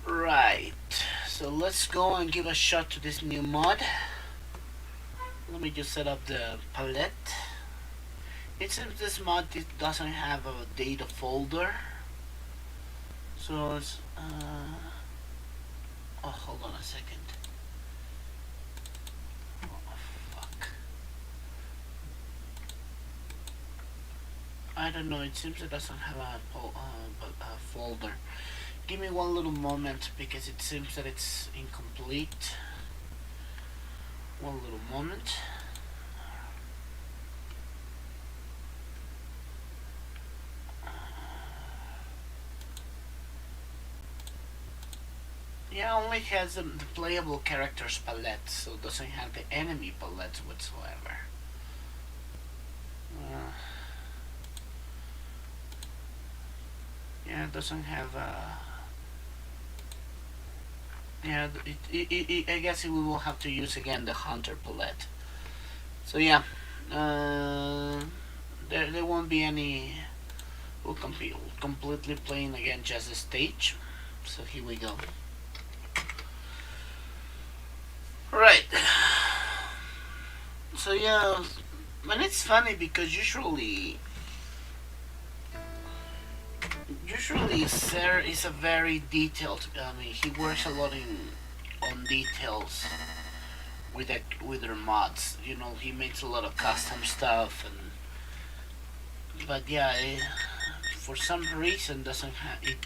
Right, so let's go and give a shot to this new mod. Let me just set up the palette. It seems this mod doesn't have a data folder, so it's oh, hold on a second. Oh, fuck. I don't know, it seems it doesn't have a folder. Give me one little moment because it seems that it's incomplete. One little moment. Yeah, only has the playable characters palette, so it doesn't have the enemy palette whatsoever. Yeah, it doesn't have yeah, I guess we will have to use again the Hunter palette. So yeah, there won't be any. We'll completely playing again just the stage. So here we go. Right. So yeah, and it's funny because usually Serrr is a very detailed. I mean, he works a lot on details with their mods. You know, he makes a lot of custom stuff, but yeah, for some reason doesn't have it.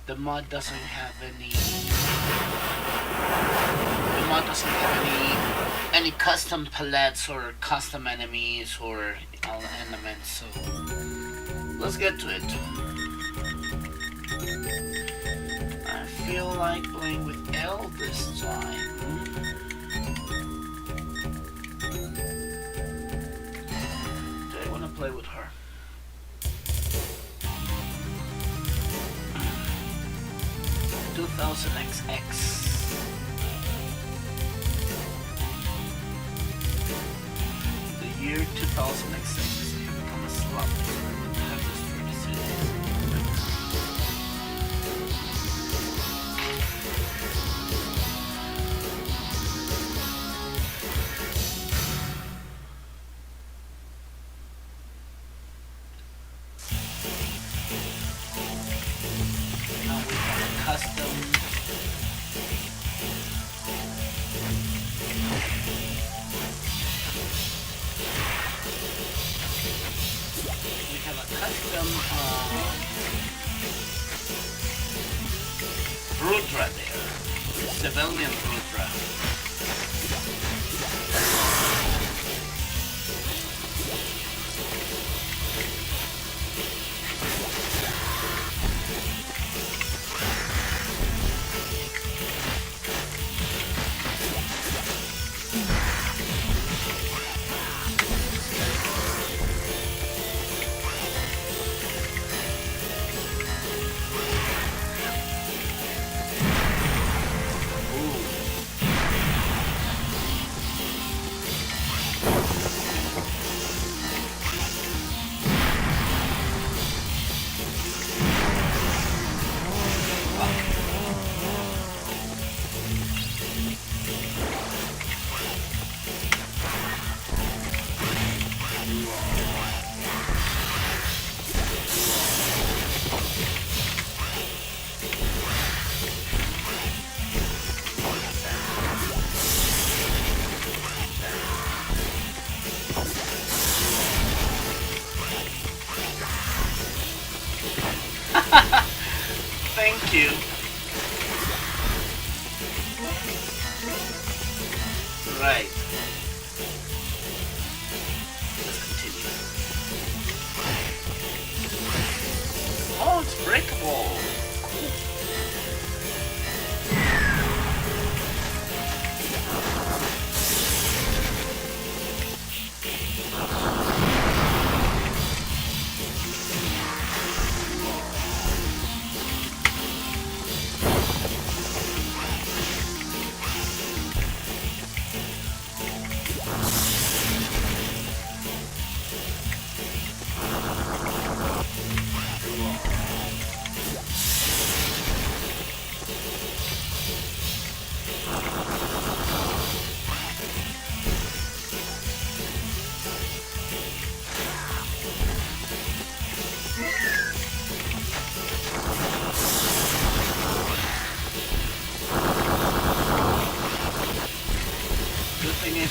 The mod doesn't have any. The mod doesn't have any custom palettes or custom enemies or elements. So let's get to it. I feel like playing with L this time. Do I want to play with her? XX. The year 2006 has become a slump. I wouldn't have this for decisions. Now we have a custom. Rudra there. Civilian Rudra. Thank you. Right. Let's continue.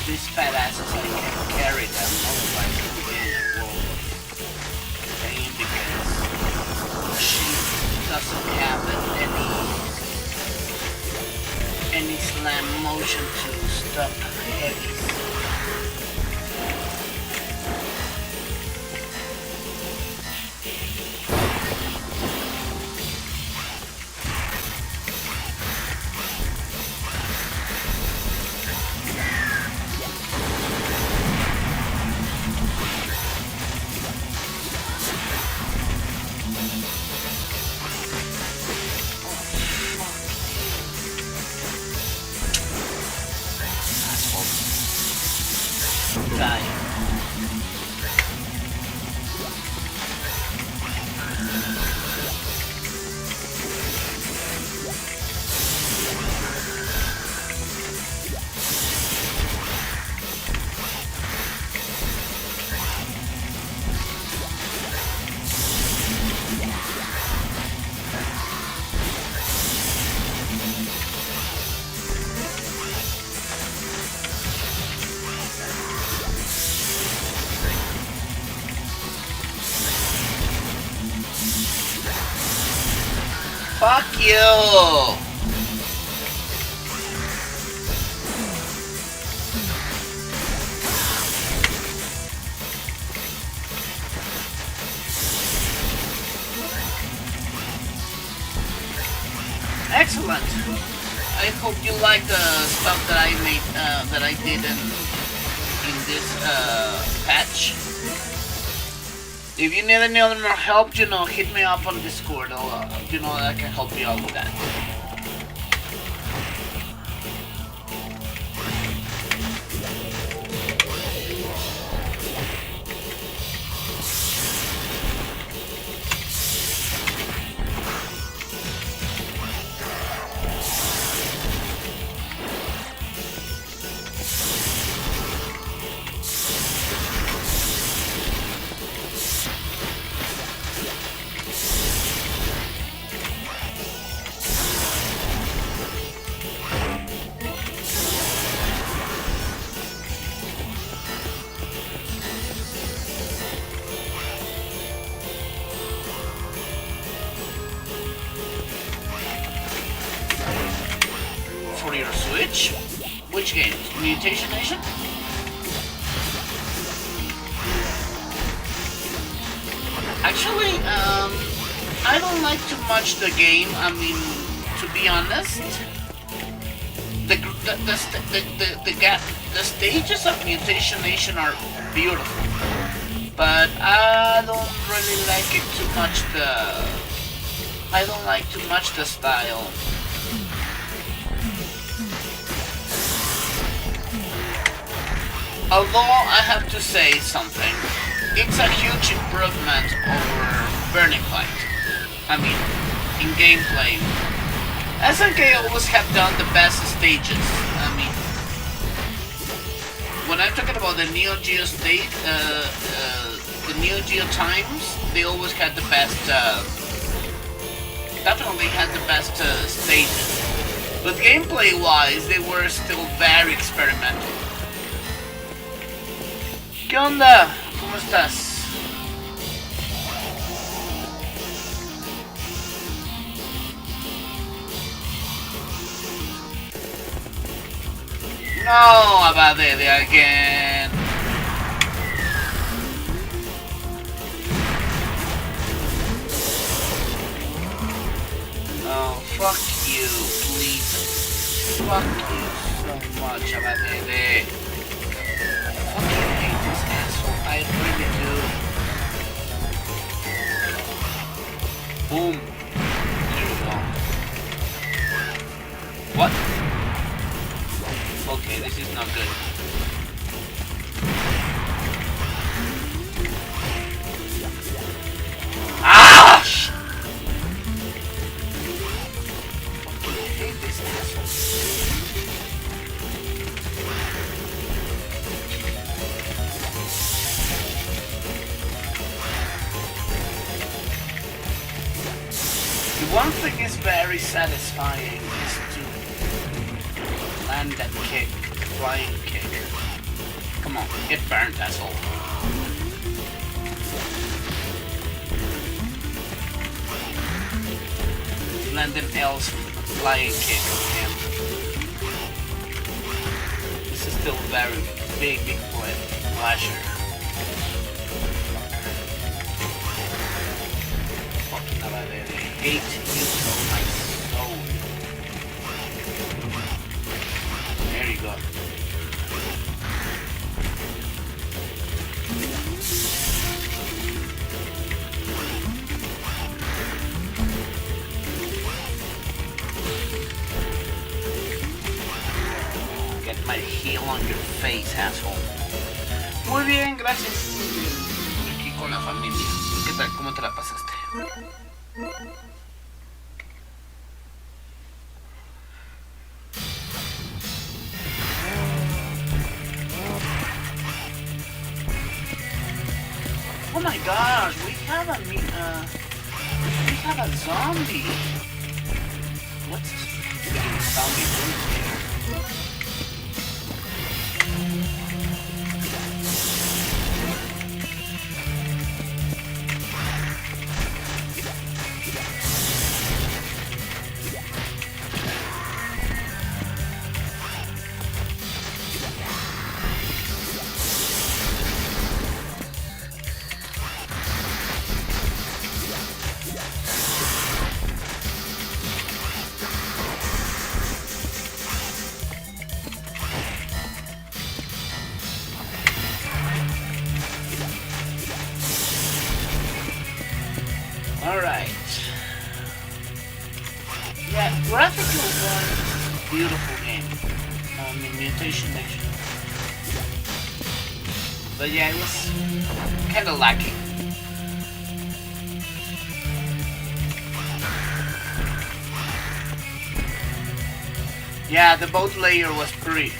these fat asses I can carry them, otherwise it would be a world of pain because she doesn't have any slam motion to stop heavies. Die. Fuck you! Excellent! I hope you like the stuff that I made, that I did in this patch. If you need any other more help, you know, hit me up on Discord. You know, I can help you out with that. 4 your Switch. Which game? Mutation Nation? Actually, I don't like too much the game. I mean, to be honest, the stages of Mutation Nation are beautiful, but I don't really like it too much. I don't like too much the style. Although I have to say something, it's a huge improvement over Burning Light. I mean, in gameplay. SNK always have done the best stages. I mean, when I'm talking about the Neo Geo state, the Neo Geo times, they always had the best, definitely had the best stages. But gameplay-wise, they were still very experimental. ¿Qué onda? ¿Cómo estás? No, Abadede again. Oh, fuck you, please. Fuck you so much, Abadede. I really do. Boom. There we go. What? Okay, this is not good. Ah! Fucking hate this asshole. One thing is very satisfying is to land that kick, flying kick. Come on, get burned, asshole. Landon L's flying kick on him. This is still very big boy flasher. Fucking Navadere. I hate you so my soul. There you go. My heel on your face, asshole. Muy bien, gracias. Aquí con la familia. ¿Qué tal? ¿Cómo te la pasaste? Oh my gosh, we have a zombie. What's this zombie doing here? Alright. Yeah, graphically wise, beautiful game. I mean, Mutation actually. But yeah, it was kinda lacking. Yeah, the boat layer was pretty.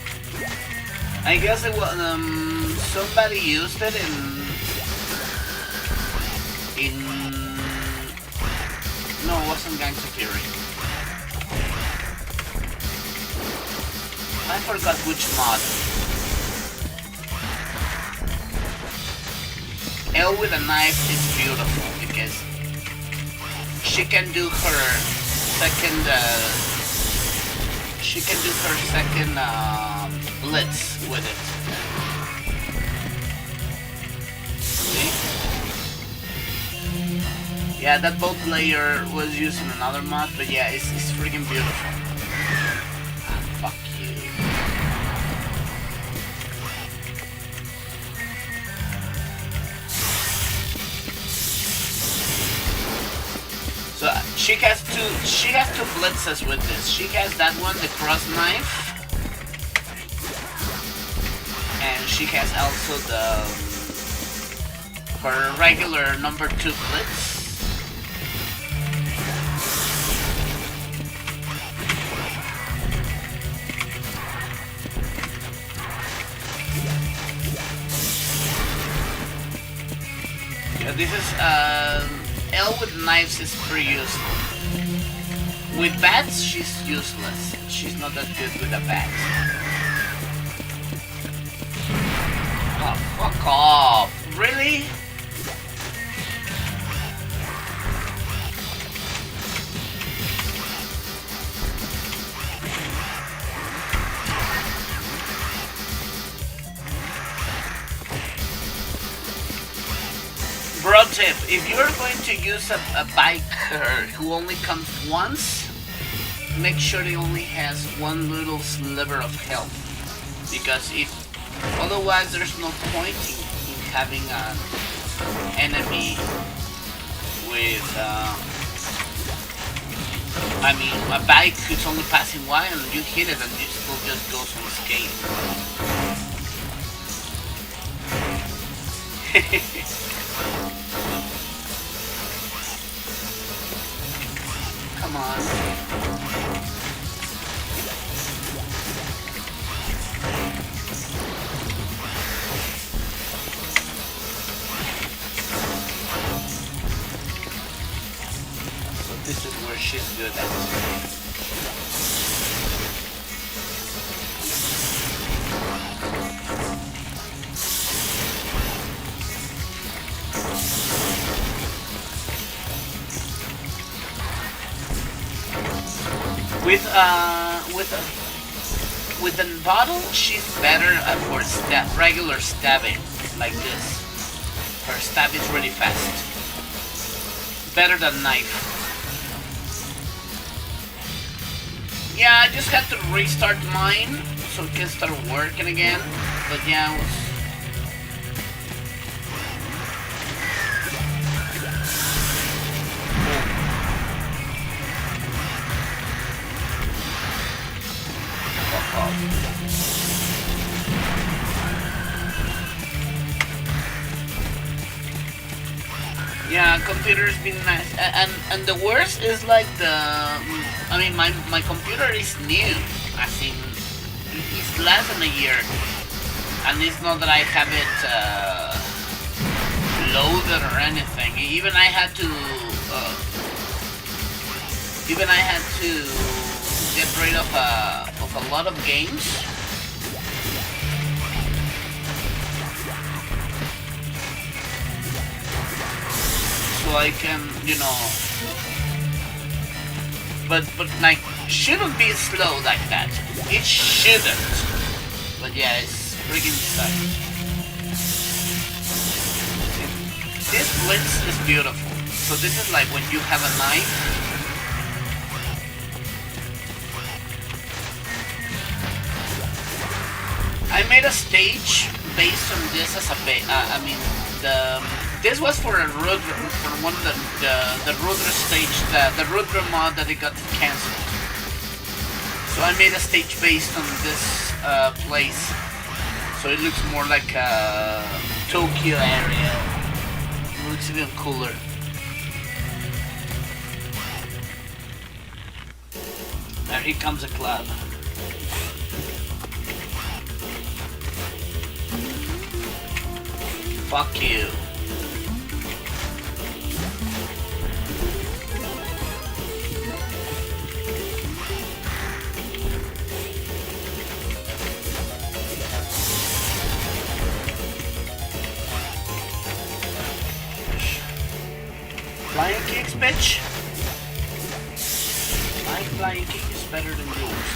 I guess it was, somebody used it in no, it wasn't Gangs of Fury. I forgot which mod. Elle with a knife is beautiful because she can do her second blitz with it. See? Yeah, that boat layer was used in another mod, but yeah, it's freaking beautiful. Ah, fuck you. So she has two blitzes with this. She has that one, the cross knife, and she has also her regular number 2 blitz. This is Elle with knives is pretty useful. With bats, she's useless. She's not that good with a bat. Oh, fuck off! Really? Pro tip, if you're going to use a biker who only comes once, make sure he only has one little sliver of health. Because otherwise there's no point in having an enemy with, a bike who's only passing by and you hit it and it still just goes unscathed. Come on. So this is where she's good at. With the bottle, she's better for regular stabbing, like this. Her stab is really fast. Better than knife. Yeah, I just had to restart mine so it can start working again. But yeah, it was... Yeah, computer's been nice, and the worst is like I mean, my computer is new. I think it's less than a year, and it's not that I have it loaded or anything. Even I had to get rid of a lot of games. So I can, you know, but like, shouldn't be slow like that. It shouldn't. But yeah, it's freaking stuck. This blitz is beautiful. So this is like when you have a knife. I made a stage based on this as this was for a Rudra, for one of the Rudra stage, the Rudra mod that it got cancelled. So I made a stage based on this place, so it looks more like a Tokyo area. It looks even cooler. Now here comes a club. Fuck you. Flying kicks, bitch. My flying kick is better than yours.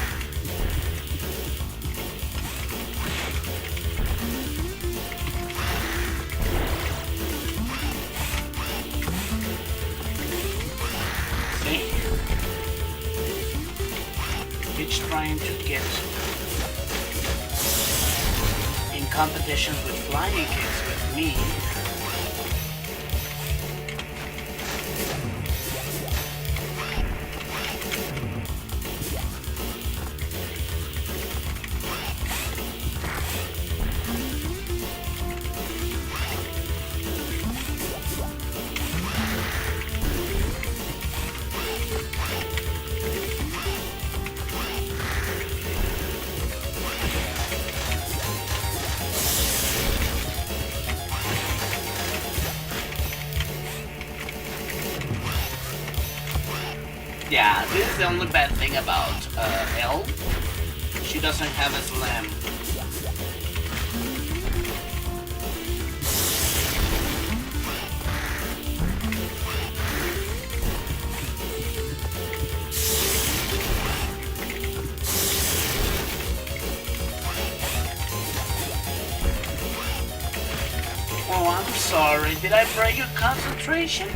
See? It's trying to get in competitions with flying kicks with me. Yeah, this is the only bad thing about Elle. She doesn't have a slam. Oh, I'm sorry. Did I break your concentration?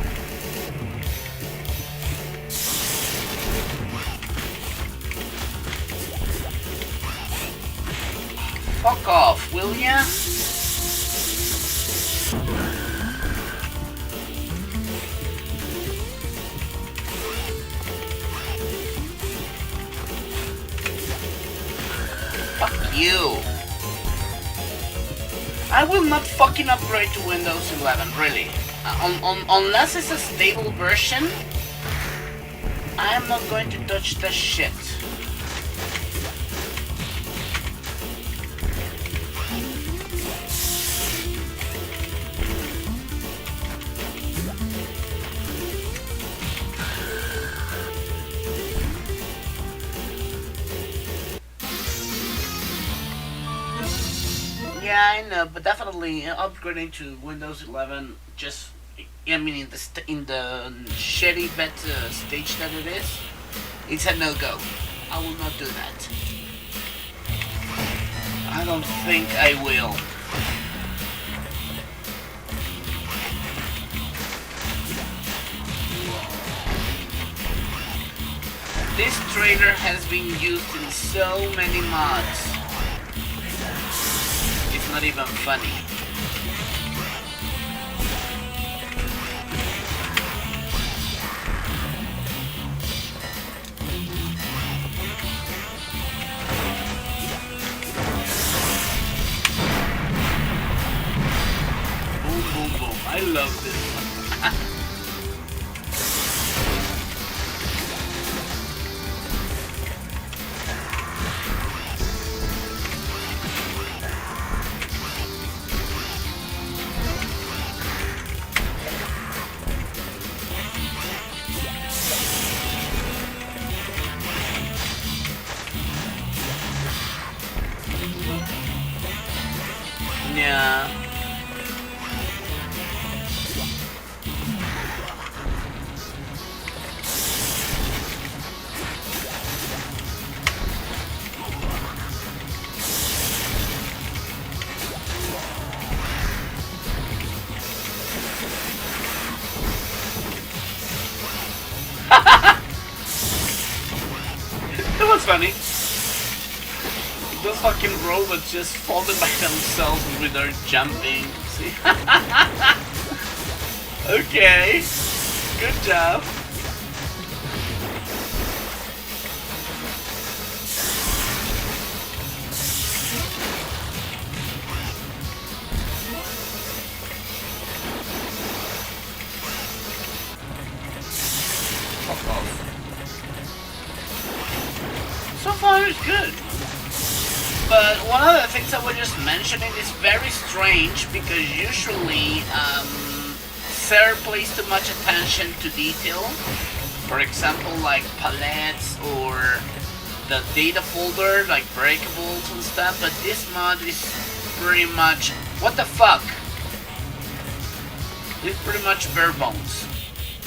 Fuck off, will ya? Fuck you. I will not fucking upgrade to Windows 11, really. Unless it's a stable version, I am not going to touch that shit. Yeah, I know, but definitely upgrading to Windows 11, just, I mean, in the shitty beta stage that it is, It's a no-go. I will not do that. I don't think I will. This trailer has been used in so many mods. It's not even funny. Boom, boom, boom. I love this one. Yeah. That was funny. Those fucking robots just folded by themselves without jumping. See? Okay. Good job. Fuck off. So far it's good. But one of the things I was just mentioning is very strange because usually Serrr pays too much attention to detail. For example, like palettes or the data folder, like breakables and stuff. But this mod is pretty much, what the fuck? It's pretty much bare bones.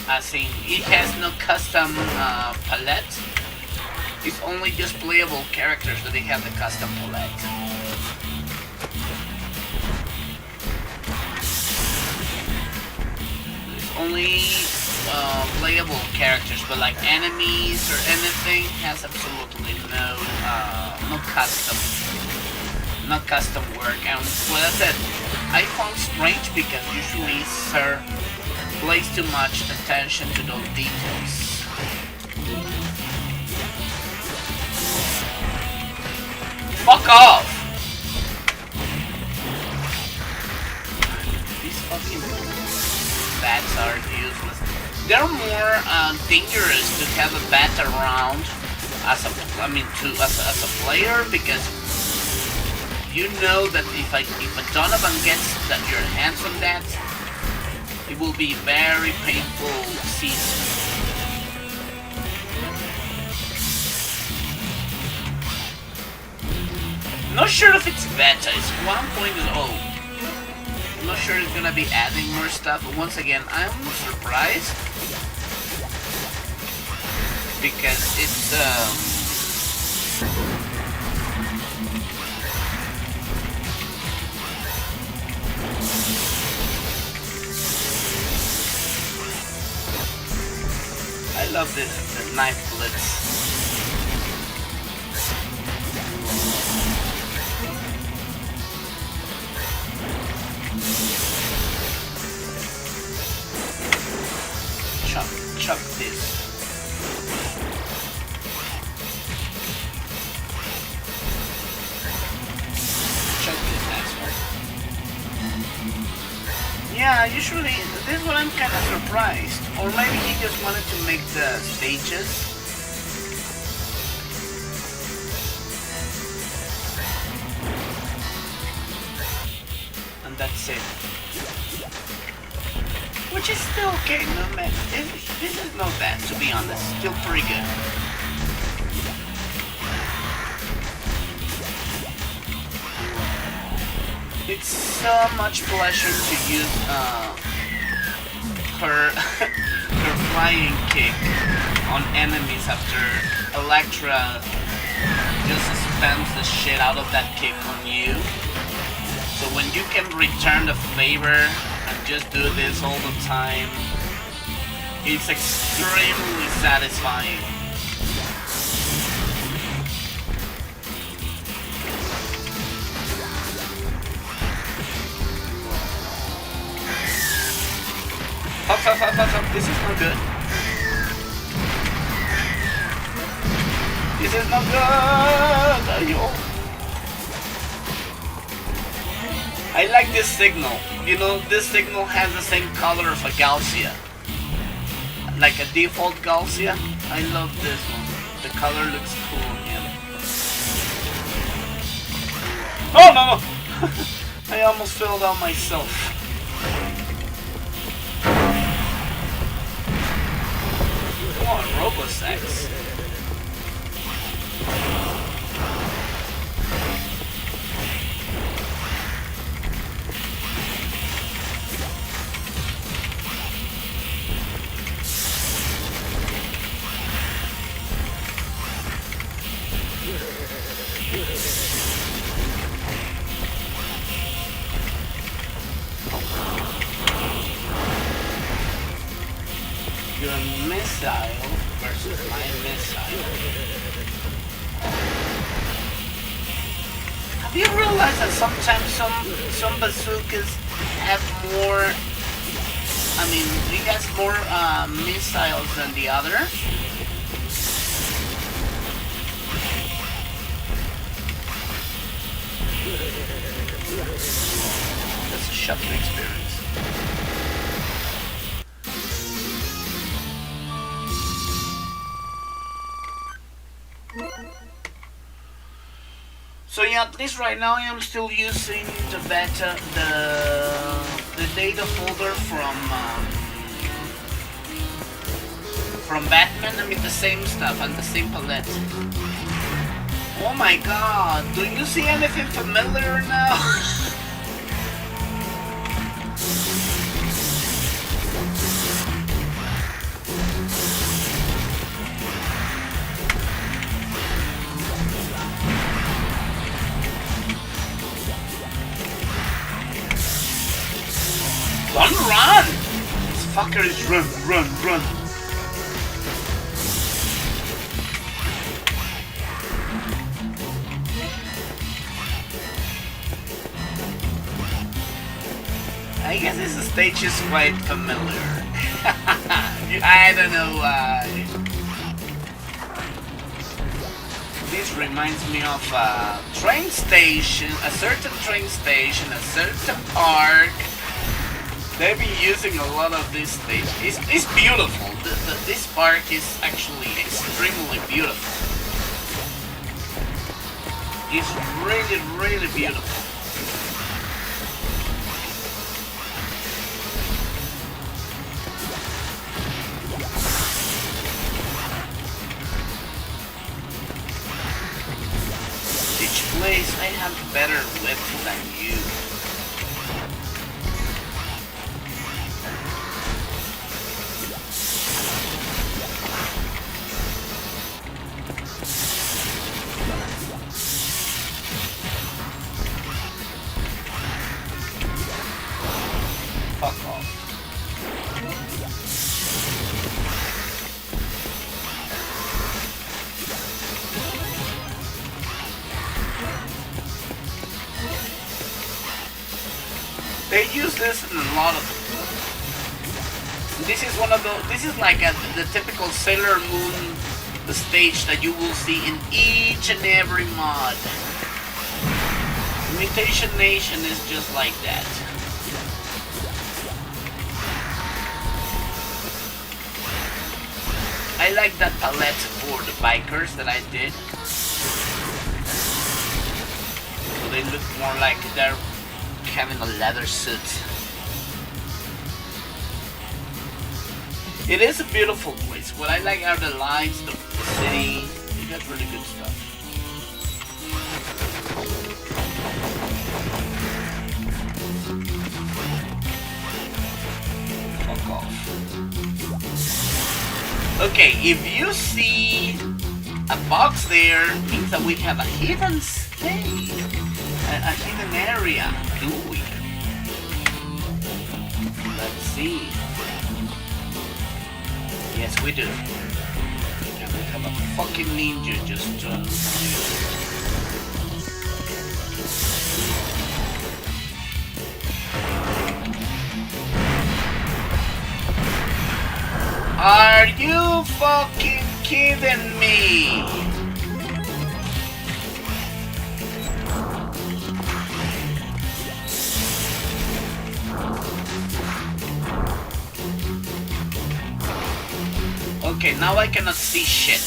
As in, it has no custom palette. It's only just playable characters that they have the custom palette. It's only playable characters, but like enemies or anything has absolutely no custom work. And well, that's it. I found strange because usually Serrr plays too much attention to those details. Fuck off! These fucking bats are useless. They're more dangerous to have a bat around as a player, because you know that if a Donovan gets your hands on that, it will be very painful season. Not sure if it's beta, it's 1.0. I'm not sure it's gonna be adding more stuff, but once again, I'm surprised. Because it's, I love the knife blitz. Chop this. Chop this asshole. Yeah, usually this is what I'm kind of surprised. Or maybe he just wanted to make the stages. And that's it. Which is still okay, no man. This is not bad, to be honest. Still pretty good. It's so much pleasure to use her her flying kick on enemies after Electra just spams the shit out of that kick on you. So when you can return the favor and just do this all the time, it's extremely satisfying. Fuck, this is not good. This is not good! I like this signal. You know, this signal has the same color of a Gausia. Like a default Gausia. I love this one. The color looks cool, yeah. Oh no! I almost fell down myself. Come on, RoboSex. Your missile versus my missile. Have you realized that sometimes some bazookas have more? I mean, it has more missiles than the other. That's a shocking experience. So yeah, at least right now I am still using the beta, the data folder from Batman. I mean the same stuff and the same palette. Oh my god, do you see anything familiar now? Run! This fucker is run. I guess this stage is quite familiar. I don't know why. This reminds me of a train station, a certain train station, a certain park. They've been using a lot of this stage. It's beautiful. This park is actually extremely beautiful. It's really beautiful. Each place I have better whip than you. Fuck off. They use this in a lot of. This is one of the. This is like the typical Sailor Moon stage that you will see in each and every mod. Mutation Nation is just like that. I like that palette for the bikers that I did. So they look more like they're having a leather suit. It is a beautiful place. What I like are the lights, the city. It got really good stuff. Fuck off. Okay, if you see a box there, means that we have a hidden state, a hidden area, do we? Let's see. Yes, we do. And we have a fucking ninja just Are you fucking kidding me? Okay, now I cannot see shit.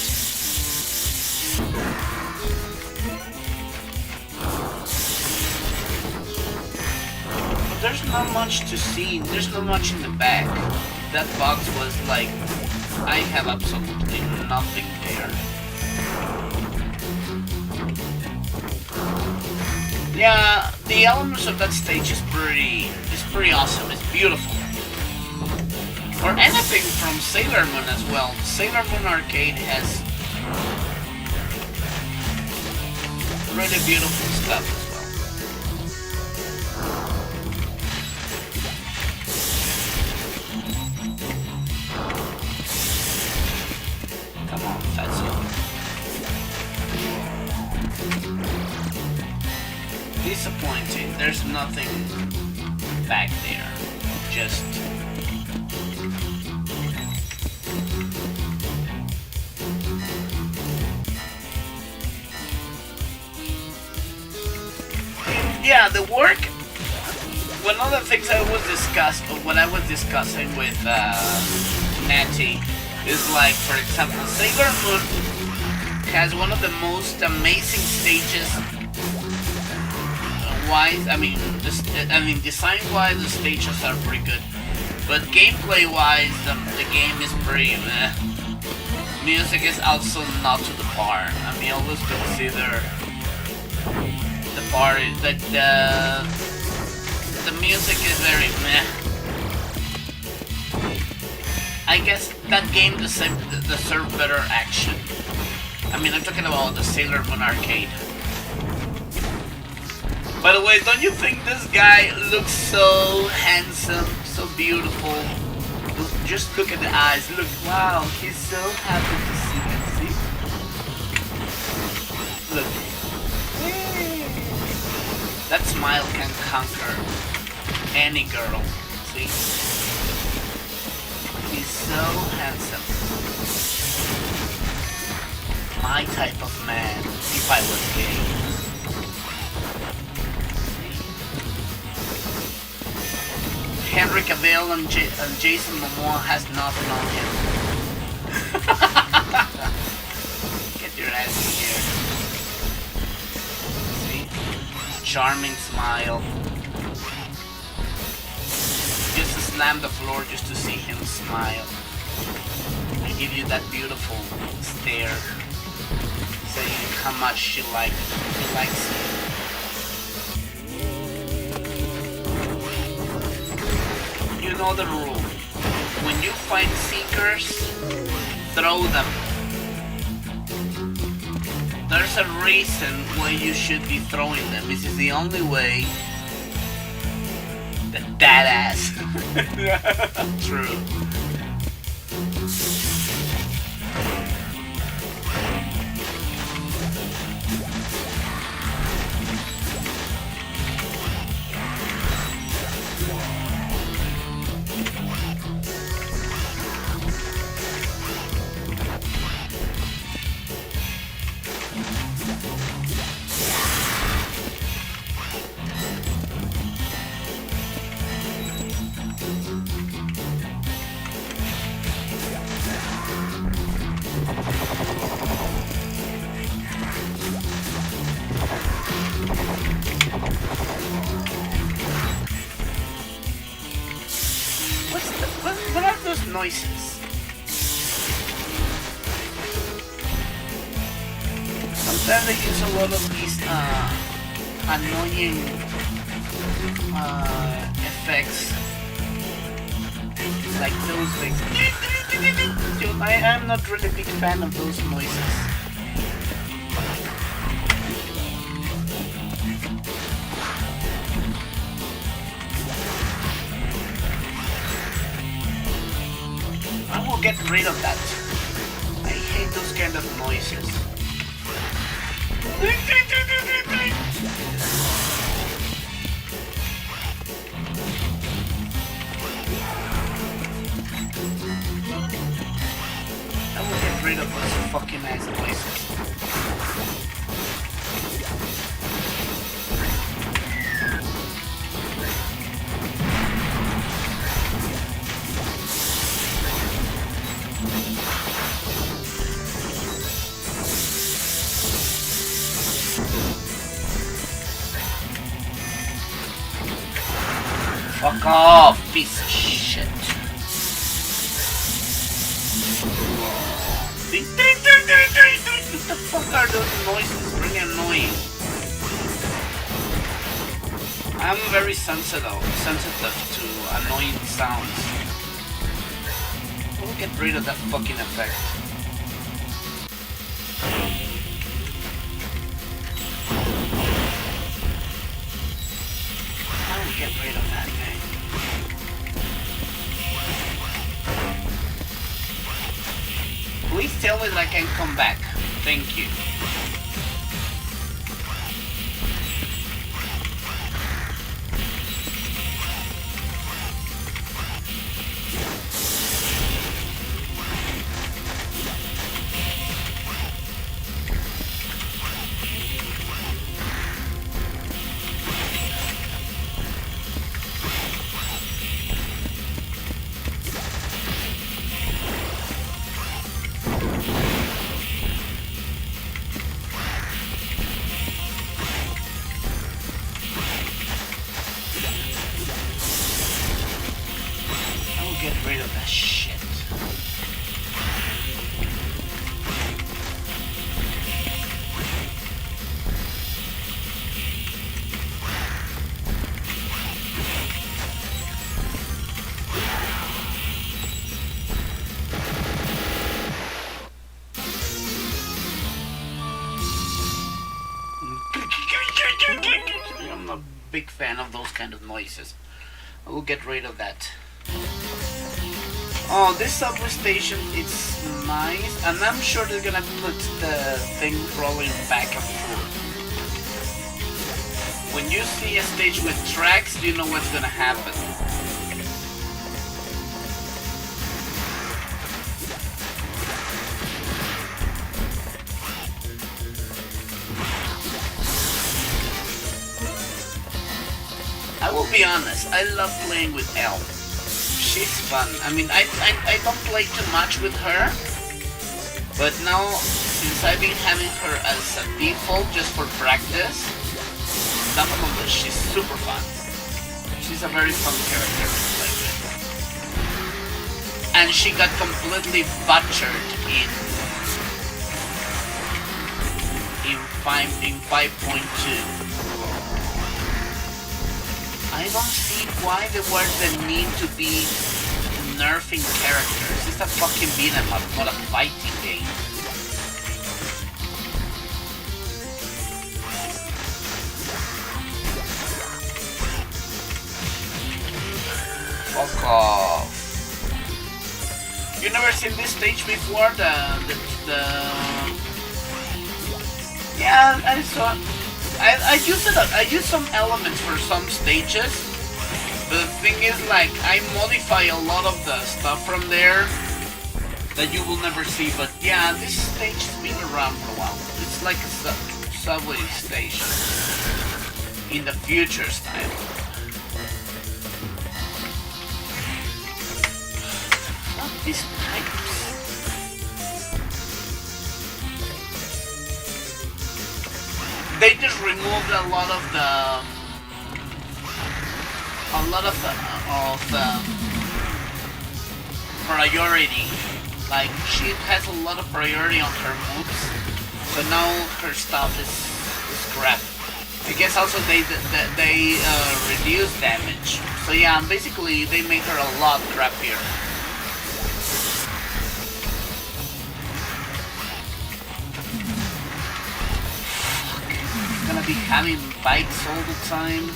But there's not much to see. There's not much in the back. That box was like, I have absolutely nothing there. Yeah, the elements of that stage is pretty awesome. It's beautiful. Or anything from Sailor Moon as well. Sailor Moon Arcade has really beautiful stuff as well. Come on, Fatso. Disappointing. There's nothing back there. Just yeah, the work. One of the things what I was discussing with Natty is like, for example, Sailor Moon has one of the most amazing stages. Design-wise, the stages are pretty good, but gameplay-wise, the game is pretty meh. Music is also not to the par. I mean, always consider the part that the music is very meh. I guess that game deserved better action. I mean, I'm talking about the Sailor Moon Arcade. By the way, don't you think this guy looks so handsome, so beautiful? Just look at the eyes. Look, wow, he's so happy to see you. See? Look. That smile can conquer any girl. See? He's so handsome. My type of man, if I was gay. Henry Cavill and Jason Momoa has not known him. Get your ass in here. See? Charming smile. Just to slam the floor just to see him smile. And give you that beautiful stare. Saying how much he likes you. You know the rule. When you find seekers, throw them. There's a reason why you should be throwing them. This is the only way that ass. True. What are those noises? Sometimes they use a lot of these annoying effects, like those things. Dude, I am not really a big fan of those noises. I will get rid of that. I hate those kind of noises. I will get rid of those fucking ass noises. Fuck off, piece of shit. What the fuck are those noises? Really annoying. I'm very sensitive to annoying sounds. We'll get rid of that fucking effect. I'll get rid of that thing. Please tell me that I can come back. Thank you. Get rid of that shit. I'm not a big fan of those kind of noises. I will get rid of that. Oh, this subway station, it's nice, and I'm sure they're gonna put the thing rolling back and forth. When you see a stage with tracks, you know what's gonna happen. I will be honest, I love playing with Elle. She's fun. I mean, I don't play too much with her, but now since I've been having her as a default just for practice, she's super fun. She's a very fun character to play with, and she got completely butchered in 5.2. I don't see why there was the need to be nerfing characters. It's a fucking beat 'em up, not a fighting game. Fuck off. You never seen this stage before? Yeah, I saw. I used it. I used some elements for some stages, but the thing is, like, I modify a lot of the stuff from there that you will never see. But yeah, this stage has been around for a while. It's like a subway station in the future style. Not these pipes. They just removed a lot of the priority. Like, she has a lot of priority on her moves, so now her stuff is crap. I guess also they reduce damage. So yeah, basically they make her a lot crappier. be having bikes all the time.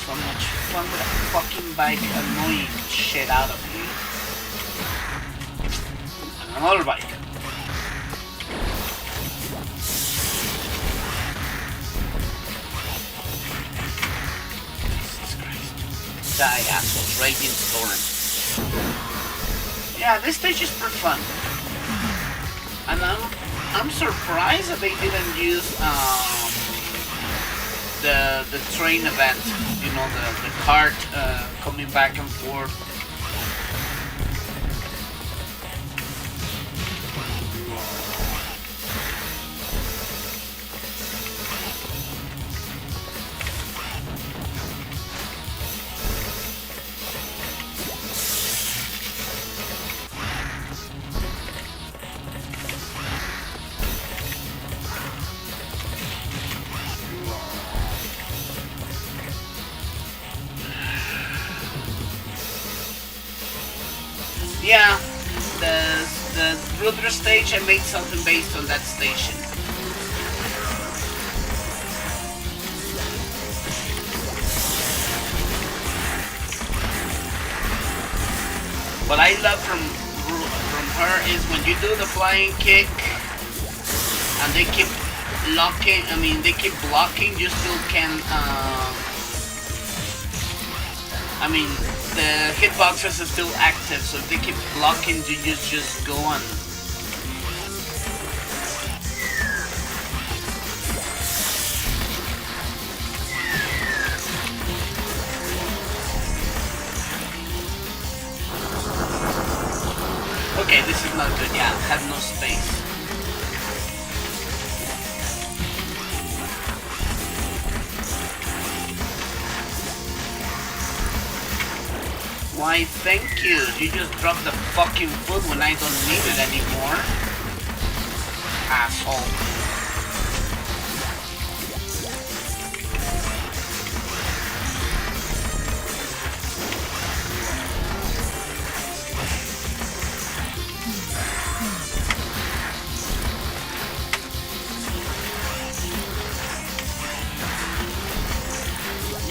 So much fun with a fucking bike annoying shit out of you. And another bike. Die, assholes. Radeon Storm. Yeah, this stage is pretty fun. And I'm surprised that they didn't use the train event. You know, the cart coming back and forth. Yeah, the Rudra stage, I made something based on that station. What I love from her is when you do the flying kick and they keep locking, they keep blocking, you still can, the hitboxes are still active, so if they keep blocking, you just go on. Okay, this is not good. Yeah, I have no space. Why, thank you. You just dropped the fucking food when I don't need it anymore. Asshole.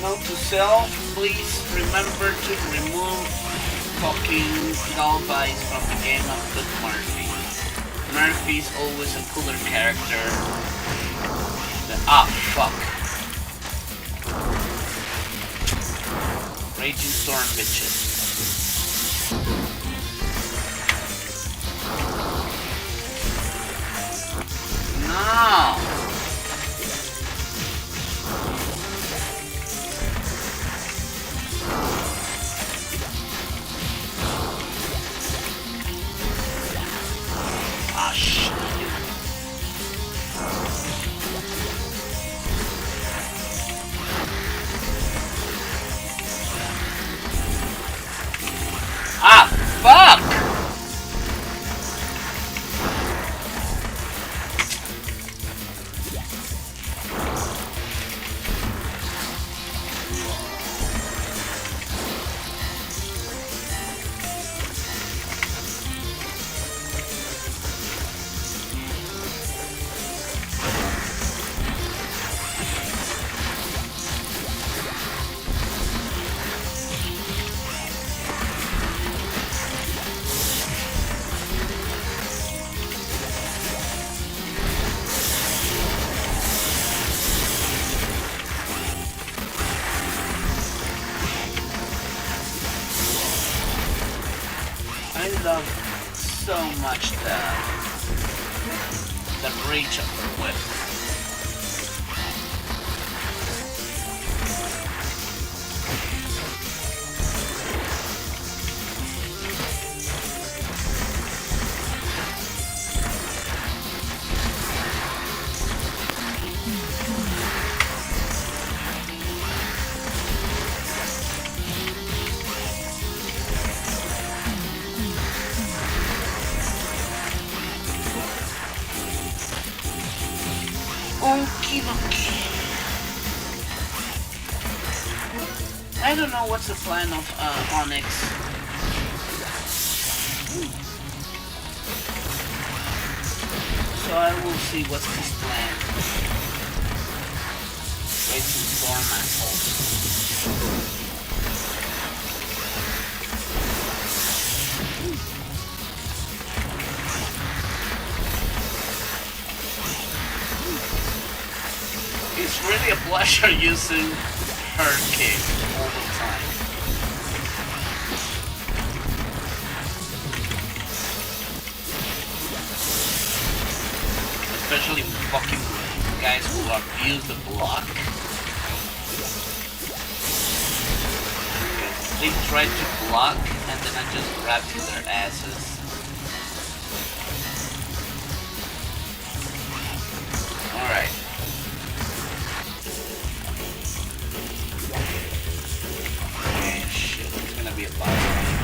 Note to self, please remember to remove fucking Galvise from the game of Good Murphy. Murphy's always a cooler character. Fuck. Raging Storm bitches. No! Ah, fuck! I love so much the reach of her whip. Okie dokie. I don't know what's the plan of Onyx. So I will see what's his plan. Wait to storm assholes. It's really a pleasure using her kick all the time. Especially fucking guys who abuse the block. They try to block and then I just grab to their asses. Alright. Okay, shit, it's gonna be a boss fight.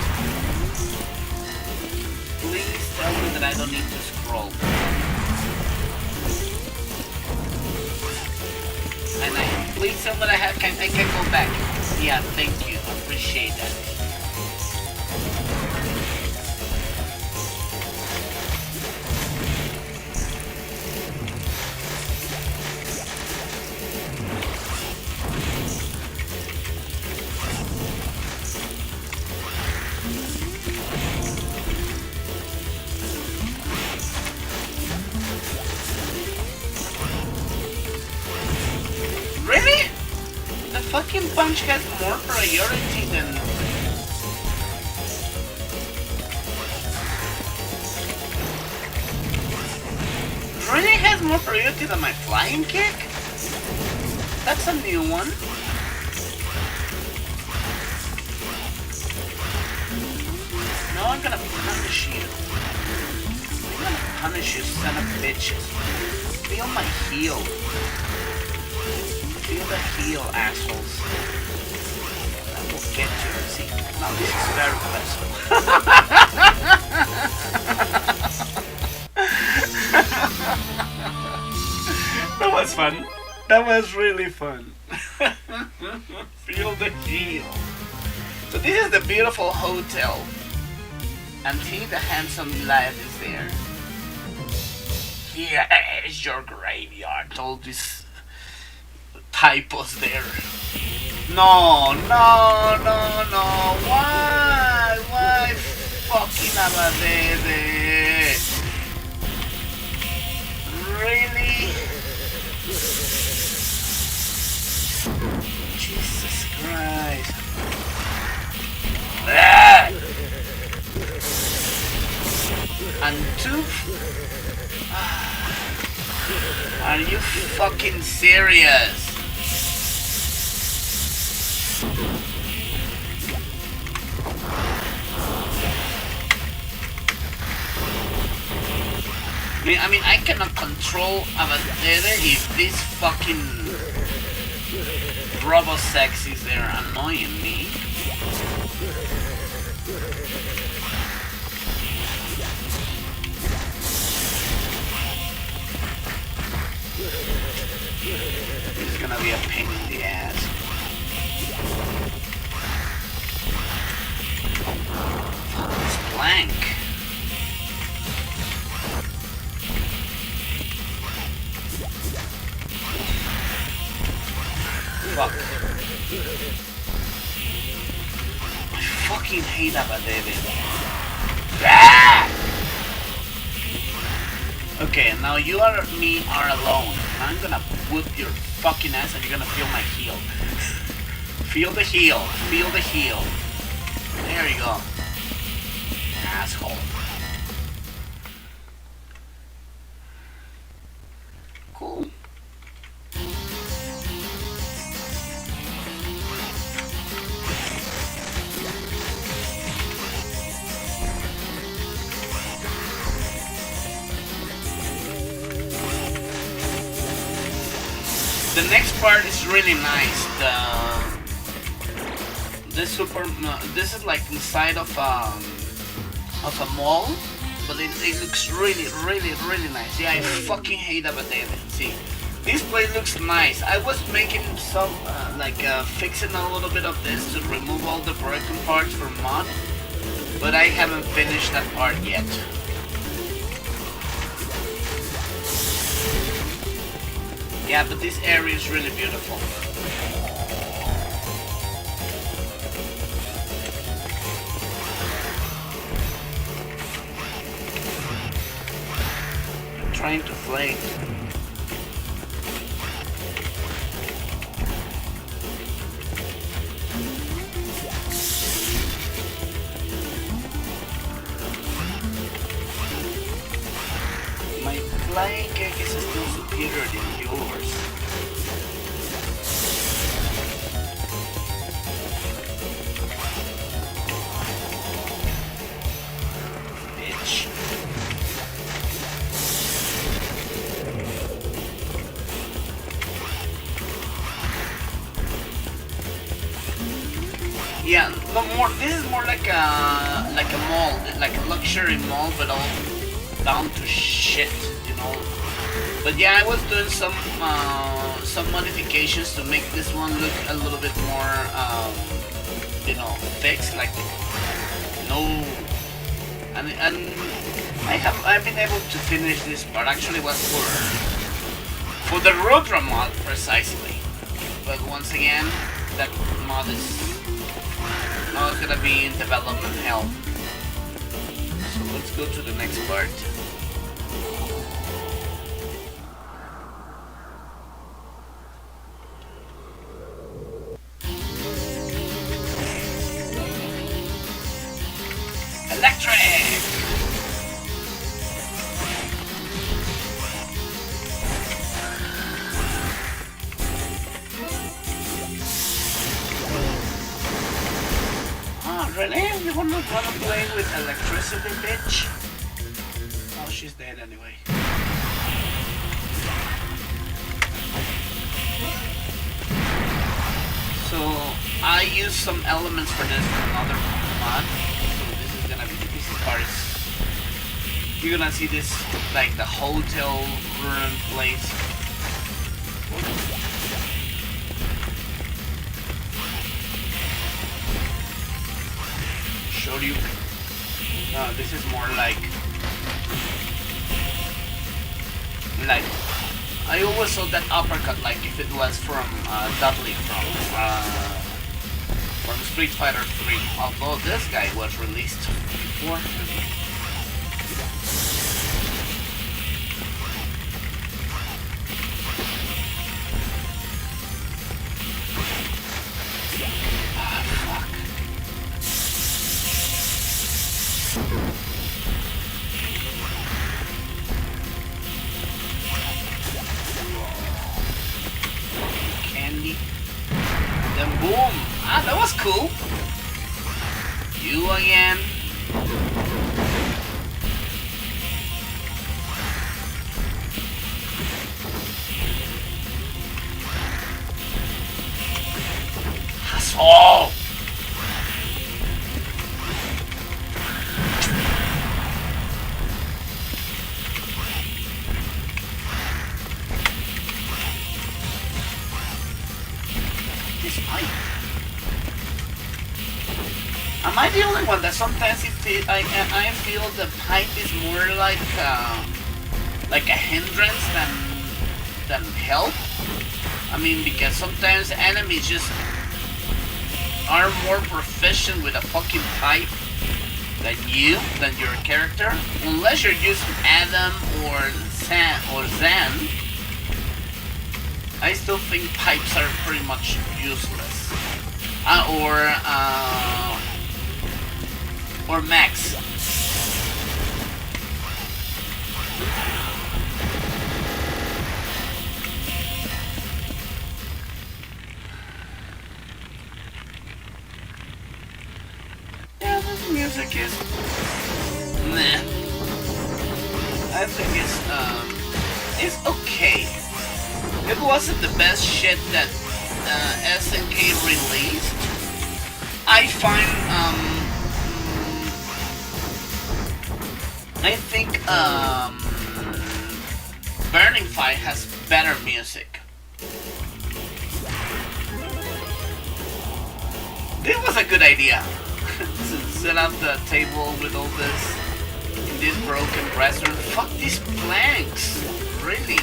Please tell me that I don't need to scroll. And please tell me that I can go back. Yeah, thank you. Appreciate that. Really? The fucking punch has more priority than... Really has more priority than my flying kick? That's a new one. Now I'm gonna punish you. I'm gonna punish you, son of bitches. Feel my heel. Feel the heel, assholes. I will get you. See, now this is very pleasant. That was fun. That was really fun. Feel the heel. So this is the beautiful hotel. And see, the handsome lad is there. Here is your graveyard. All these typos there. No. Why fucking abadede? Really? Jesus Christ. Ah! And two? Are you fucking serious? I mean, I cannot control Abadede if this fucking Robosex is there annoying me. This is gonna be a pain in the ass. Fuck this blank. Fuck. I fucking hate Abadede. Ah! Okay, now you and me are alone. I'm gonna whoop your fucking ass and you're gonna feel my heel. Feel the heel. Feel the heel. There you go. Asshole. Cool. The next part is really nice. This is like inside of a mall, but it looks really nice. Yeah, I fucking hate Abadede. See, this place looks nice. I was making some fixing a little bit of this to remove all the broken parts for mod, but I haven't finished that part yet. Yeah, but this area is really beautiful. I'm trying to flake. My flying cake is still superior than yours. Bitch. Yeah, no more. This is more like a mall, like a luxury mall, but all down to shit, you know. But yeah, I was doing some modifications to make this one look a little bit more, you know, fixed, like no. And I've been able to finish this part. Actually, was for the Rodra mod precisely. But once again, that mod is not gonna be in development hell. So let's go to the next part. Electric! Oh, really? You wanna play with electricity, bitch? Oh, she's dead anyway. So, I used some elements for this from another mod. This part is, you're gonna see this like the hotel room place. Show you. No, this is more like I always saw that uppercut like if it was from Dudley from Street Fighter 3, although this guy was released before. Ah, fuck. Candy. Then boom! Ah, that was cool. You again. Asshole! This pipe. Am I the only one that sometimes I feel the pipe is more like a hindrance than help? I mean, because sometimes enemies just are more proficient with a fucking pipe than your character, unless you're using Adam or Zan. I still think pipes are pretty much useless, or Max. Yeah, this music is meh. I think it's okay. It wasn't the best shit that SNK released. I find I think Burning Fight has better music. This was a good idea. To set up the table with all this in this broken restaurant. Fuck these planks, really.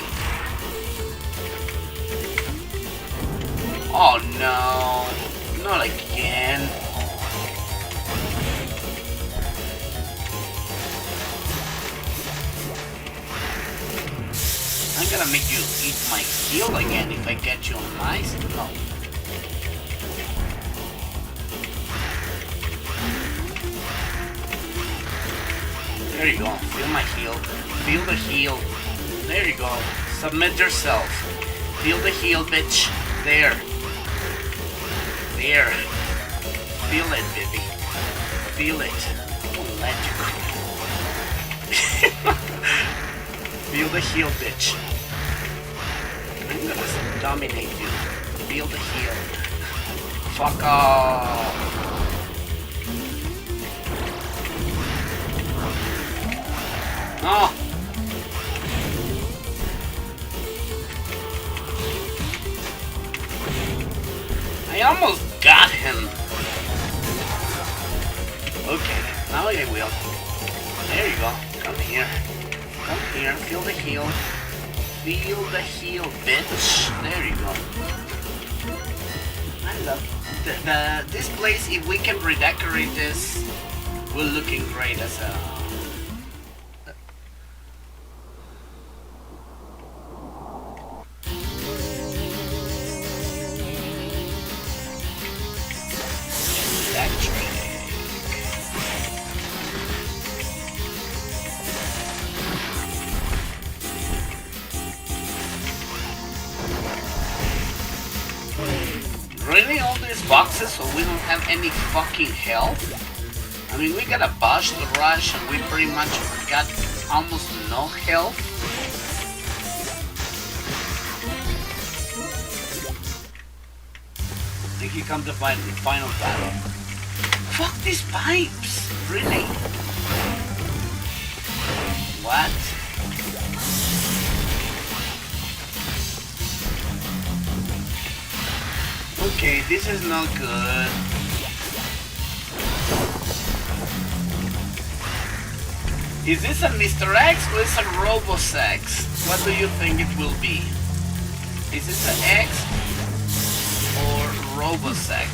Oh no, not again. I'm gonna make you eat my heal again if I get you on my side. No. There you go. Feel my heal. Feel the heal. There you go. Submit yourself. Feel the heal, bitch. There. There. Feel it, baby. Feel it. I won't let you. Feel the heal, bitch. I'm gonna dominate you. Feel the heal. Fuck off. No. I almost got him. Okay, now I will. There you go. Come here. Come here. Feel the heal. Feel the heal, bitch. There you go. I love this place. If we can redecorate this, we're looking great as a. Really, all these boxes so we don't have any fucking health? I mean, we got a bust rush and we pretty much got almost no health. I think he comes to fight the final battle. Fuck these pipes! Really? What? Okay, this is not good. Is this a Mr. X or is it a Robosex? What do you think it will be? Is this an X or Robosex?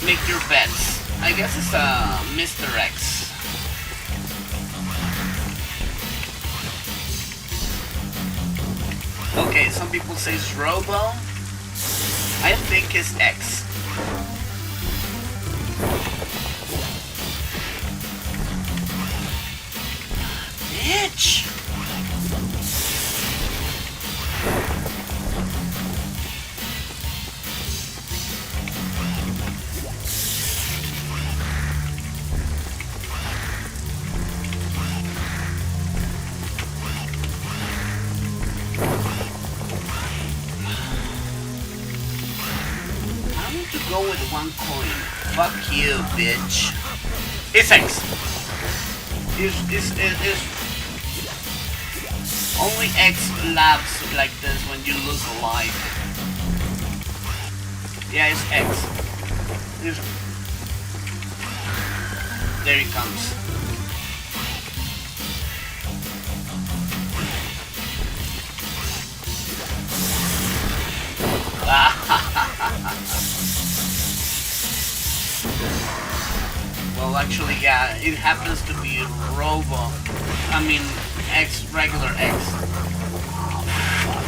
Make your bets. I guess it's a Mr. X. Okay, some people say it's Robo. I think it's X. Bitch! Go with one coin. Fuck you, bitch. It's X. It's only X laughs like this when you lose a life. Yeah, it's X. There he comes. Well, actually, yeah, it happens to be Robo. I mean, X, regular X. Oh, fuck.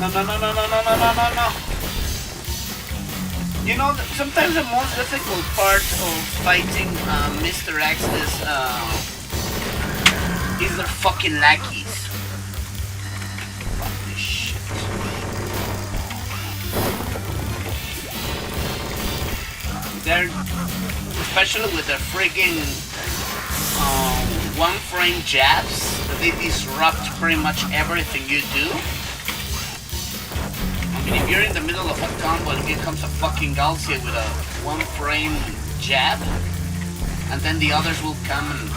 No. You know, sometimes the most difficult part of fighting Mr. X is their fucking lackeys. Fuck this shit. They're, especially with their friggin' one-frame jabs, they disrupt pretty much everything you do. I mean, if you're in the middle of a combo and here comes a fucking Galcia with a one-frame jab, and then the others will come and...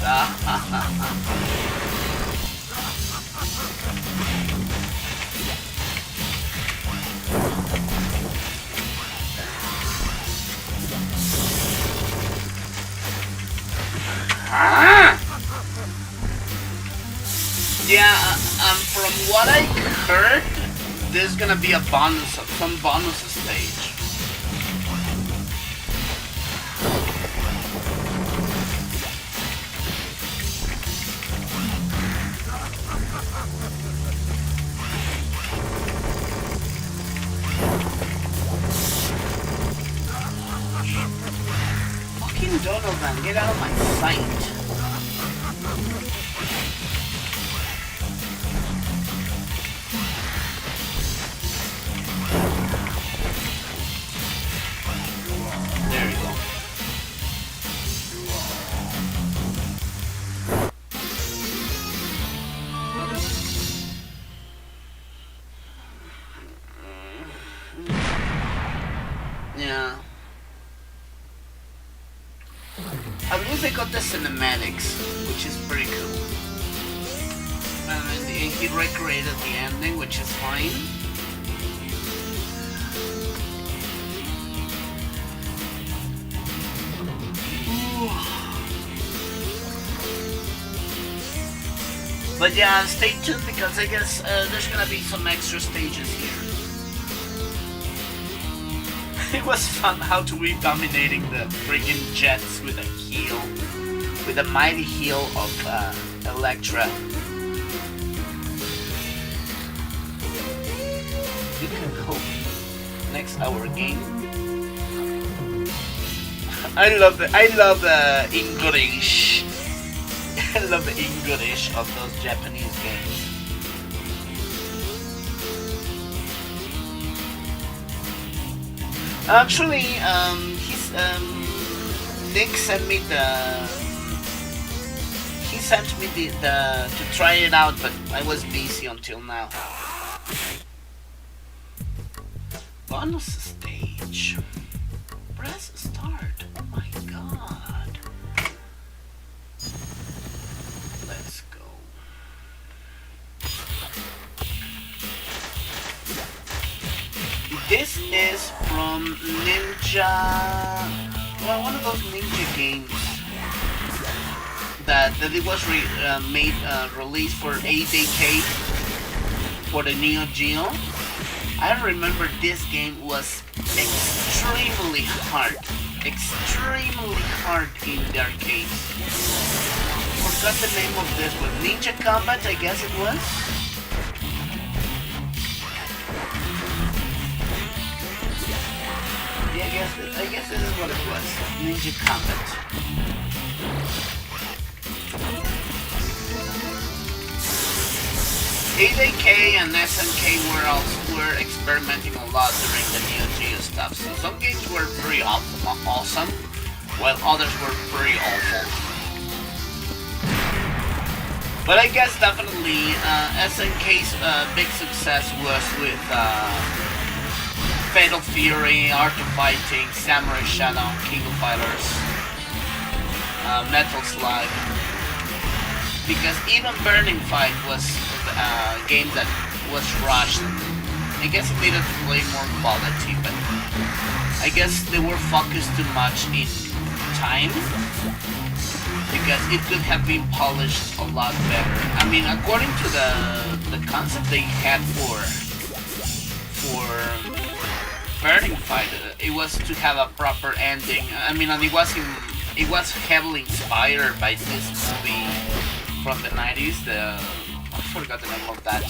Yeah, from what I heard, there's gonna be a bonus, some bonus stage. Fucking Donovan, get out of my sight. Yeah. I believe they got the cinematics, which is pretty cool. And he recreated the ending, which is fine. But yeah, stay tuned because I guess there's gonna be some extra stages here. It was fun how to be dominating the friggin' jets with a heel, with a mighty heel of Electra. You can hope next hour game. I love the English. I love the English of those Japanese games. Actually, Nick sent me he sent me the to try it out, but I was busy until now. Bonus stage. Press start. Oh my god. Let's go. This is from Ninja, well, one of those Ninja games that it was released for 8AK for the Neo Geo. I remember this game was extremely hard in the arcade. Forgot the name of this one. Ninja Combat, I guess it was. Yeah, I guess this is what it was. Ninja Combat. ADK and SNK were experimenting a lot during the Neo Geo stuff. So some games were pretty awesome, while others were pretty awful. But I guess definitely SNK's big success was with Fatal Fury, Art of Fighting, Samurai Shadow, King of Fighters, Metal Slug. Because even Burning Fight was a game that was rushed. I guess it needed to play more quality, but I guess they were focused too much in time. Because it could have been polished a lot better. I mean, according to the concept they had for Burning Fight, it was to have a proper ending. I mean, and it was heavily inspired by this movie from the 90s. I forgot the name of that.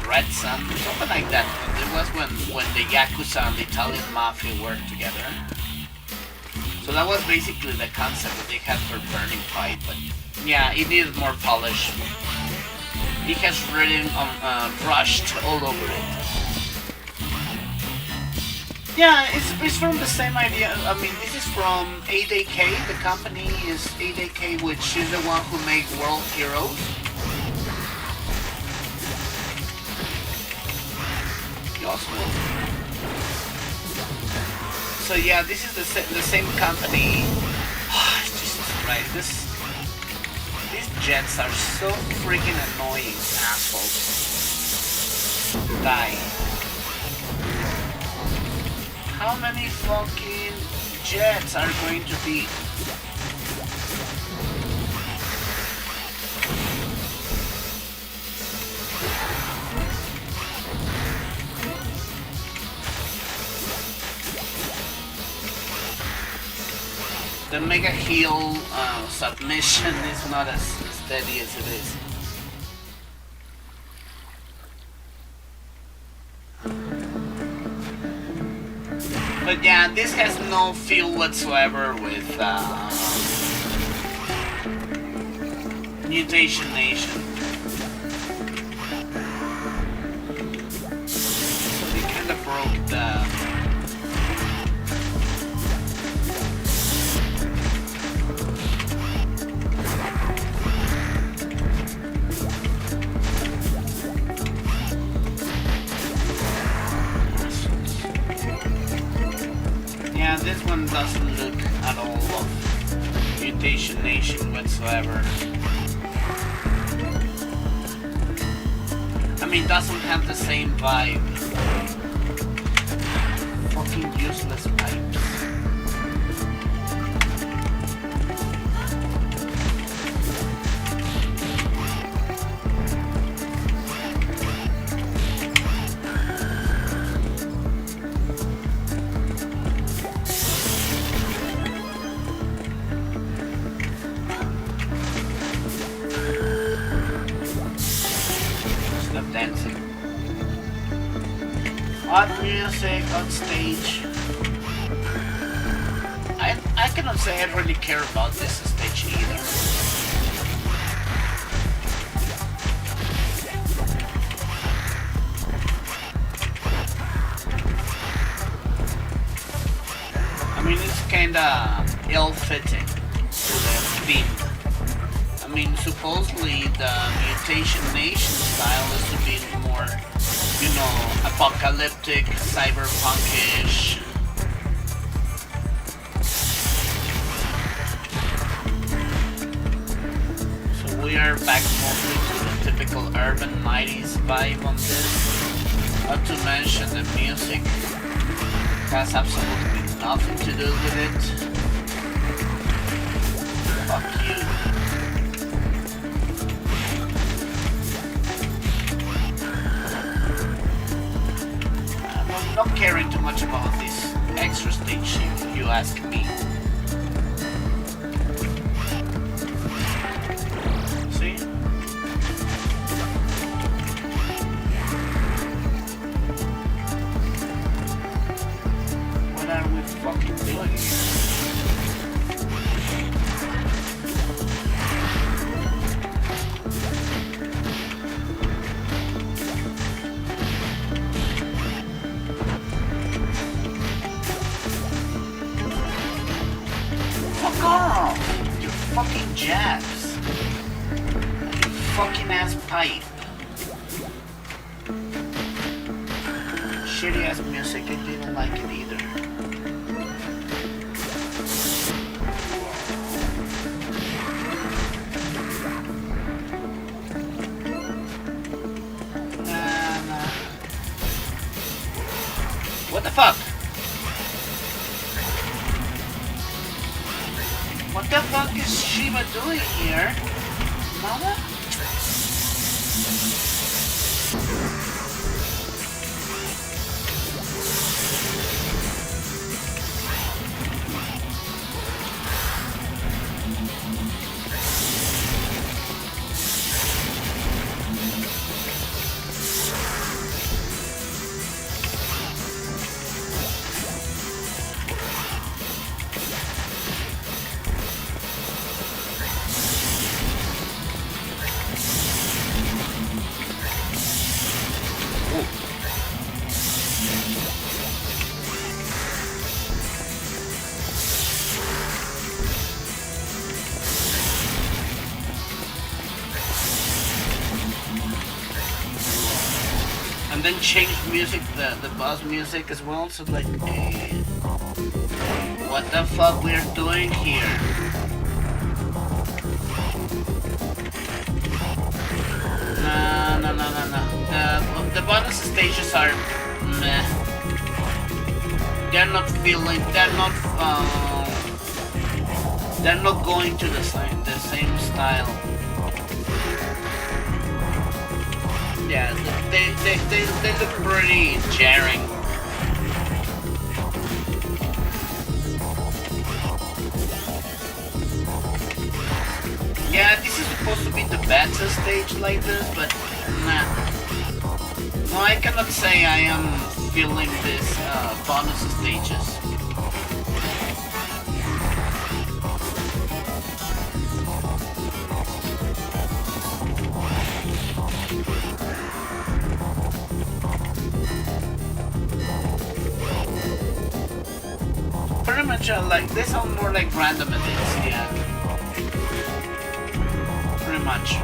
Red Sun, something like that. It was when the Yakuza and the Italian Mafia worked together. So that was basically the concept that they had for Burning Fight, but yeah, it needed more polish. It has written rushed all over it. Yeah, it's from the same idea. I mean, this is from 8AK. The company is 8AK, which is the one who made World Heroes. So yeah, this is the same company. Right, these jets are so freaking annoying, assholes. Die. How many fucking jets are going to be? The mega heal submission is not as steady as it is. But yeah, this has no feel whatsoever with Mutation Nation. So they kind of broke the... Yeah, this one doesn't look at all of Mutation Nation whatsoever. I mean, doesn't have the same vibe. Fucking useless pipes. Dancing. Odd music on stage. I cannot say I really care about this stage either. I mean, it's kinda ill-fitting to the theme. I mean, supposedly the Mutation Nation style is to be more, you know, apocalyptic, cyberpunkish. So we are back mostly to the typical urban 90s vibe on this. Not to mention the music has absolutely nothing to do with it. Fuck you. Not caring too much about this extra stage if you ask me. See? What are we fucking doing here? Oh, you fucking jabs. You fucking ass pipe. Shitty ass music, I didn't like it either. Nah. What the fuck? What the fuck is Shiba doing here? Mama? Then change music, the boss music as well, so like, what the fuck we're doing here? bonus stages are meh. They're not feeling. They're not going to the same style. Yeah, they look pretty jarring. Yeah, this is supposed to be the beta stage like this, but nah. No, I cannot say I am feeling these bonus stages. Pretty much like, they sound more like random edits, yeah. Pretty much.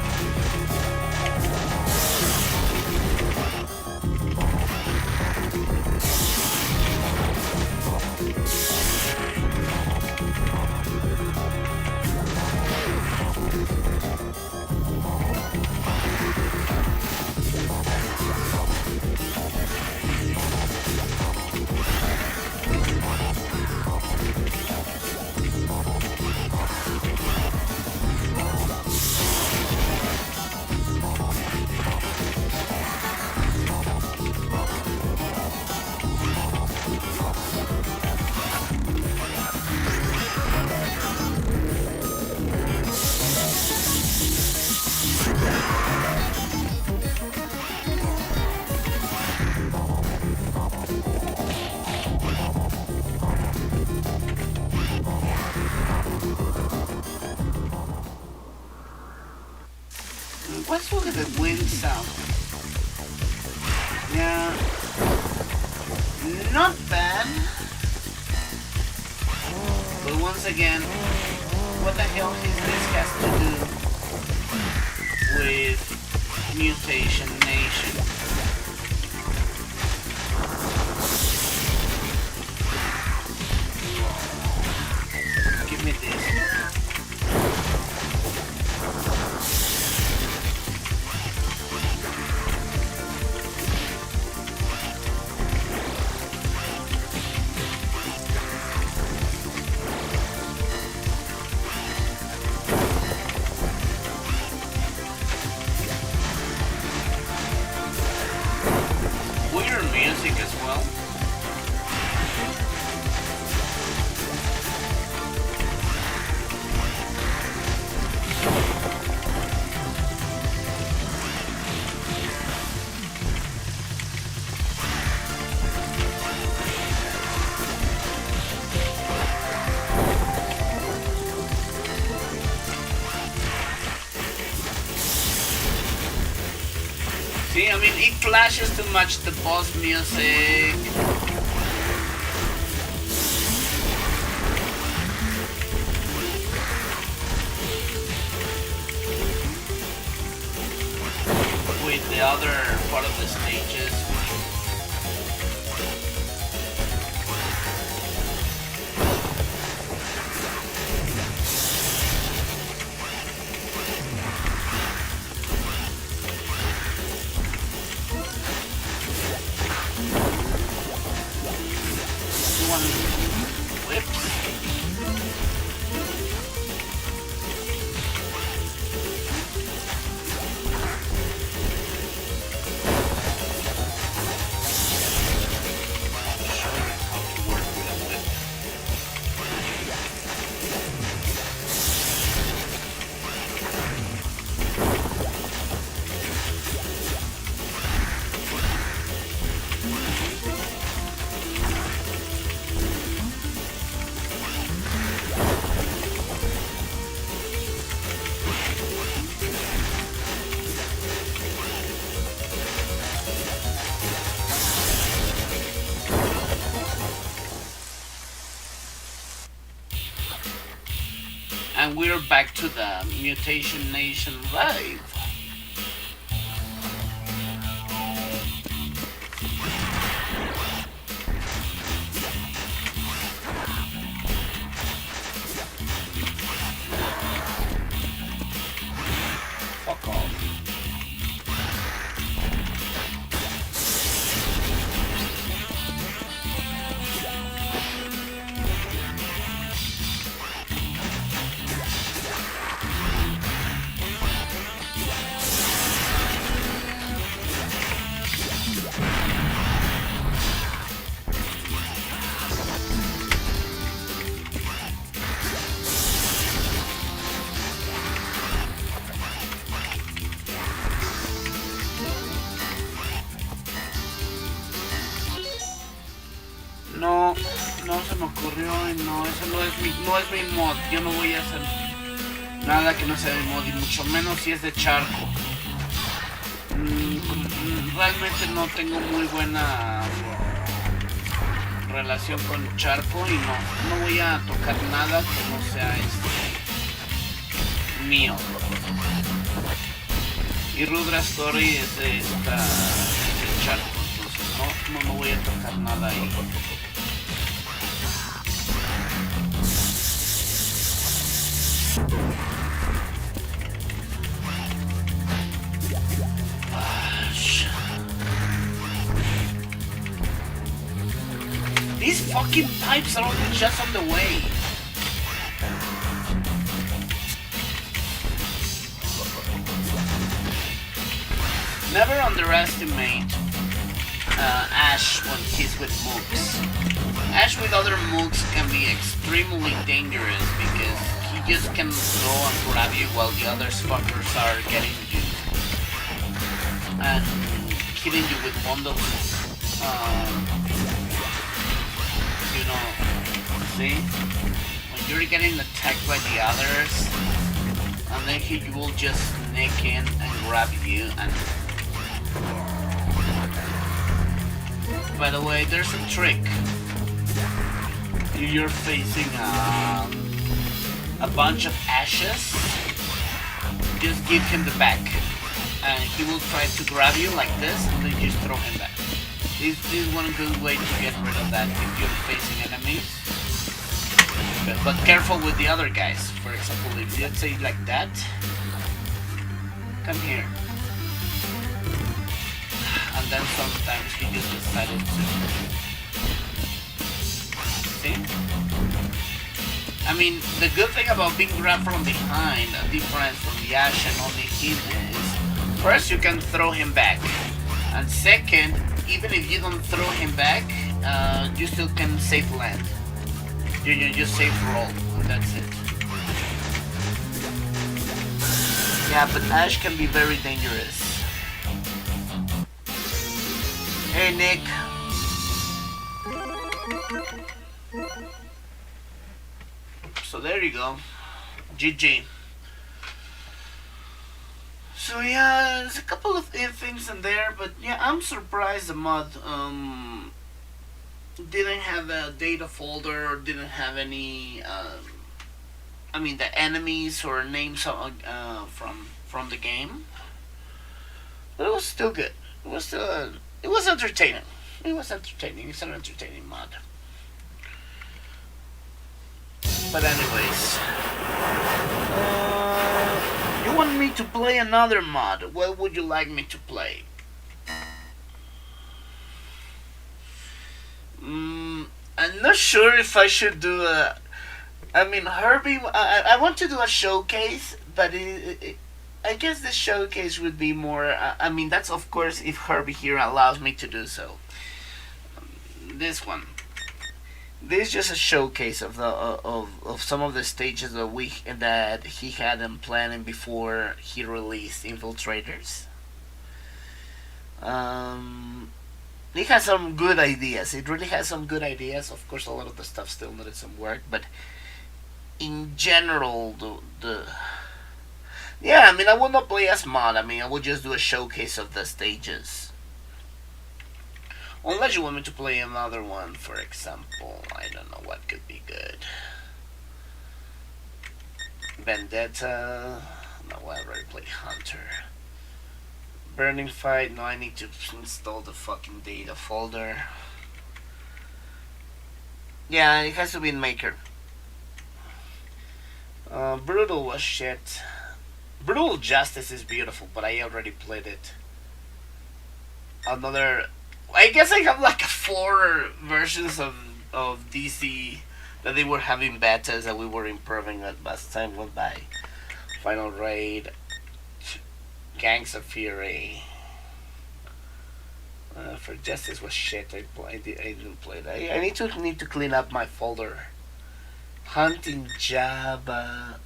Let's look at the wind sound. Yeah, not bad. But once again, what the hell is this has to do with Mutation Nation? Give me this. See, I mean, it clashes too much, the boss music. With the other part of the stages. And we're back to the Mutation Nation live. Fuck off. no se me ocurrió y no, eso no es mi mod. Yo no voy a hacer nada que no sea mi mod y mucho menos si es de charco. Realmente no tengo muy buena relación con charco y no voy a tocar nada que no sea mío. Y Rudra Story es de charco, entonces no voy a tocar nada ahí. These fucking pipes are only just on the way. Never underestimate Ash when he's with mooks. Ash with other mooks can be extremely dangerous because he just can go and grab you while the other fuckers are getting you and killing you with bundles. You know, see? When you're getting attacked by the others, and then he will just sneak in and grab you. And by the way, there's a trick. If you're facing a bunch of ashes, just give him the back, and he will try to grab you like this, and then just throw him back. This is one good way to get rid of that if you're facing enemies. But careful with the other guys. For example, if you say like that, come here. And then sometimes he just decided to. See? I mean, the good thing about being grabbed from behind, a difference from Yash and only him is, first you can throw him back. And second, even if you don't throw him back, you still can safe land. You just safe roll, and that's it. Yeah, but Ash can be very dangerous. Hey, Nick. So there you go. GG. So yeah, there's a couple of things in there, but yeah, I'm surprised the mod didn't have a data folder or didn't have any I mean the enemies or names from the game. But it was still good. It was still it was entertaining. It was entertaining. It's an entertaining mod. But anyways, you want me to play another mod? What would you like me to play? I'm not sure if I should do a. I mean, Herbie. I want to do a showcase, but I guess the showcase would be more. I mean, that's of course if Herbie here allows me to do so. This one. This is just a showcase of the of some of the stages that he had in planning before he released Infiltrators. It has some good ideas. It really has some good ideas. Of course, a lot of the stuff still needed some work, but in general, yeah. I mean, I would not play as mod. I mean, I would just do a showcase of the stages. Unless you want me to play another one, for example. I don't know what could be good. Vendetta. No, I already played Hunter. Burning Fight. No, I need to install the fucking data folder. Yeah, it has to be in Maker. Brutal was shit. Brutal Justice is beautiful, but I already played it. Another. I guess I have like 4 versions of DC that they were having betas that we were improving as time went by. Final Raid, Gangs of Fury. For Justice was shit. I didn't play that. I need to clean up my folder. Hunting Java.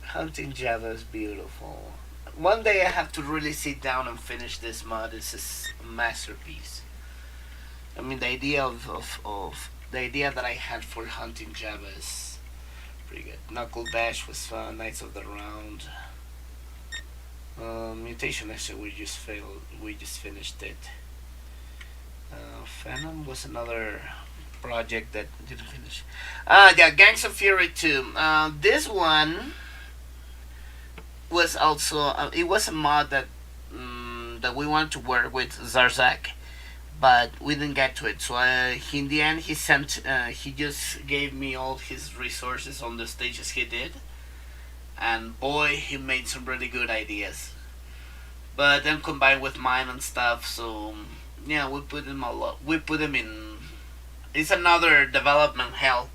Hunting Java is beautiful. One day I have to really sit down and finish this mod. This is a masterpiece. I mean, the idea of the idea that I had for hunting Java is pretty good. Knuckle Bash was fun. Knights of the Round. Mutation, actually, we just failed. We just finished it. Phantom was another project that didn't finish. Yeah, Gangs of Fury 2. This one was also it was a mod that that we wanted to work with Zarzak, but we didn't get to it. So in the end, he just gave me all his resources on the stages he did, and boy, he made some really good ideas. But then combined with mine and stuff, so yeah, we put him a lot. We put him in. It's another development hell.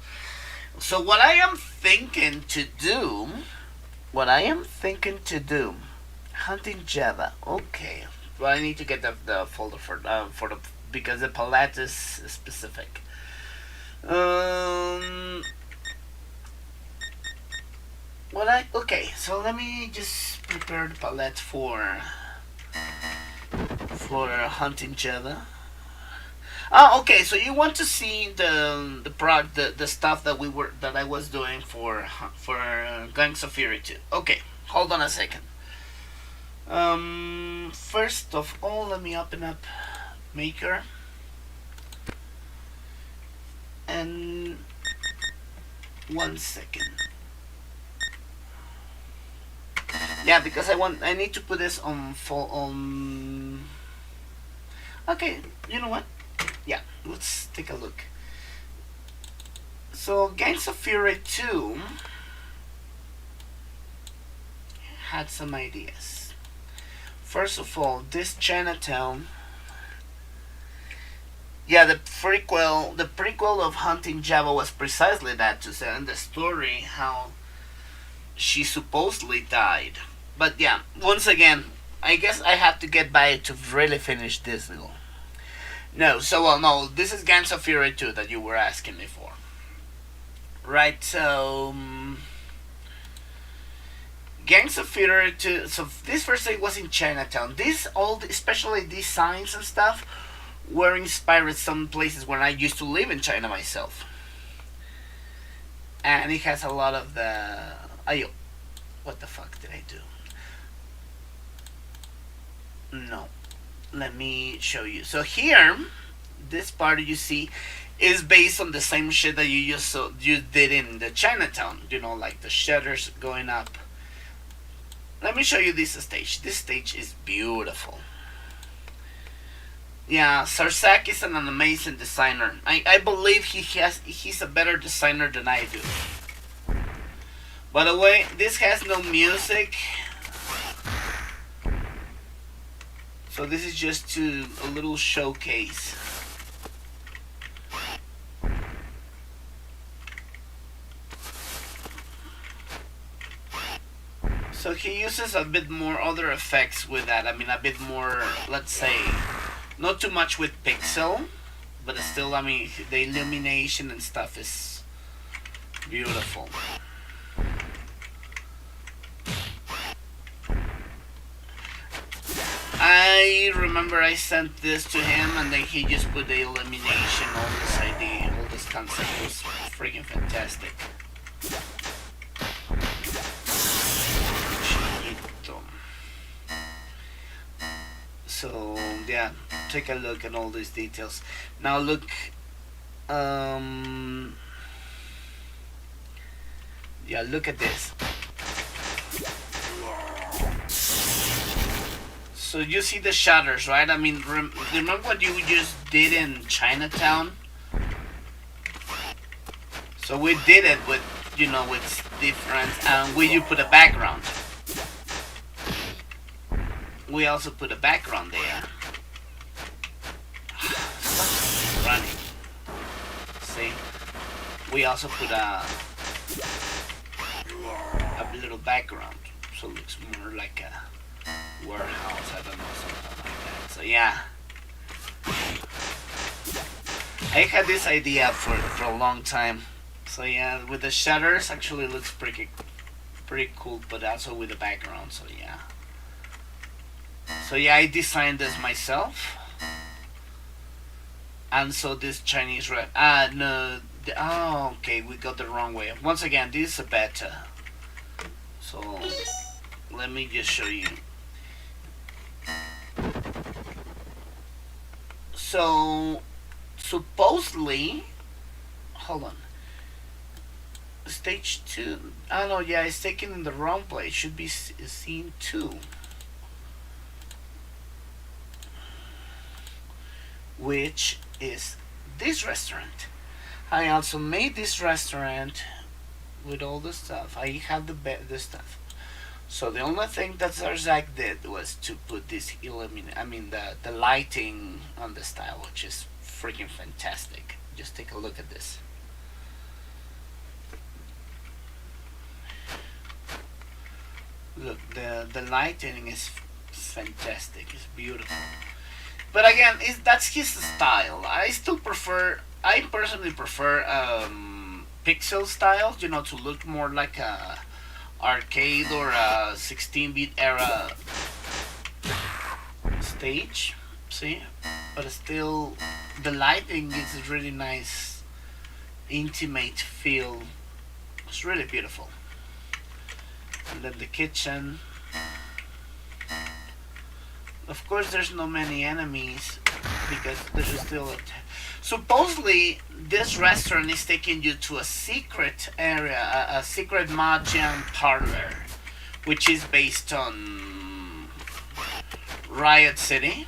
So what I am thinking to do, hunting Java. Okay, well I need to get the folder for the because the palette is specific. Okay, so let me just prepare the palette for hunting Java. Oh, okay. So you want to see the stuff that I was doing for Gangs of Fury 2. Okay, hold on a second. First of all, let me open up Maker, and 1 second. Yeah, because I need to put this on full. Okay, you know what? Yeah, let's take a look. So Gangs of Fury 2 had some ideas. First of all, this Chinatown. Yeah, the prequel of Hunting Java was precisely that, to say in the story how she supposedly died. But yeah, once again, I guess I have to get by to really finish this little. No, so well, no, this is Gangs of Fury 2 that you were asking me for. Right, so Gangs of Fury 2. So this first thing was in Chinatown. Especially these signs and stuff, were inspired some places where I used to live in China myself. And it has a lot of the. Ayo, what the fuck did I do? No, let me show you. So here, this part you see is based on the same shit that you did in the Chinatown. You know, like the shutters going up. Let me show you this stage. This stage is beautiful. Yeah, Sarsak is an amazing designer. I believe he's a better designer than I do. By the way, this has no music. So this is just a little showcase. So he uses a bit more other effects with that. I mean, a bit more, let's say, not too much with pixel, but still, I mean, the illumination and stuff is beautiful. I remember I sent this to him, and then he just put the illumination, all this idea, all this concept was freaking fantastic. So yeah, take a look at all these details. Now look, yeah, look at this. So you see the shutters, right? I mean, remember what you just did in Chinatown? So we did it with, you know, with different, where you put a background. We also put a background there. Stop running. See? We also put a little background, so it looks more like a warehouse, I don't know, something like that. So yeah, I had this idea for a long time. So yeah, with the shutters, actually looks pretty cool, but also with the background. So yeah. So yeah, I designed this myself. And so this Chinese no, oh, okay, we got the wrong way. Once again, this is a beta. So let me just show you. So supposedly, hold on. Stage 2. Oh no, yeah, it's taken in the wrong place. It should be scene 2. Which is this restaurant. I also made this restaurant with all the stuff. I have the stuff. So the only thing that Serrr did was to put this the lighting on the style, which is freaking fantastic. Just take a look at this. Look, the lighting is fantastic. It's beautiful. But again, that's his style. I personally prefer pixel styles, to look more like a arcade or a 16-bit era stage. See? But still, the lighting is really nice, intimate feel. It's really beautiful. And then the kitchen. Of course, there's no many enemies because there's still supposedly this restaurant is taking you to a secret area, a secret mahjong parlor, which is based on Riot City,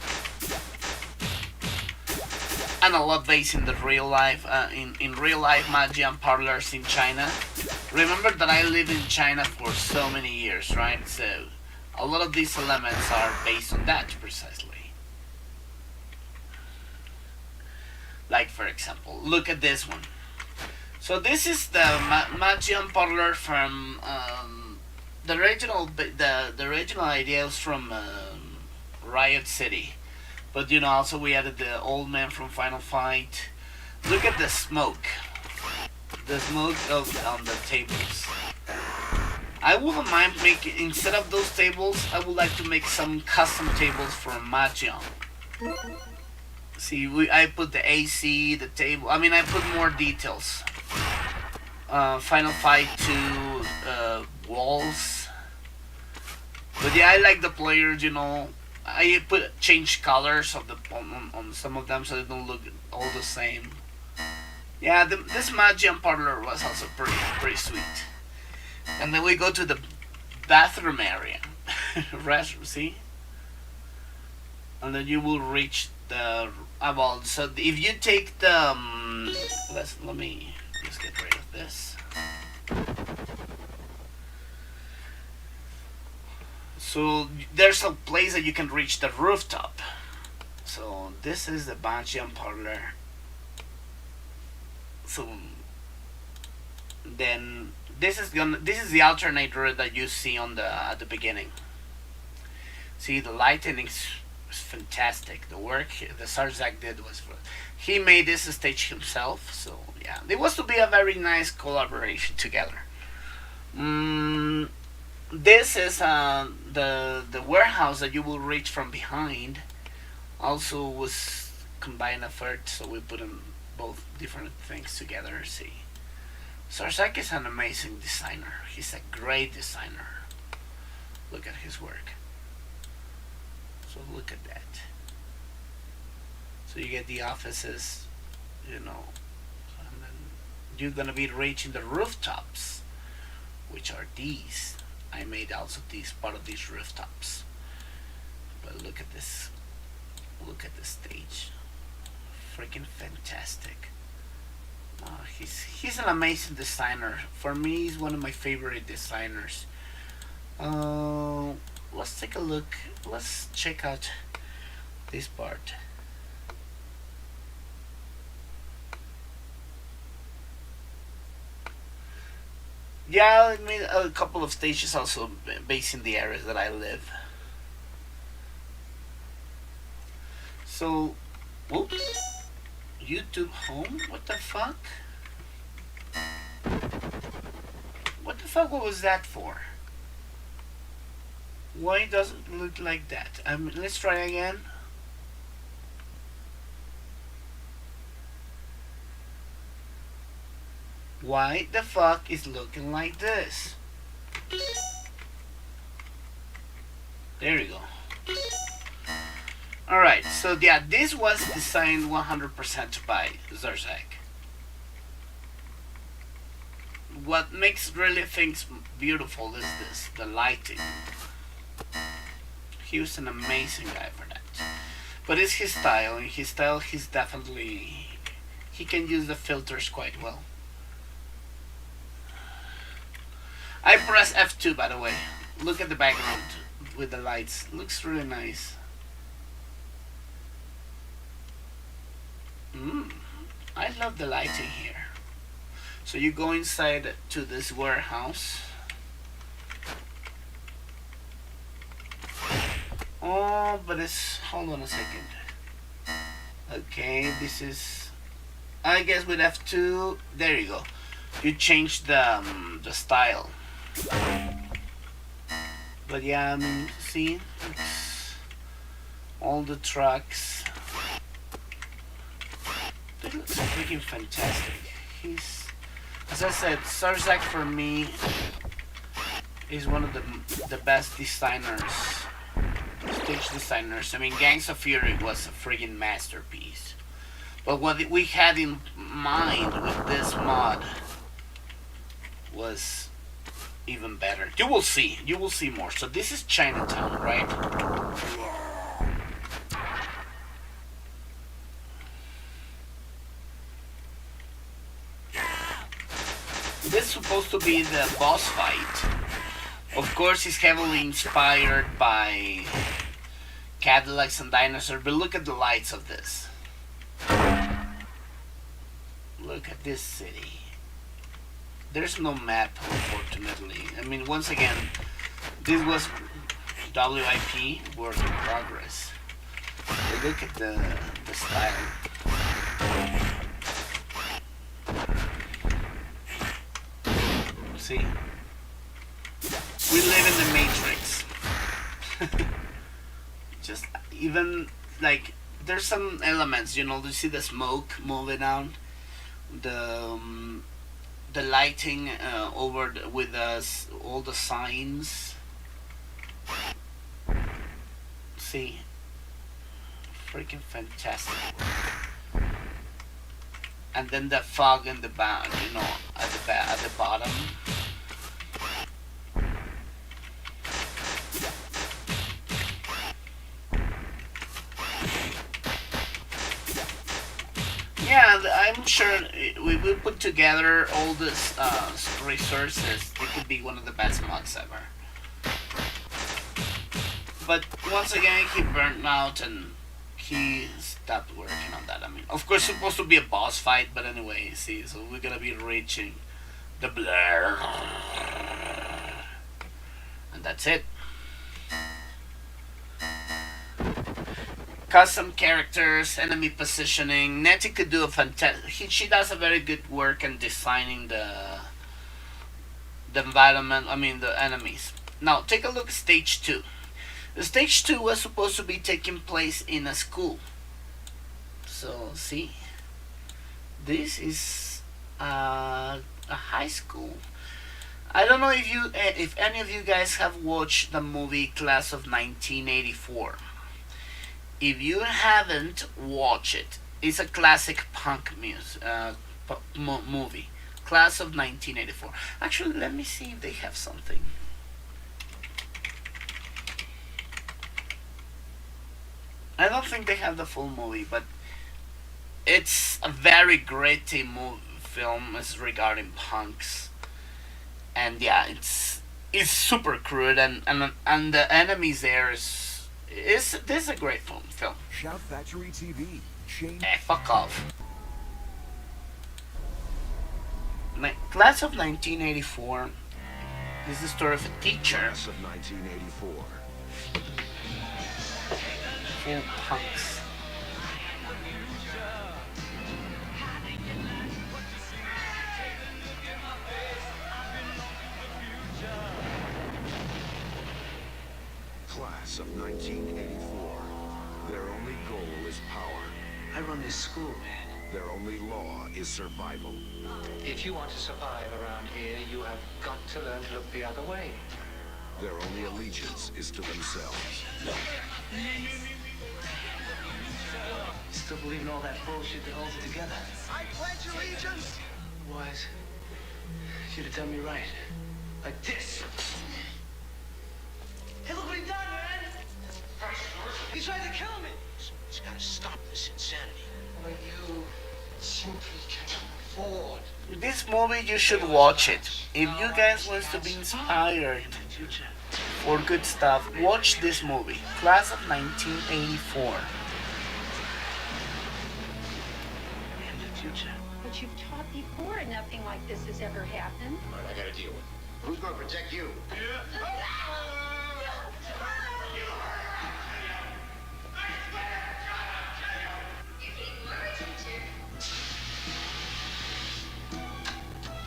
and a lot based in the real life, in real life mahjong parlors in China. Remember that I lived in China for so many years, right? So a lot of these elements are based on that precisely. Like, for example, look at this one. So this is the mahjong parlor from the original ideas from Riot City, but also we added the old man from Final Fight. Look at the smoke on the tables. I wouldn't mind making, instead of those tables, I would like to make some custom tables for mahjong. See, I put the AC, the table. I mean, I put more details. Final Fight 2 walls. But yeah, I like the players. I change colors of the on some of them so they don't look all the same. Yeah, this mahjong parlor was also pretty sweet. And then we go to the bathroom area. Restroom, see? And then you will reach the so if you take the let me just get rid of this. So there's a place that you can reach the rooftop. So this is the mahjong parlor. So then this is the alternator that you see at the beginning. See, the lighting is fantastic. The work the Serrr did was he made this stage himself. So yeah, it was to be a very nice collaboration together. This is the warehouse that you will reach from behind. Also was combined effort, so we put in both different things together. See, Serrr is an amazing designer. He's a great designer. Look at his work. So look at that. So you get the offices, and then you're gonna be reaching the rooftops, which are these. I made also these part of these rooftops. But look at this. Look at the stage. Freaking fantastic. He's an amazing designer. For me, he's one of my favorite designers. Let's take a look. Let's check out this part. Yeah, I made a couple of stages also based in the areas that I live. So, whoops. YouTube home? What the fuck? What the fuck was that for? Why does it look like that? Let's try again. why the fuck is looking like this? There you go. Alright, so yeah, this was designed 100% by Serrr. What makes really things beautiful is this, the lighting. He was an amazing guy for that. But it's his style. In his style, he's definitely... he can use the filters quite well. I press F2, by the way. Look at the background with the lights. Looks really nice. I love the lighting here. So you go inside to this warehouse. Oh, but it's... hold on a second. Okay, this is... I guess with F2, there you go. You change the style. But yeah, I mean, see? It's all the trucks. It looks freaking fantastic. He's... as I said, Serrr for me is one of the best designers. Stage designers. I mean, Gangs of Fury was a friggin' masterpiece. But what we had in mind with this mod was even better. You will see. You will see more. So this is Chinatown, right? This is supposed to be the boss fight. Of course, it's heavily inspired by Cadillacs and dinosaurs, but look at the lights of this. Look at this city. There's no map, unfortunately. I mean, once again, this was WIP, work in progress. But look at the style. See? We live in the Matrix. Just even like there's some elements, you know. You see the smoke moving out, the lighting over with all the signs. See, freaking fantastic. And then the fog in the back, you know, at the bottom. Yeah, I'm sure we will put together all these resources. It could be one of the best mods ever. But once again, he burned out and he stopped working on that. I mean, of course, it's supposed to be a boss fight, but anyway, see, so we're gonna be reaching the blur, and that's it. Custom characters, enemy positioning. Nettie could do a fantastic. She does a very good work in designing the environment. I mean the enemies. Now take a look at stage 2. The stage 2 was supposed to be taking place in a school. So see, this is a high school. I don't know if any of you guys have watched the movie Class of 1984. If you haven't watched it, it's a classic punk movie. Class of 1984. Actually, let me see if they have something. I don't think they have the full movie, but it's a very gritty film as regarding punks. And yeah, it's super crude, and the enemies there this is a great film. Shout Factory TV. Fuck off. Class of 1984 is the story of a teacher. Class of 1984. Full punks. Class of 1984. Their only goal is power. I run this school, man. Their only law is survival. If you want to survive around here, you have got to learn to look the other way. Their only allegiance is to themselves. Still believe in all that bullshit that holds it together. I pledge allegiance. Wise. Should have done me right. Like this. Hey, look what he done, man! He tried to kill me! He's got to stop this insanity. Well, you simply can't afford. This movie, you should watch it. If you guys want to be inspired for good stuff, watch this movie, Class of 1984. In the future. But you've taught before and nothing like this has ever happened. All right, I got to deal with it. Who's going to protect you?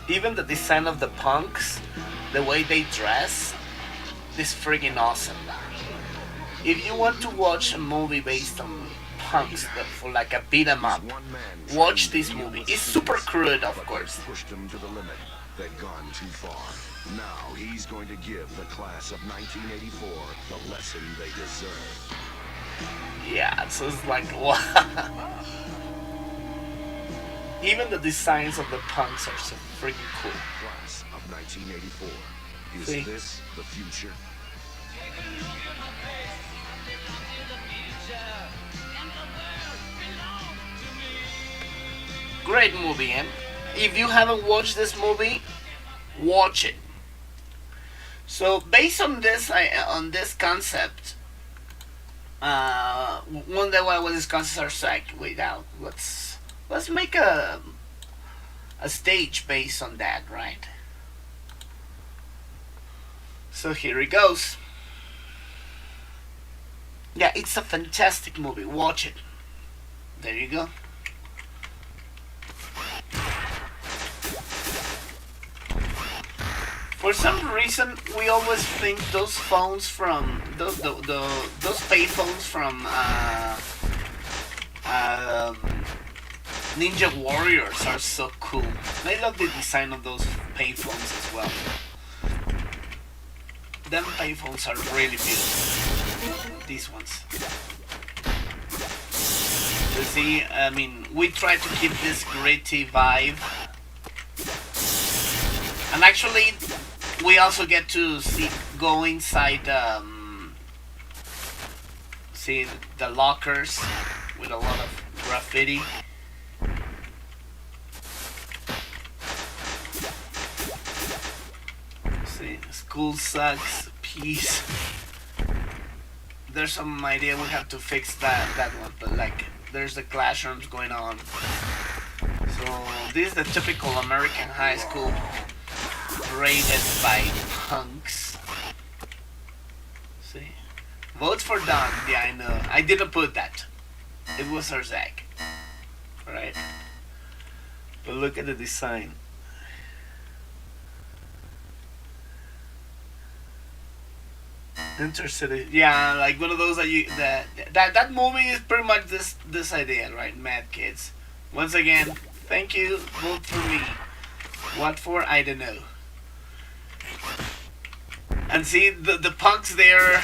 Even the design of the punks, the way they dress, is friggin' awesome. If you want to watch a movie based on punks for like a beat 'em up, watch this movie. It's super crude, of course. Pushed them to the limit. They'd gone too far. Now he's going to give the class of 1984 the lesson they deserve. Yeah, so it's like, wow. Even the designs of the punks are so freaking cool. Class of 1984. Is See? this the future? Great movie, eh? If you haven't watched this movie, watch it. So based on this concept, one day when this concept are like, wait out, let's make a stage based on that, right? So here it goes. Yeah, it's a fantastic movie. Watch it. There you go. For some reason, we always think those phones from those payphones from Ninja Warriors are so cool. I love the design of those payphones as well. Them payphones are really beautiful. These ones. You see, I mean, we try to keep this gritty vibe. And actually, we also get to go inside, see the lockers with a lot of graffiti. See, school sucks, peace. There's some idea we have to fix that one, but like, there's the classrooms going on. So this is the typical American high school. Rated by punks. See? Vote for Don. Yeah, I know. I didn't put that. It was our Zach. Right? But look at the design. Intercity. Yeah, like one of those that movie is pretty much this idea, right? Mad Kids. Once again, thank you. Vote for me. What for? I don't know. And see the punks there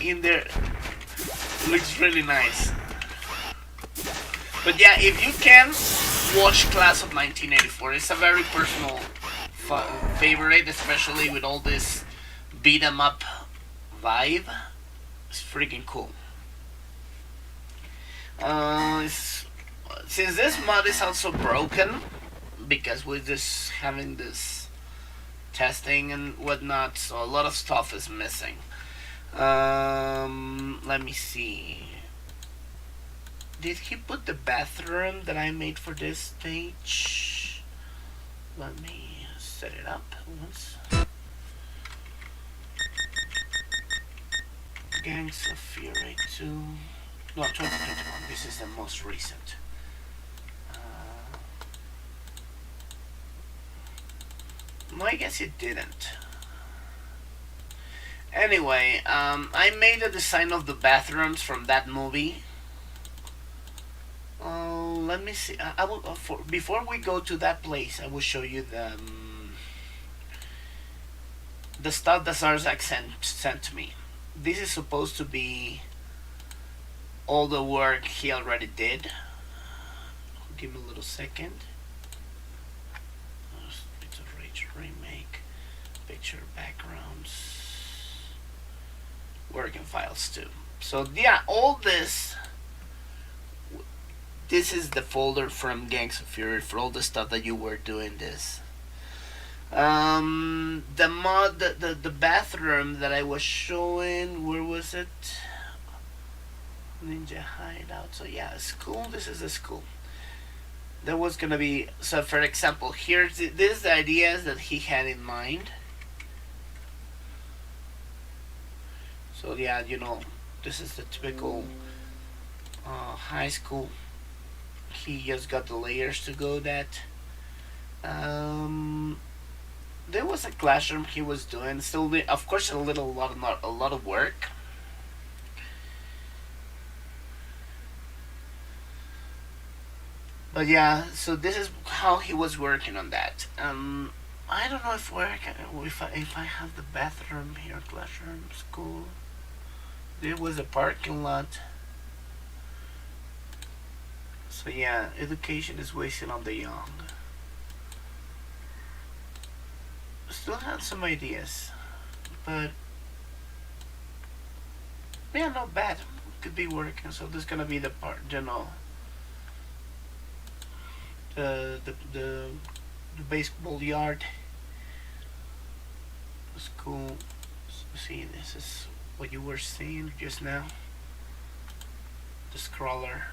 in there looks really nice. But yeah, if you can watch Class of 1984, it's a very personal favorite, especially with all this beat 'em up vibe. It's freaking cool. Since this mod is also broken because we're just having this testing and whatnot, so a lot of stuff is missing. Let me see. Did he put the bathroom that I made for this stage? Let me set it up once. Gangs of Fury 2. No, 2021. This is the most recent. No, I guess it didn't. Anyway, I made a design of the bathrooms from that movie. let me see. I will before we go to that place, I will show you the stuff that Serrr sent to me. This is supposed to be all the work he already did. Give me a little second. It's a Rage remake. Picture backgrounds. Working files too. So yeah, all this. This is the folder from Gangs of Fury for all the stuff that you were doing this. The mod, the bathroom that I was showing, where was it? Ninja Hideout. So yeah, school. This is a school. There was gonna be, so for example, here's this is the ideas that he had in mind. So yeah, you know, this is the typical high school. He just got the layers to go that. There was a classroom he was doing. Still, of course, a lot of work. But yeah, so this is how he was working on that. I don't know if I have the bathroom here, classroom, school. There was a parking lot. So yeah, education is wasted on the young. Still had some ideas, but yeah, not bad. Could be working. So this is gonna be the part, you know, the baseball yard, the school. So see, this is what you were seeing just now. The scroller.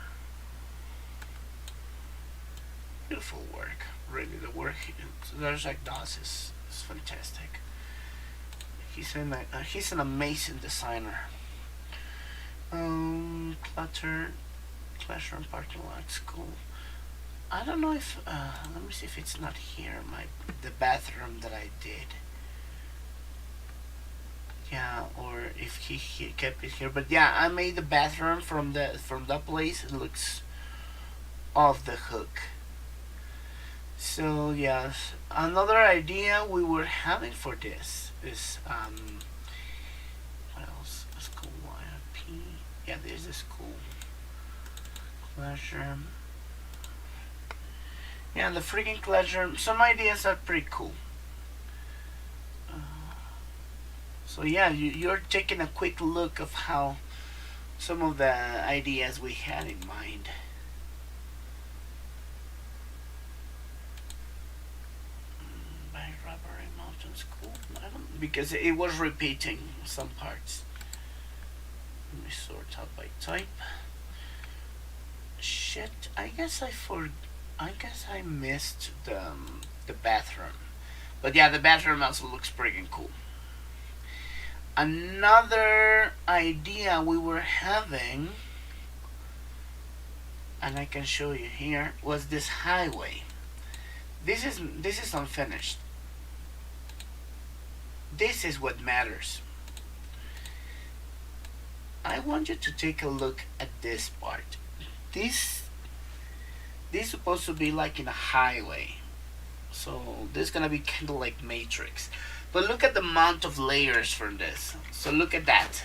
Beautiful work. Really, the work there's like does is fantastic. He's an amazing designer. Clutter, classroom, parking lot, school. I don't know if let me see if it's not here. The bathroom that I did. Yeah, or if he kept it here. But yeah, I made the bathroom from that place. It looks off the hook. So yes, another idea we were having for this is what else? School YP. Yeah, there's the school classroom. Yeah, the freaking classroom. Some ideas are pretty cool. So yeah, you're taking a quick look of how some of the ideas we had in mind. School. I don't, because it was repeating some parts. Let me sort out by type. Shit, I guess I missed the bathroom. But yeah, the bathroom also looks pretty cool. Another idea we were having, and I can show you here, was this highway. This is unfinished. This is what matters. I want you to take a look at this part. This is supposed to be like in a highway. So this is gonna be kind of like Matrix. But look at the amount of layers for this. So look at that.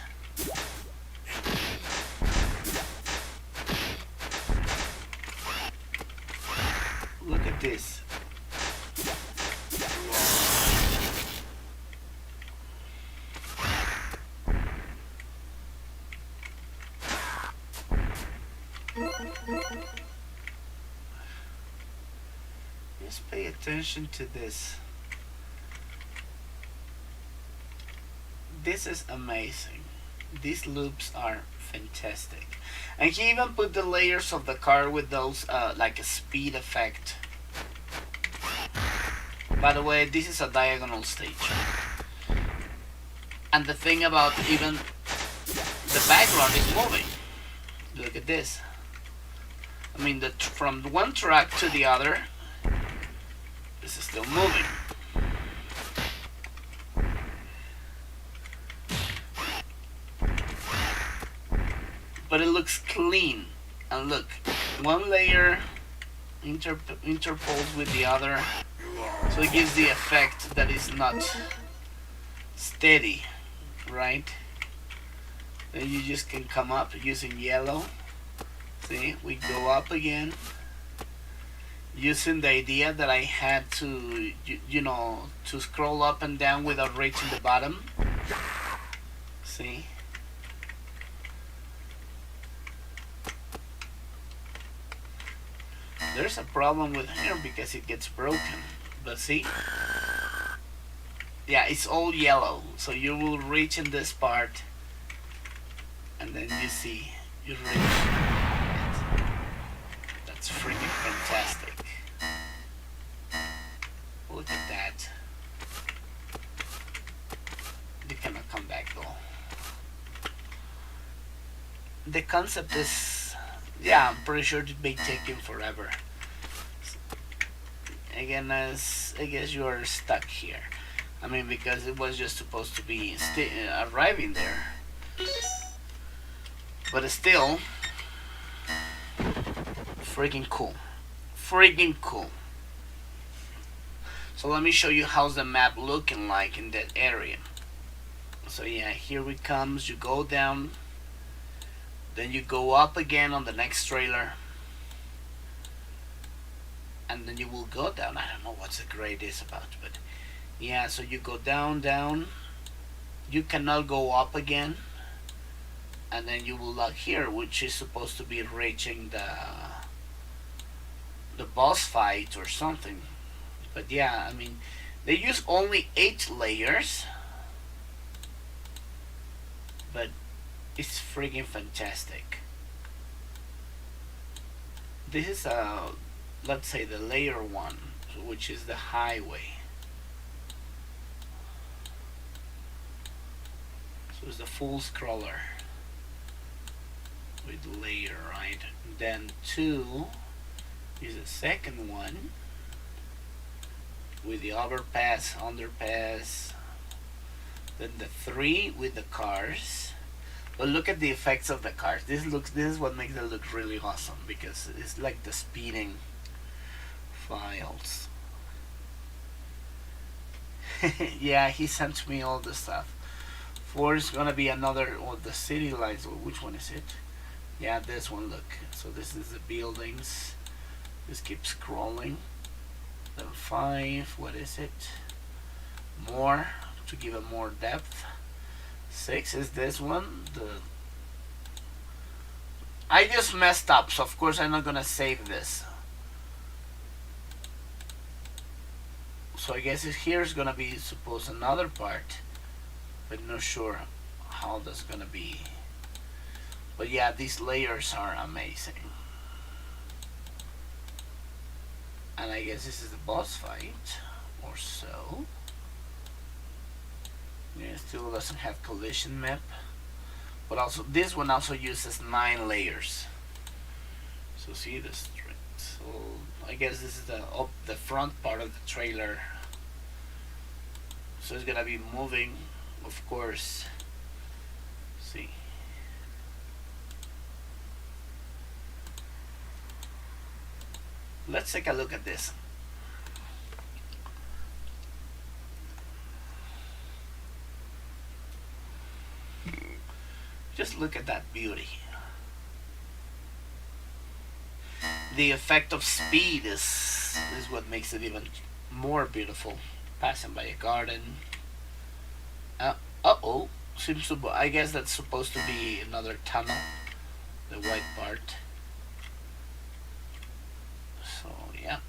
Look at this. Just pay attention to this. This is amazing. These loops are fantastic. And he even put the layers of the car with those like a speed effect. By the way, this is a diagonal stage. And the thing about even the background is moving. Look at this. I mean, from one track to the other, this is still moving. But it looks clean. And look, one layer interpoles with the other, so it gives the effect that is not steady, right? Then you just can come up using yellow. See, we go up again, using the idea that I had to, you know, to scroll up and down without reaching the bottom. See? There's a problem with here because it gets broken. But see? Yeah, it's all yellow. So you will reach in this part. And then you see, you reach it. That's freaking fantastic. Look at that. You cannot come back though. The concept is, yeah, I'm pretty sure it may take him forever. Again, as I guess you are stuck here. I mean, because it was just supposed to be arriving there. But still, freaking cool. Freaking cool. So let me show you how's the map looking like in that area. So yeah, here it comes. You go down. Then you go up again on the next trailer. And then you will go down. I don't know what the grade is about, but yeah, so you go down, down. You cannot go up again. And then you will lock here, which is supposed to be reaching the boss fight or something. But yeah, I mean, they use only 8 layers. But it's freaking fantastic. This is let's say the layer 1, which is the highway. So it's the full scroller with layer, right? Then 2 is the second one with the overpass, underpass. Then the 3 with the cars. But look at the effects of the cars. This is what makes it look really awesome, because it's like the speeding files. Yeah, he sent me all the stuff. 4 is gonna be another, or the city lights. Which one is it? Yeah, this one. Look. So this is the buildings. Just keep scrolling. Then 5. What is it? More, to give it more depth. 6 is this one. I just messed up, so of course I'm not gonna save this. So I guess here's gonna be suppose another part, but not sure how that's gonna be. But yeah, these layers are amazing. And I guess this is the boss fight, or so. Yeah, it still doesn't have collision map, but also this one also uses 9 layers. So see the straight. So I guess this is the front part of the trailer. So it's gonna be moving, of course. See. Let's take a look at this. Just look at that beauty. The effect of speed is what makes it even more beautiful. Passing by a garden. Uh-oh. Seems to, I guess that's supposed to be another tunnel. The white part. So yeah.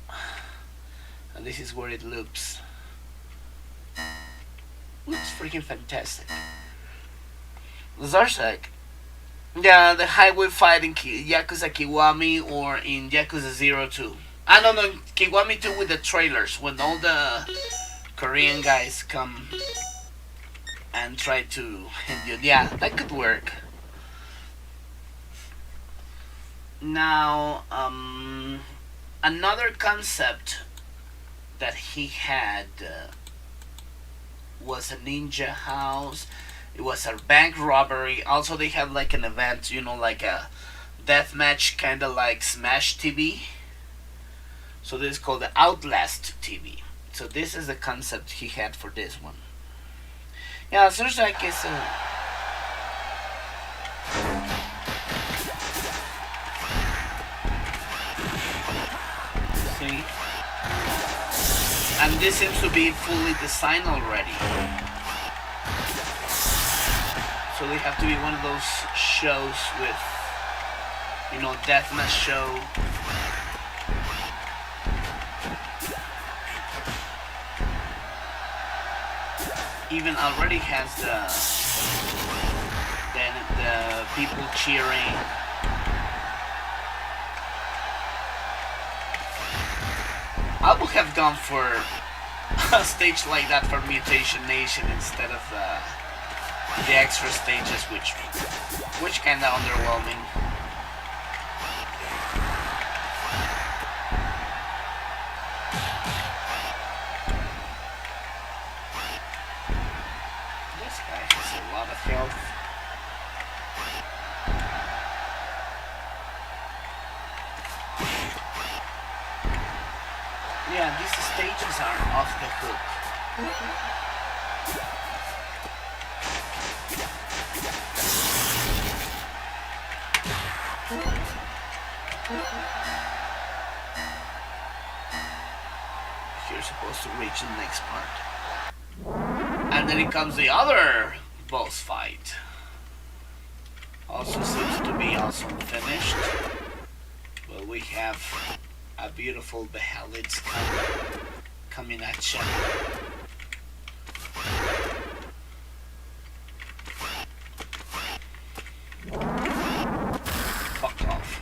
And this is where it loops. Looks freaking fantastic. Zarsek. Yeah, the highway fight in Yakuza Kiwami or in Yakuza 02. I don't know, Kiwami 2 with the trailers, when all the Korean guys come and try to hit you. Yeah, that could work. Now, another concept that he had was a ninja house. It was a bank robbery. Also, they have like an event, you know, like a deathmatch, kind of like Smash TV. So this is called the Outlast TV. So this is the concept he had for this one. Yeah, seems like it's see, and this seems to be fully designed already. So they have to be one of those shows with, you know, deathmatch show. Even already has the people cheering. I would have gone for a stage like that for Mutation Nation instead of the extra stages, which kind of underwhelming. This guy has a lot of health. Yeah, these stages are off the hook. You're supposed to reach the next part. And then it comes the other boss fight. Also seems to be also finished. But we have a beautiful Behalids coming at you. Fuck off.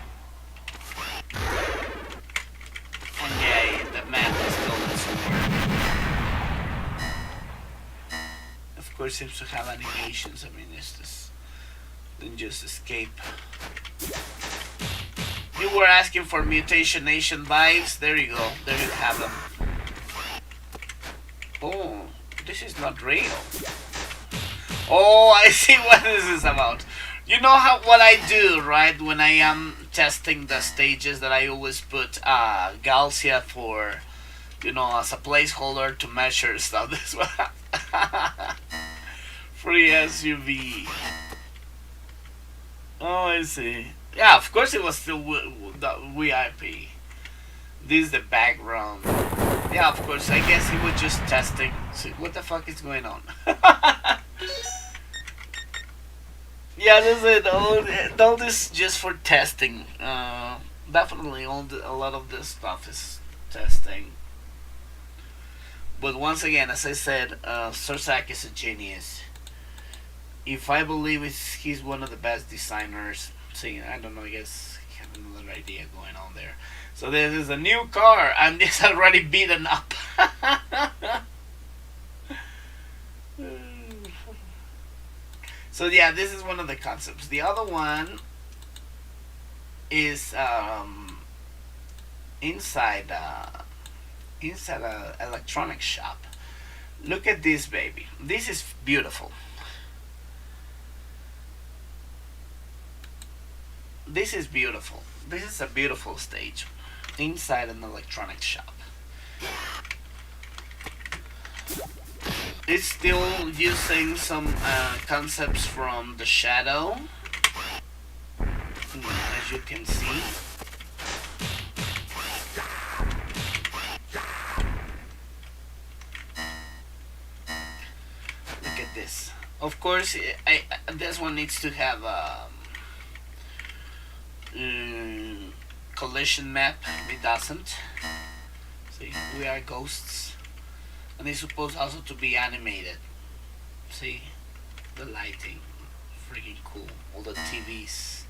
And yeah, the map is stolen somewhere. Of course, seems to have animations. I mean, it's just then just escape. You were asking for Mutation Nation vibes. There you go. There you have them. Oh, this is not real. Oh, I see what this is about. You know what I do, right? When I am testing the stages, that I always put Galcia for, you know, as a placeholder to measure stuff. This one. Free SUV. Oh, I see. Yeah, of course it was still the VIP. This is the background. Yeah, of course. I guess he was just testing. So what the fuck is going on? Yeah, this is it. All this just for testing. Definitely, a lot of this stuff is testing. But once again, as I said, Serrr is a genius. If I believe he's one of the best designers. See, I don't know, I guess I have another idea going on there. So this is a new car, and it's already beaten up. So yeah, this is one of the concepts. The other one is inside a electronics shop. Look at this baby. This is beautiful. This is beautiful. This is a beautiful stage inside an electronics shop. It's still using some concepts from the Shadow, as you can see. Look at this. Of course, this one needs to have collision map. It doesn't. See, we are ghosts. And it's supposed also to be animated. See? The lighting. Freaking cool. All the TVs.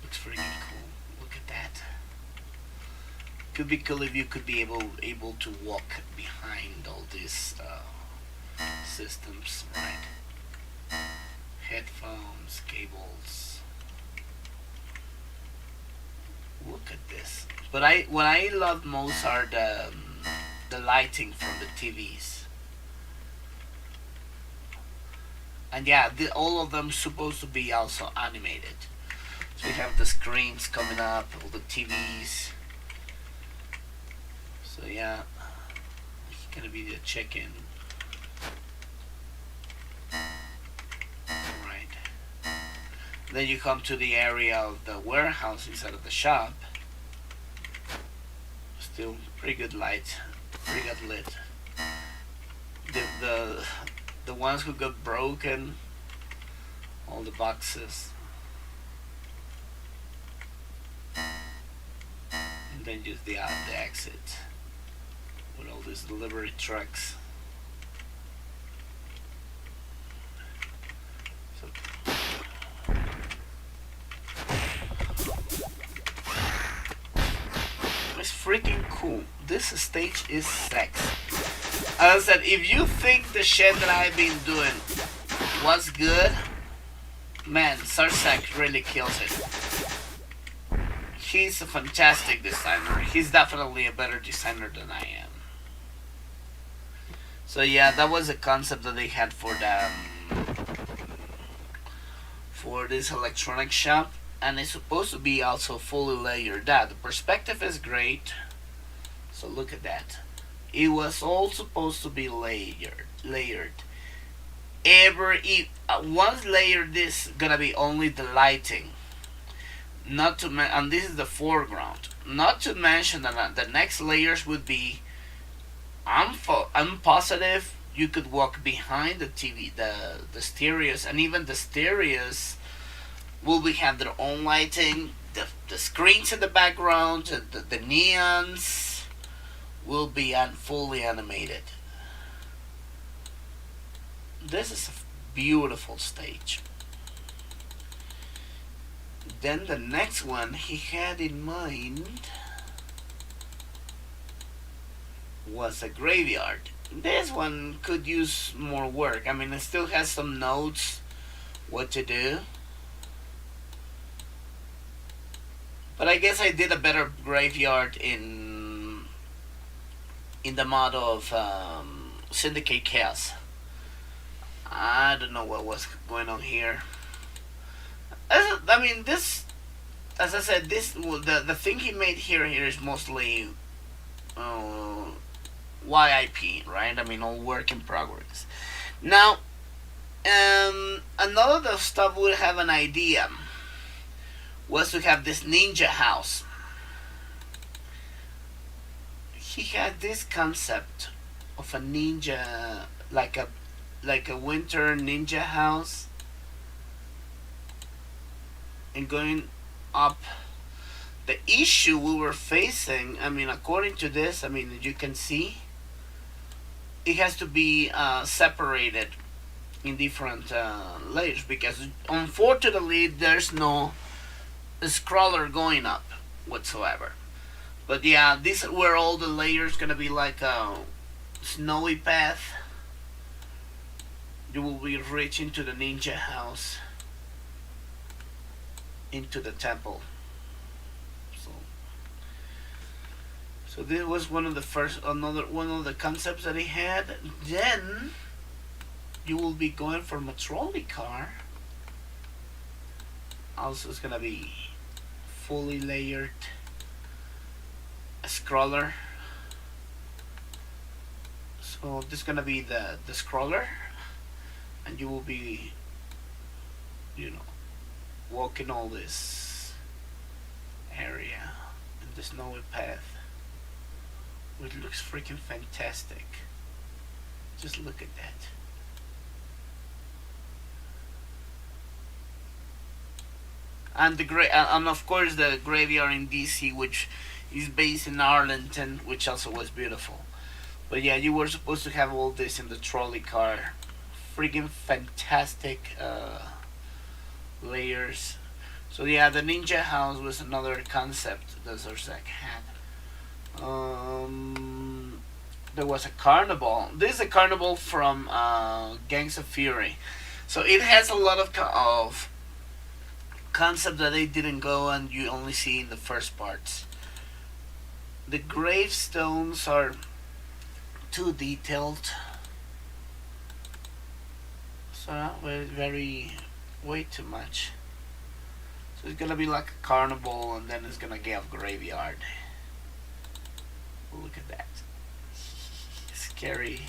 Looks freaking cool. Look at that. Could be cool if you could be able to walk behind all these systems, right? Headphones, cables. Look at this. But what I love most are the lighting from the TVs. And yeah, all of them supposed to be also animated. So you have the screens coming up, all the TVs. So yeah, it's gonna be the check-in. Right. Then you come to the area of the warehouse inside of the shop. Still pretty good light, pretty good lit. The ones who got broken, all the boxes, and then just the exit with all these delivery trucks. So it's freaking cool. This stage is sex. As I said, if you think the shit that I've been doing was good, man, Serrr really kills it. He's a fantastic designer. He's definitely a better designer than I am. So yeah, that was a concept that they had for the for this electronic shop, and it's supposed to be also fully layered out. The perspective is great. So look at that. It was all supposed to be layered. One layer, this gonna be only the lighting. Not to and this is the foreground. Not to mention that the next layers would be. I'm positive you could walk behind the TV, the stereos, and even the stereos will have their own lighting. The screens in the background, the neons will be fully animated. This is a beautiful stage. Then the next one he had in mind was a graveyard. This one could use more work. I mean, it still has some notes what to do, but I guess I did a better graveyard in the mod of Syndicate Chaos. I don't know what was going on here. I mean, this, as I said, the thing he made here is mostly YIP, right? I mean, all work in progress. Now, another of the stuff would have an idea was to have this ninja house. He had this concept of a ninja, like a winter ninja house, and going up. The issue we were facing, I mean, according to this, I mean, you can see it has to be separated in different layers, because unfortunately there's no scroller going up whatsoever. But yeah, these are where all the layers gonna be like a snowy path. You will be reaching to the ninja house, into the temple. So this was one of the concepts that he had. Then you will be going from a trolley car. Also, it's gonna be fully layered. A scroller. So this is gonna be the scroller, and you will be, walking all this area in the snowy path, which looks freaking fantastic. Just look at that. And and of course the graveyard in DC, which is based in Arlington, which also was beautiful. But yeah, you were supposed to have all this in the trolley car. Freaking fantastic layers. So yeah, the ninja house was another concept that Serrr had. There was a carnival. This is a carnival from Gangs of Fury. So it has a lot of concept that they didn't go and you only see in the first parts. The gravestones are too detailed. So way too much. So it's gonna be like a carnival, and then it's gonna give graveyard. Look at that. Scary.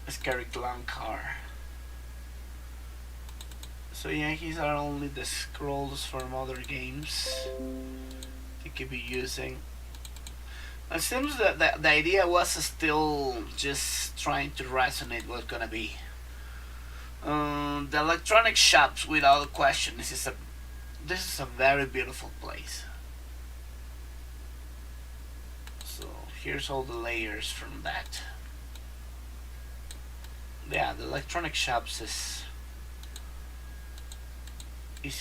A scary clown car. So yeah, these are only the scrolls from other games you could be using. It seems that the idea was still just trying to resonate what's gonna be. The electronic shops, without question, this is a very beautiful place. So here's all the layers from that. Yeah, the electronic shops is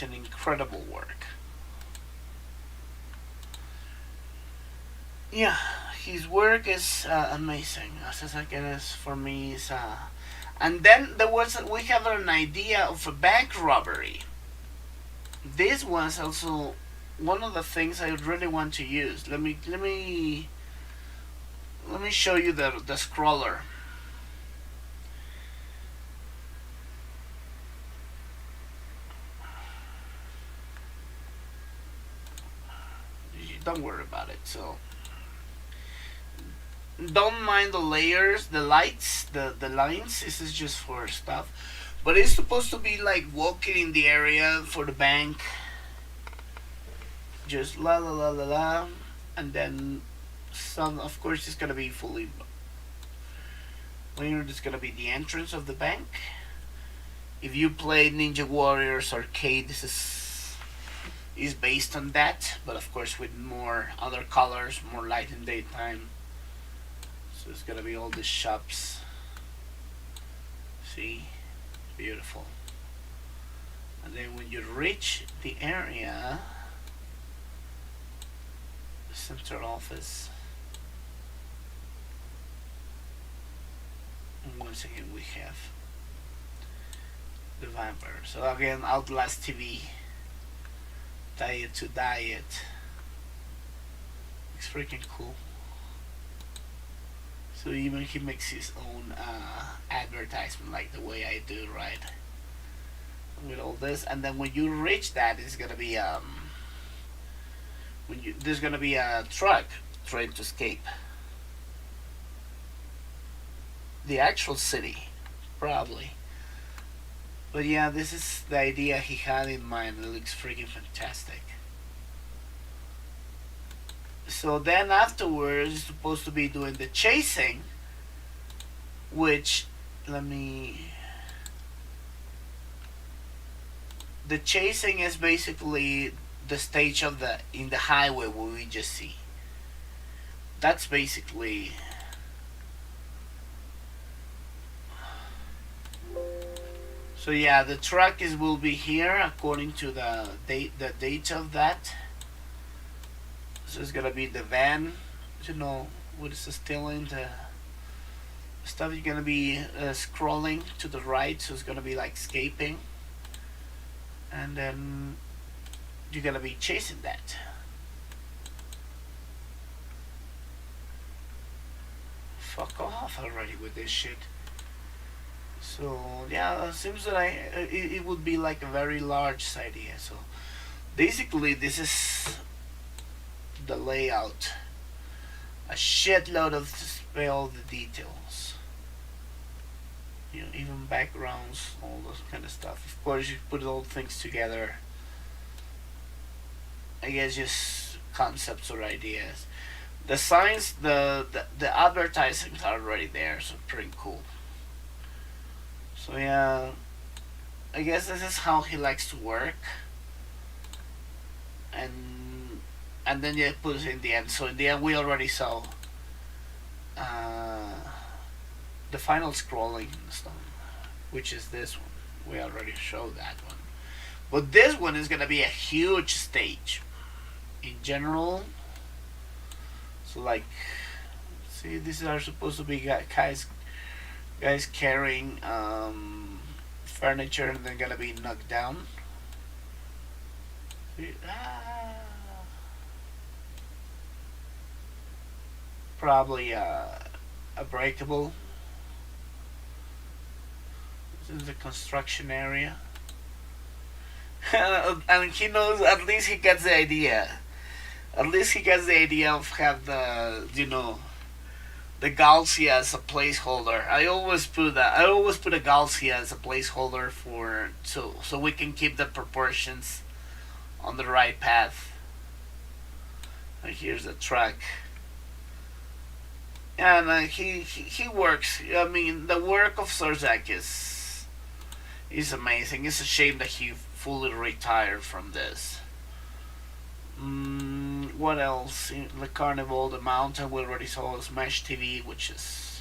an incredible work. Yeah, his work is amazing. As I guess for me is and then we have an idea of a bank robbery. This was also one of the things I really want to use. Let me show you the scroller. Don't worry about it. So don't mind the layers, the lights, the lines. This is just for stuff, but it's supposed to be like walking in the area for the bank. Just la la la la la, and then some. Of course, it's gonna be fully. Later, it's gonna be the entrance of the bank. If you play Ninja Warriors Arcade, this is based on that, but of course with more other colors, more light in daytime. So it's gonna be all the shops. See, beautiful. And then when you reach the area, the center office, and once again we have the vampire. So again, Outlast TV, Diet to Diet. It's freaking cool. So even he makes his own advertisement, like the way I do, right? With all this, and then when you reach that, it's gonna be there's gonna be a truck trying to escape the actual city, probably. But yeah, this is the idea he had in mind. It looks freaking fantastic. So then afterwards, it's supposed to be doing the chasing, which, the chasing is basically the stage of in the highway where we just see. That's basically. So yeah, the truck will be here according to the date of that. So it's gonna be the van, what is still in the stuff. You're gonna be scrolling to the right, so it's gonna be like escaping, and then you're gonna be chasing that. Fuck off already with this shit. So yeah, it seems that it would be like a very large site here. So basically, this is the layout. A shitload of all the details. Even backgrounds, all those kind of stuff. Of course, you put all things together. I guess just concepts or ideas. The signs, the advertisements are already there, so pretty cool. So yeah, I guess this is how he likes to work, and then you put it in the end. So in the end, we already saw the final scrolling stuff, which is this one. We already showed that one, but this one is gonna be a huge stage in general. So like, see, these are supposed to be guys carrying furniture, and they're gonna be knocked down. Probably a breakable. This is the construction area. And he knows, at least he gets the idea. At least he gets the idea of have the, you know, the Galcia as a placeholder. I always put that. I always put a Galcia as a placeholder for so we can keep the proportions on the right path. And here's the track. And he works. I mean, the work of Serrr is amazing. It's a shame that he fully retired from this. What else? The Carnival, the Mountain, we already saw his Mesh TV, which is...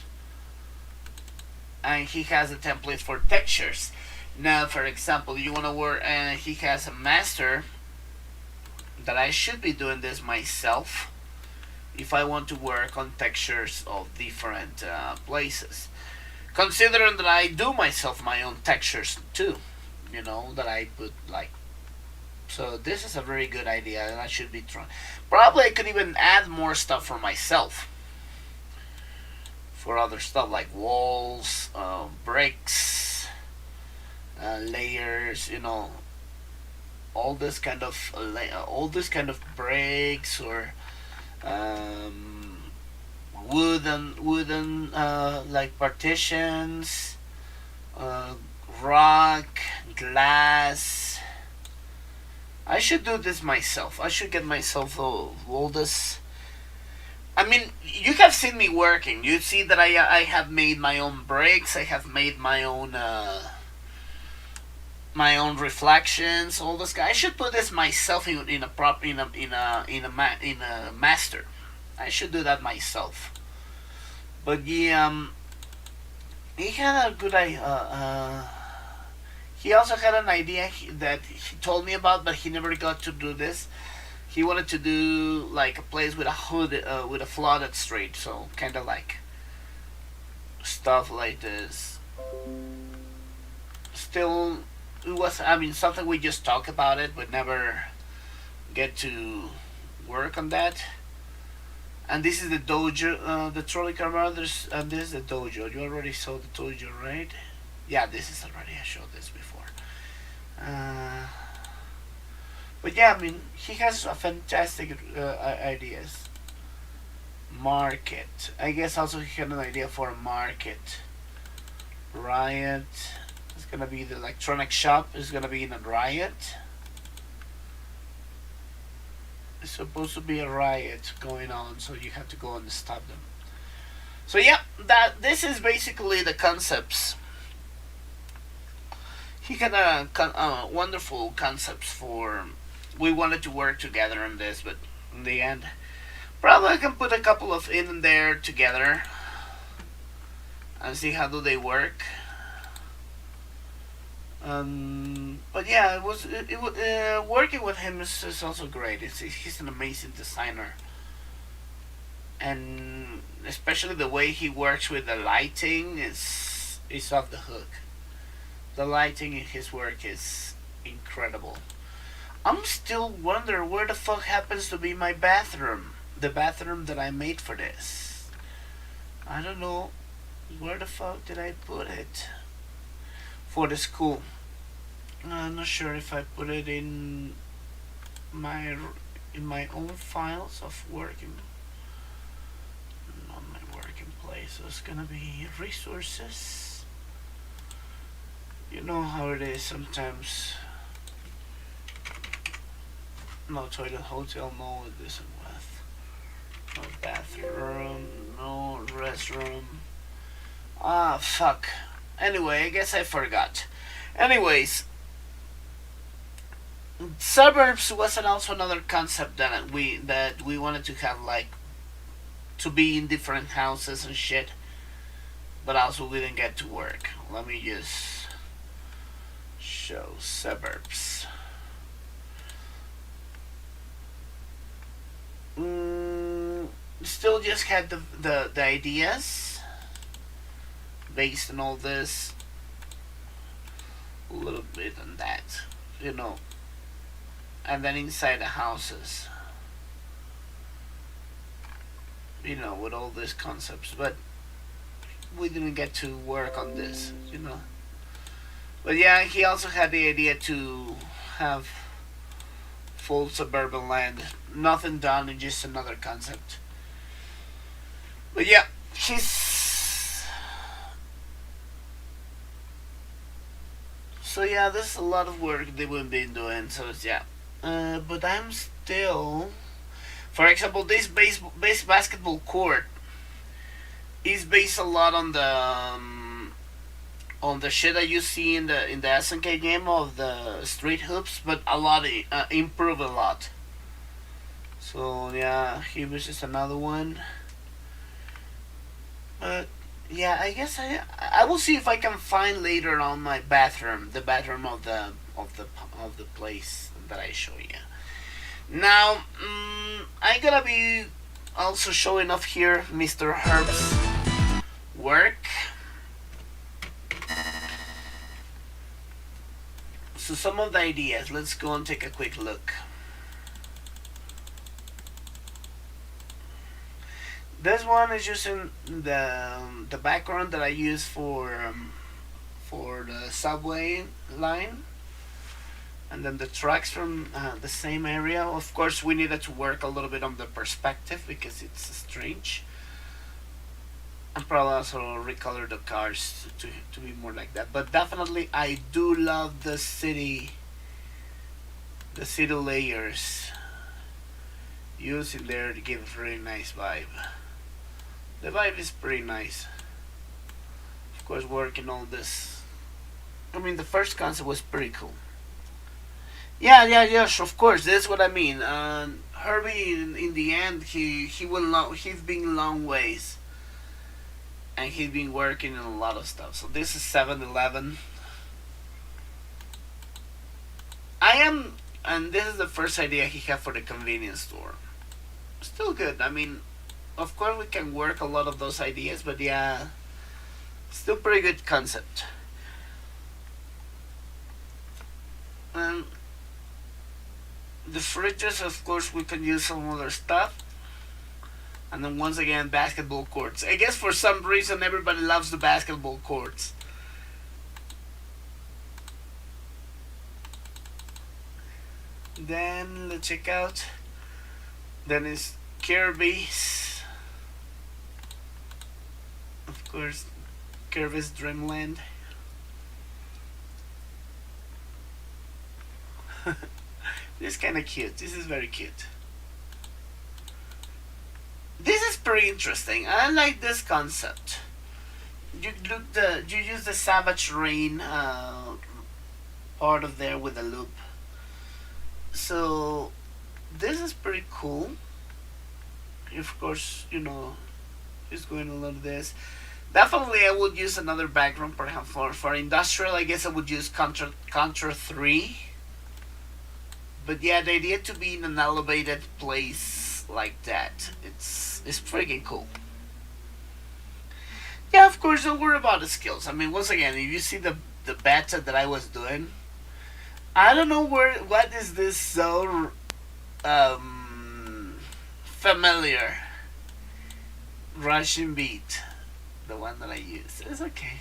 And he has a template for textures. Now, for example, you want to work... And he has a master that I should be doing this myself if I want to work on textures of different places. Considering that I do myself my own textures too. You know, that I put like... So this is a very good idea, and I should be trying. Probably I could even add more stuff for myself. For other stuff like walls, bricks, layers, you know, all this kind of bricks or wooden like partitions, rock, glass. I should do this myself. I should get myself all this. I mean, you have seen me working. You see that I have made my own bricks. I have made my own reflections. All this. I should put this myself in a master. I should do that myself. But yeah, he had a good idea. He also had an idea that he told me about, but he never got to do this. He wanted to do like a place with a hood, with a flooded street, so kind of like stuff like this. Still, it was, I mean, something we just talk about it, but never get to work on that. And this is the dojo, the trolley car brothers, and this is the dojo. You already saw the dojo, right? Yeah, this is already, I showed this before. But yeah, I mean, he has a fantastic ideas. Market. I guess also he had an idea for a market. Riot. It's gonna be the electronic shop. It's gonna be in a riot. It's supposed to be a riot going on, so you have to go and stop them. So yeah, this is basically the concepts. He had a wonderful concepts for. We wanted to work together on this, but in the end, probably I can put a couple of in there together and see how do they work. But yeah, it was working with him is also great. He's an amazing designer, and especially the way he works with the lighting is off the hook. The lighting in his work is incredible. I'm still wondering where the fuck happens to be my bathroom. The bathroom that I made for this. I don't know where the fuck did I put it for the school. I'm not sure if I put it in my own files of working. Not my working place. So it's gonna be resources. You know how it is sometimes. No toilet, hotel, no this and with. No bathroom, no restroom. Ah, fuck. Anyway, I guess I forgot. Anyways, suburbs was also another concept that we wanted to have, like, to be in different houses and shit. But also we didn't get to work. Let me just show suburbs. Still just had the ideas based on all this, a little bit on that, you know, and then inside the houses, you know, with all these concepts, but we didn't get to work on this, you know. But yeah, he also had the idea to have full suburban land. Nothing done, it's just another concept. But yeah, so yeah, there's a lot of work they would been doing. So it's, yeah, but I'm still, for example, this base basketball court is based a lot on the shit that you see in the SNK game of the street hoops, but a lot improve a lot. So yeah, here was just another one. But yeah, I guess I will see if I can find later on my bathroom, the bathroom of the place that I show you. Now, I'm gonna be also showing off here Mr. Herb's work. So some of the ideas, let's go and take a quick look. This one is using the background that I use for the subway line, and then the tracks from the same area. Of course, we needed to work a little bit on the perspective because it's strange. And probably also recolor the cars to be more like that. But definitely, I do love the city layers used in there to give a really nice vibe. The vibe is pretty nice. Of course, working all this. I mean, the first concept was pretty cool. Yeah, of course, that's what I mean. Herbie, in the end, he's been long ways. And he's been working on a lot of stuff. So this is 7-Eleven. And this is the first idea he had for the convenience store. Still good. I mean, of course we can work a lot of those ideas, but yeah, still pretty good concept. And the fridges, of course, we can use some other stuff. And then once again, basketball courts. I guess for some reason everybody loves the basketball courts. Then let's check out. Then is Kirby's. Of course, Kirby's Dreamland. This is kind of cute. This is very cute. This is pretty interesting. I like this concept. You use the Savage Rain part of there with a loop. So this is pretty cool. Of course, it's going a lot of this. Definitely, I would use another background. Perhaps for industrial, I guess I would use Contra 3. But yeah, the idea to be in an elevated place like that, it's freaking cool. Yeah, of course, don't worry about the skills. I mean, once again, if you see the beta that I was doing, I don't know what is this so familiar Russian beat, the one that I use. It's okay.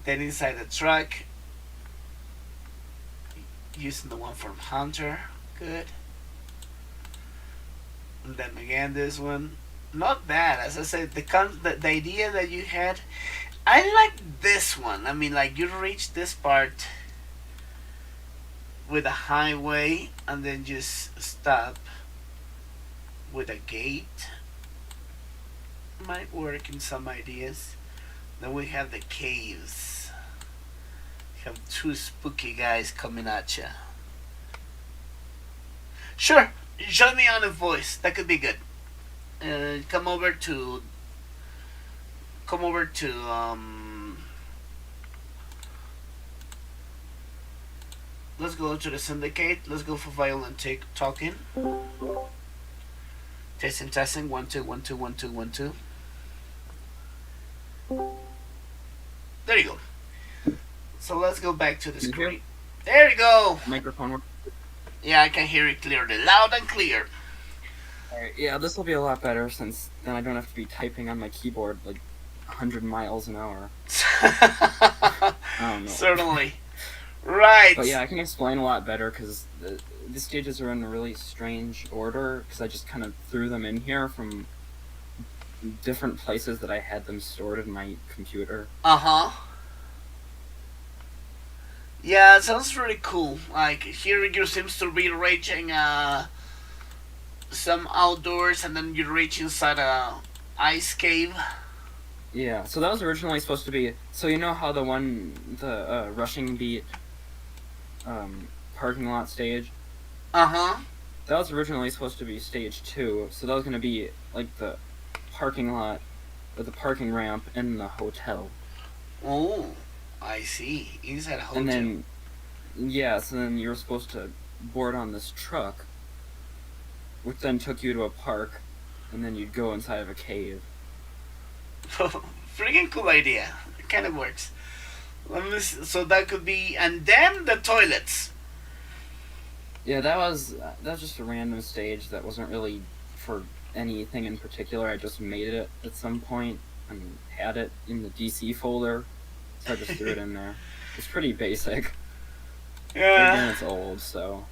Then inside the truck, using the one from Hunter, good. And then again this one, not bad. As I said, the idea that you had, I like this one. I mean, like, you reach this part with a highway and then just stop with a gate. Might work in some ideas. Then we have the caves. We have two spooky guys coming at you. Sure, join me on a voice. That could be good. Come over to let's go to the syndicate. Let's go for violent talking. Testing. 1 2 1 2 1 2 1 2. There you go. So let's go back to the screen. There you go. Microphone work. Yeah, I can hear it clearly, loud and clear. Alright, yeah, this will be a lot better since then I don't have to be typing on my keyboard like 100 miles an hour. I don't know. Certainly. Right. But yeah, I can explain a lot better because the stages are in a really strange order because I just kind of threw them in here from different places that I had them stored in my computer. Yeah, it sounds really cool. Like, here you seems to be reaching some outdoors, and then you reach inside a ice cave. Yeah, so that was originally supposed to be... So you know how the Rushing Beat parking lot stage? Uh-huh. That was originally supposed to be stage 2, so that was going to be, like, the parking lot, or the parking ramp in the hotel. Oh, I see. Inside a hotel. And then, yeah, so then you were supposed to board on this truck, which then took you to a park, and then you'd go inside of a cave. Freaking cool idea. It kind of works. Let me see. So that could be, and then the toilets. Yeah, that was just a random stage that wasn't really for anything in particular. I just made it at some point and had it in the DC folder, so I just threw it in there. It's pretty basic. Yeah. And it's old, so.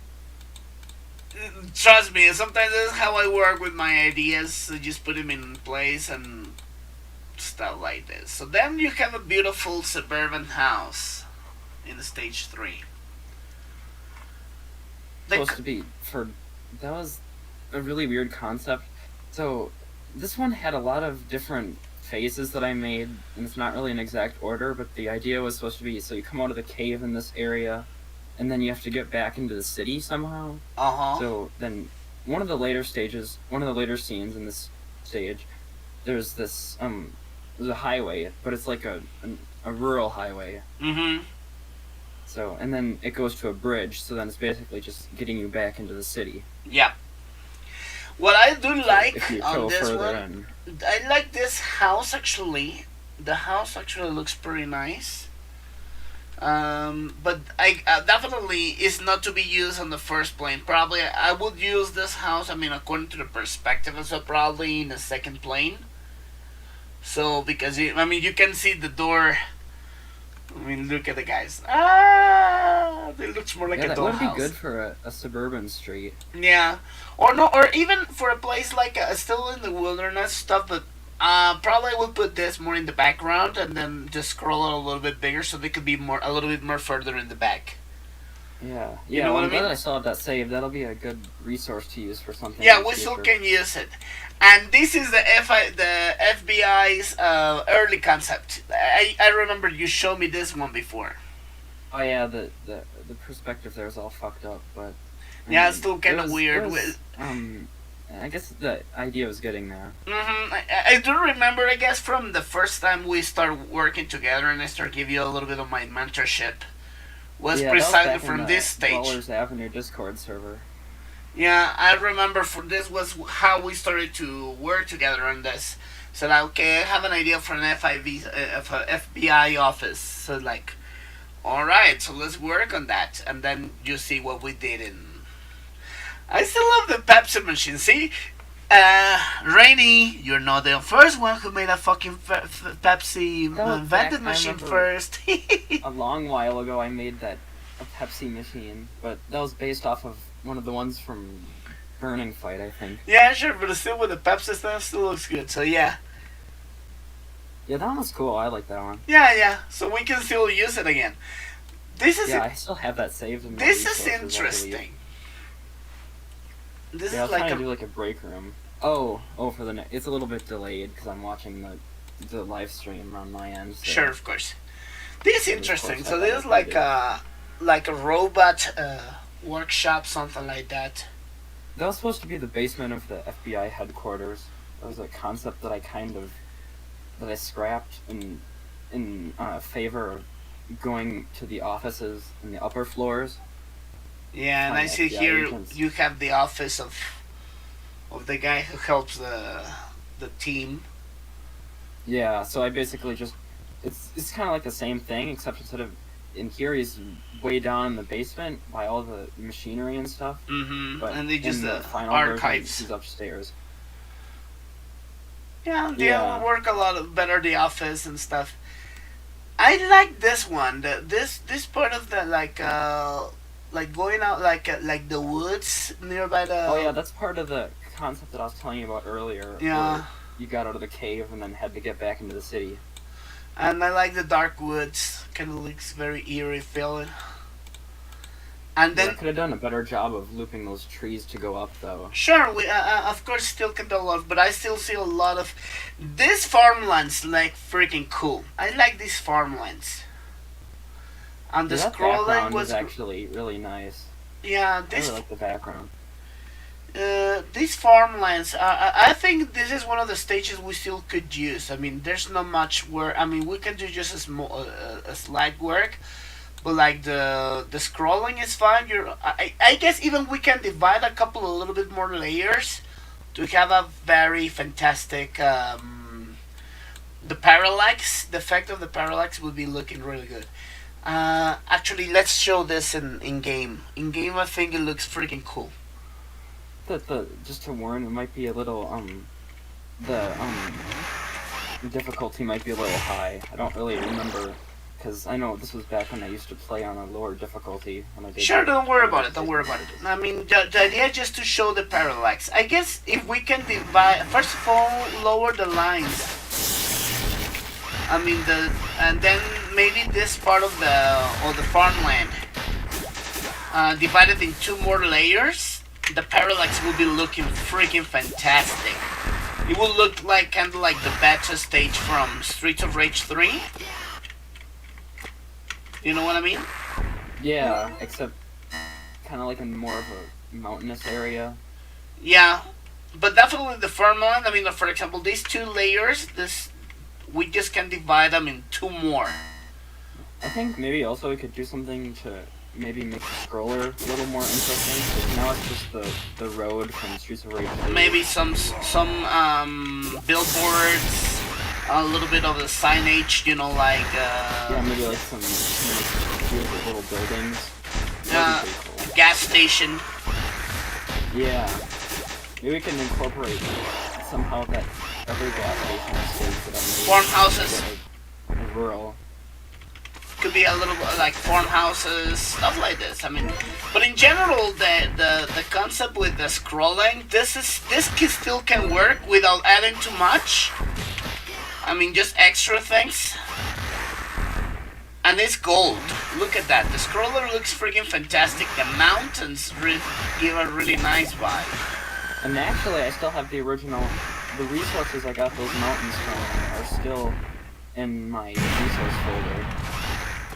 Trust me, sometimes that's how I work with my ideas. I just put them in place and stuff like this. So then you have a beautiful suburban house in stage 3. Supposed to be that was a really weird concept. So this one had a lot of different phases that I made, and it's not really an exact order, but the idea was supposed to be, so you come out of the cave in this area, and then you have to get back into the city somehow. So then one of the later scenes in this stage, there's this there's a highway, but it's like a rural highway. So, and then it goes to a bridge, so then it's basically just getting you back into the city. Yeah. What I do like if you on go this further one, in. I like this house actually. The house actually looks pretty nice. But I definitely is not to be used on the first plane. Probably I would use this house, I mean, according to the perspective, so probably in the second plane. So, because, you can see the door. I mean, look at the guys. It looks more like a dollhouse. That would be good for a suburban street. Yeah, or even for a place like still in the wilderness stuff. But probably I would put this more in the background and then just scroll it a little bit bigger so they could be a little bit more further in the back. Yeah, you know what I mean? Glad I still have that saved. That'll be a good resource to use for something. Yeah, we still can use it. And this is the FBI's early concept. I remember you showed me this one before. Oh yeah, the perspective there is all fucked up, but yeah, it's still kind of weird. I guess the idea was getting there. I do remember, I guess, from the first time we started working together and I started giving you a little bit of my mentorship. Was precisely from this stage. Ballers Avenue Discord server. Yeah, I remember for this was how we started to work together on this. So like, okay, I have an idea for an FBI office. So like, all right, so let's work on that, and then you see what we did. And I still love the Pepsi machine. See, Rainy, you're not the first one who made a fucking Pepsi vending machine first. A long while ago, I made a Pepsi machine, but that was based off of one of the ones from Burning Fight, I think. Yeah, sure, but still with the Pepsi stuff, still looks good. So yeah. Yeah, that one was cool. I like that one. Yeah. So we can still use it again. I still have that saved in my This is resources, interesting. This I was is like trying to do like a break room. Oh, for the it's a little bit delayed because I'm watching the live stream on my end. So. Sure, of course. This is interesting. So this is like a robot workshop, something like that. That was supposed to be the basement of the FBI headquarters. That was a concept that I scrapped in favor of going to the offices in the upper floors. Yeah, and I see FBI here agents. you have the office of the guy who helps the team. Yeah, so I basically just it's kind of like the same thing, except instead of in here he's way down in the basement by all the machinery and stuff. But and they just in the final archives. version, he's upstairs. Yeah, they work a lot better the office and stuff. I like this one. This part of the like going out like the woods nearby the. Oh yeah, that's part of the concept that I was telling you about earlier. Yeah. Where you got out of the cave and then had to get back into the city. And I like the dark woods. Kind of looks very eerie feeling. And then, I could have done a better job of looping those trees to go up, though. sure, we of course still can do a lot, but I still see a lot of these farmlands like freaking cool. I like these farmlands. And the Yeah, that scrolling background was is actually really nice. yeah. I really like the background. These farmlands, I think this is one of the stages we still could use. I mean, there's not much work. I mean, we can do just a slight work, but like the scrolling is fine. I guess even we can divide a little bit more layers to have a very fantastic. The parallax, the effect of the parallax would be looking really good. Actually, let's show this in game. In game, I think it looks freaking cool. Just to warn, it might be a little the difficulty might be a little high. I don't really remember, because I know this was back when I used to play on a lower difficulty when I did. Sure, don't worry about it. Don't worry about it. I mean, the idea is just to show the parallax. I guess if we can divide, first of all, lower the lines. I mean and then maybe this part of the farmland divided in 2 more layers. The parallax will be looking freaking fantastic. It will look like kind of like the beta stage from Streets of Rage 3. You know what I mean? Yeah, except kind of like in more of a mountainous area. Yeah, but definitely the farmland. I mean, for example, these 2 layers, we just can divide them in 2 more. I think maybe also we could do something to maybe make the scroller a little more interesting. Because now it's just the road from Streets of Rage 3. Maybe some billboards, a little bit of the signage, you know, like yeah, maybe like some beautiful little buildings. That'd be pretty cool. gas station. Yeah, maybe we can incorporate somehow that every gas station states that I'm Farmhouses. like rural. Could be a little like farmhouses, stuff like this. I mean, but in general, the concept with the scrolling, this still can work without adding too much. I mean, just extra things. And it's gold. Look at that. The scroller looks freaking fantastic. The mountains give a really nice vibe. And actually, I still have the original. The resources I got those mountains from are still in my resource folder.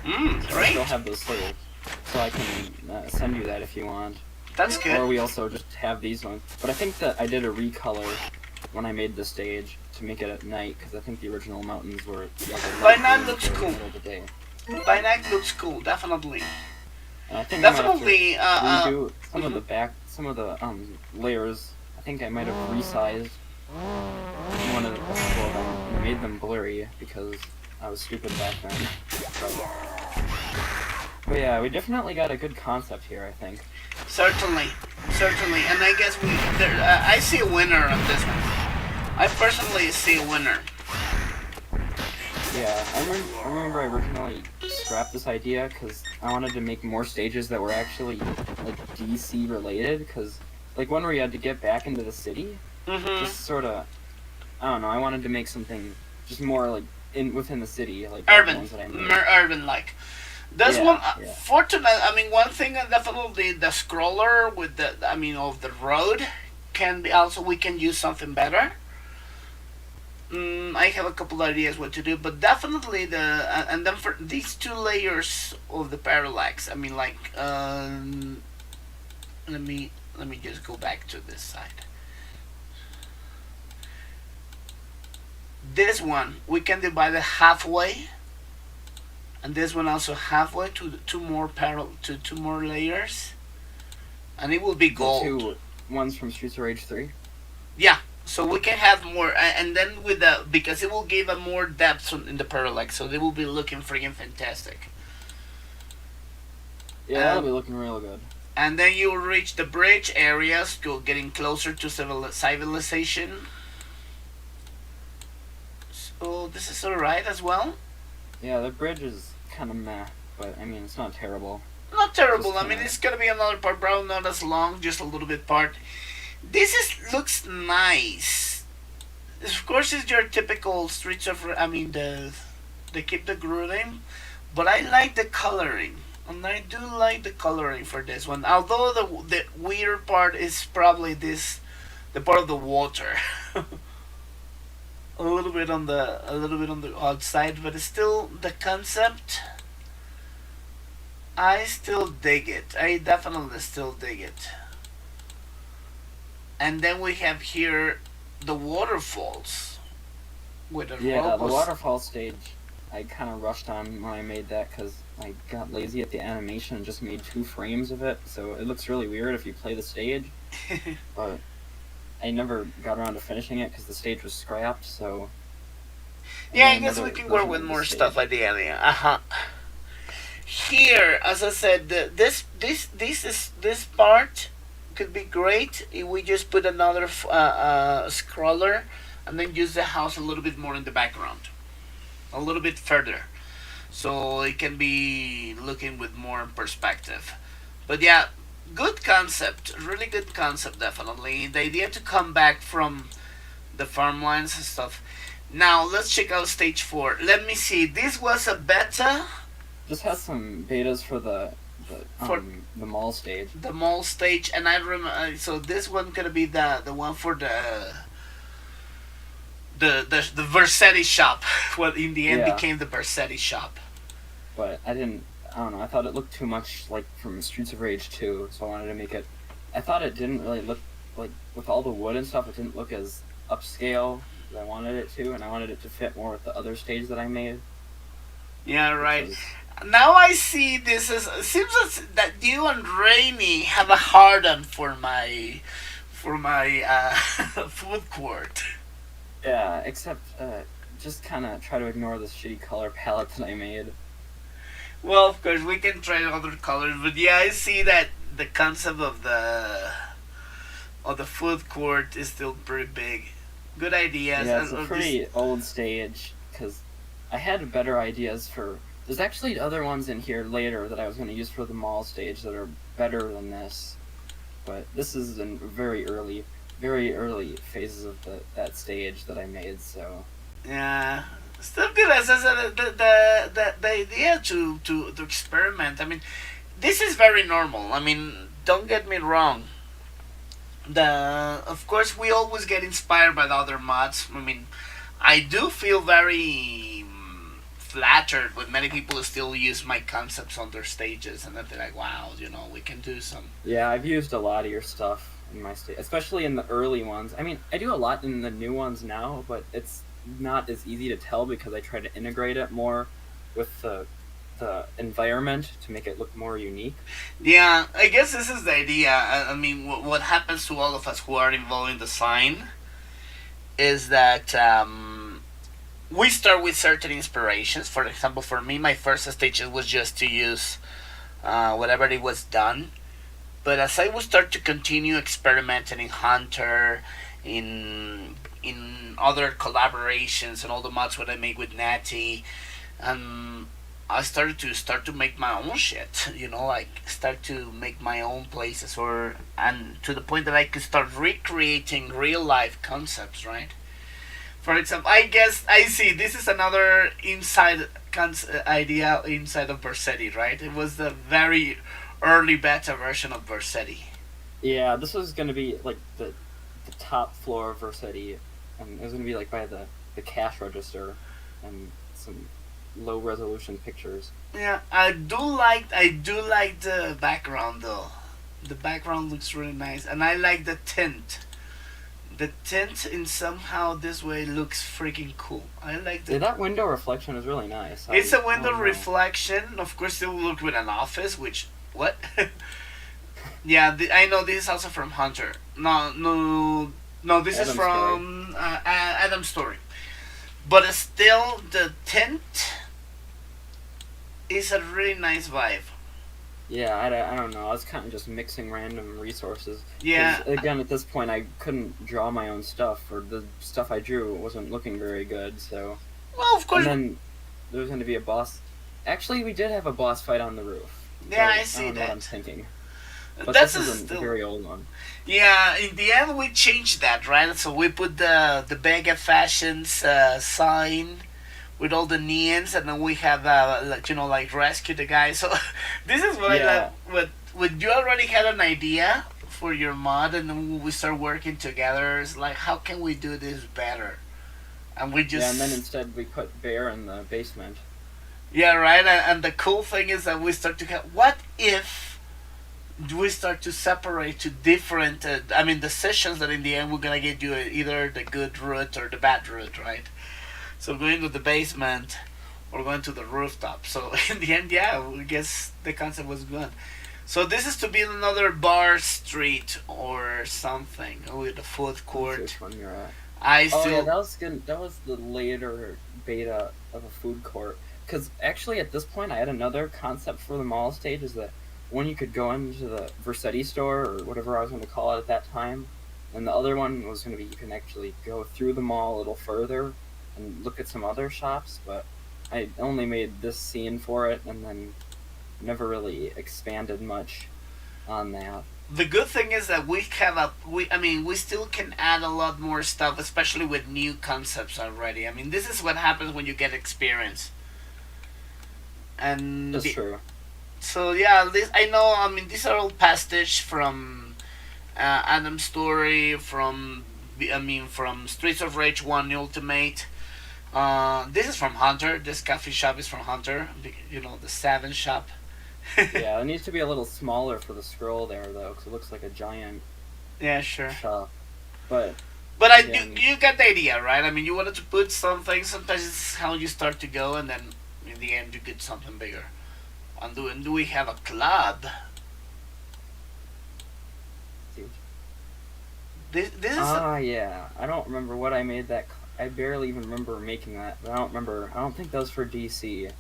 So I Great. still have those saved, so I can send you that if you want. That's good. Or we also just have these ones. But I think that I did a recolor when I made the stage to make it at night, because I think the original mountains were like By night looks cool. middle of the day. By night looks cool, definitely. And I think Definitely, I might have to redo some of the layers. I think I might have resized one of them and made them blurry because I was stupid back then. But yeah, we definitely got a good concept here, I think. Certainly, and I guess I see a winner on this one. I personally see a winner. Yeah, I remember I originally scrapped this idea because I wanted to make more stages that were actually like DC related. Because like one where you had to get back into the city, just sort of, I don't know. I wanted to make something just more like within the city, like the Urban, ones that I made. more urban like. This Yeah, one, yeah. fortunately, I mean, one thing definitely the scroller with of the road can be also, we can use something better. I have a couple ideas what to do, but definitely and then for these 2 layers of the parallax, I mean, like, let me just go back to this side. This one we can divide it halfway, and this one also halfway to the 2 more layers, and it will be gold. The 2 ones from Streets of Rage 3. Yeah, so we can have more, and then because it will give a more depth in the parallax, so they will be looking freaking fantastic. Yeah, that'll be looking real good. And then you will reach the bridge areas, getting closer to civilization. So this is alright as well. Yeah, the bridge is kind of meh, but I mean it's not terrible. Not terrible. Just I mean, kinda- it's gonna be another part, bro. Not as long, just a little bit part. Looks nice. Of course, it's your typical Streets of. I mean, they keep the grading, but I like the coloring, and I do like the coloring for this one. Although the weird part is probably the part of the water. A little bit on the outside, but it's still the concept. I still dig it. I definitely still dig it. And then we have here the waterfalls with a Yeah, the robust- waterfall stage, I kind of rushed on when I made that because I got lazy at the animation and just made 2 frames of it, so it looks really weird if you play the stage. But I never got around to finishing it because the stage was scrapped, so... Yeah, I made guess we another can work version with of the more stage. stuff like the area. Here, as I said, this part could be great if we just put another scroller and then use the house a little bit more in the background, a little bit further, so it can be looking with more perspective. But yeah, good concept, really good concept, definitely. The idea to come back from the farmlands and stuff. Now let's check out stage 4. Let me see. This was a beta. Just has some betas for For- the mall stage. The mall stage, and I remember. So this one gonna be the one for the Versetti shop. What in the end Yeah. became the Versetti shop. But I don't know, I thought it looked too much like from Streets of Rage 2, so I wanted to make it... I thought it didn't really look, like, with all the wood and stuff, it didn't look as upscale as I wanted it to, and I wanted it to fit more with the other stage that I made. Yeah, right. Which was- Now I see this as seems as that you and Rainy have a hard-on for my food court. Yeah, except, just kind of try to ignore this shitty color palette that I made. Well, of course, we can try other colors, but yeah, I see that the concept of the food court is still pretty big. Good ideas. Yeah, it's and a pretty old stage, because I had better ideas for... There's actually other ones in here later that I was going to use for the mall stage that are better than this. But this is in very early phases of that stage that I made, so... Yeah, still good. As I said, the idea to experiment. I mean, this is very normal. I mean, don't get me wrong. Of course, we always get inspired by the other mods. I mean, I do feel very flattered when many people still use my concepts on their stages, and then they're like, "Wow, we can do some." Yeah, I've used a lot of your stuff in my stage, especially in the early ones. I mean, I do a lot in the new ones now, but it's not as easy to tell because I try to integrate it more with the environment to make it look more unique. Yeah, I guess this is the idea. I mean, what happens to all of us who are involved in design is that we start with certain inspirations. For example, for me, my first stage was just to use whatever it was done. But as I would start to continue experimenting in Hunter, in other collaborations and all the mods that I make with Natty, I started to make my own shit, like start to make my own places, and to the point that I could start recreating real life concepts, right? For example, I guess I see this is another idea inside of Versetti, right? It was the very early beta version of Versetti. Yeah, this was going to be like the top floor of Versetti, and it was going to be like by the cash register and some low resolution pictures. Yeah, I do like the background though. The background looks really nice, and I like the tint. The tint in somehow this way looks freaking cool. I like the. Yeah, that window reflection is really nice. It's a window I don't know. reflection. Of course, it will look with an office. Which what? Yeah, I know this is also from Hunter. No. This is Adam's from Adam's Story. But still, the tint is a really nice vibe. Yeah, I don't know. I was kind of just mixing random resources. 'Cause, Yeah. again, at this point, I couldn't draw my own stuff, or the stuff I drew wasn't looking very good. So, Well, of course. and then there was going to be a boss. Actually, we did have a boss fight on the roof. Yeah, So I see don't know what I'm that. thinking. But That's this a is a still. very old one. Yeah, in the end we changed that, right? So we put the Vega Fashions sign with all the neons, and then we have like, like rescue the guy. So this is what I like. Yeah, What you already had an idea for your mod, and then we start working together. It's like, how can we do this better? And we yeah, and then just instead we put Bear in the basement. yeah, right. And the cool thing is that we start to get, what if we start to separate to different decisions that in the end we're gonna get you either the good route or the bad route, right? So going to the basement or going to the rooftop. So in the end, yeah, I guess the concept was good. So this is to be another bar street or something with a food Let's see court. which one you're at. I Oh yeah, still that was good. That was the later beta of a food court. Because actually, at this point, I had another concept for the mall stage. Is that one you could go into the Versetti store or whatever I was going to call it at that time, and the other one was going to be you can actually go through the mall a little further and look at some other shops. But I only made this scene for it, and then never really expanded much on that. the good thing is that we still can add a lot more stuff, especially with new concepts already. I mean, this is what happens when you get experience. And That's true. so yeah, this I know. I mean, these are all pastiche from Adam's story, from Streets of Rage 1 Ultimate. This is from Hunter. This coffee shop is from Hunter. The Seven shop. Yeah, it needs to be a little smaller for the scroll there, though, because it looks like a giant Yeah, sure. shop. But But again, you got the idea, right? I mean, you wanted to put something. Sometimes it's how you start to go, and then in the end you get something bigger. And do we have a club? This is yeah, I don't remember what I made that. I barely even remember making that. But I don't remember. I don't think that was for DC.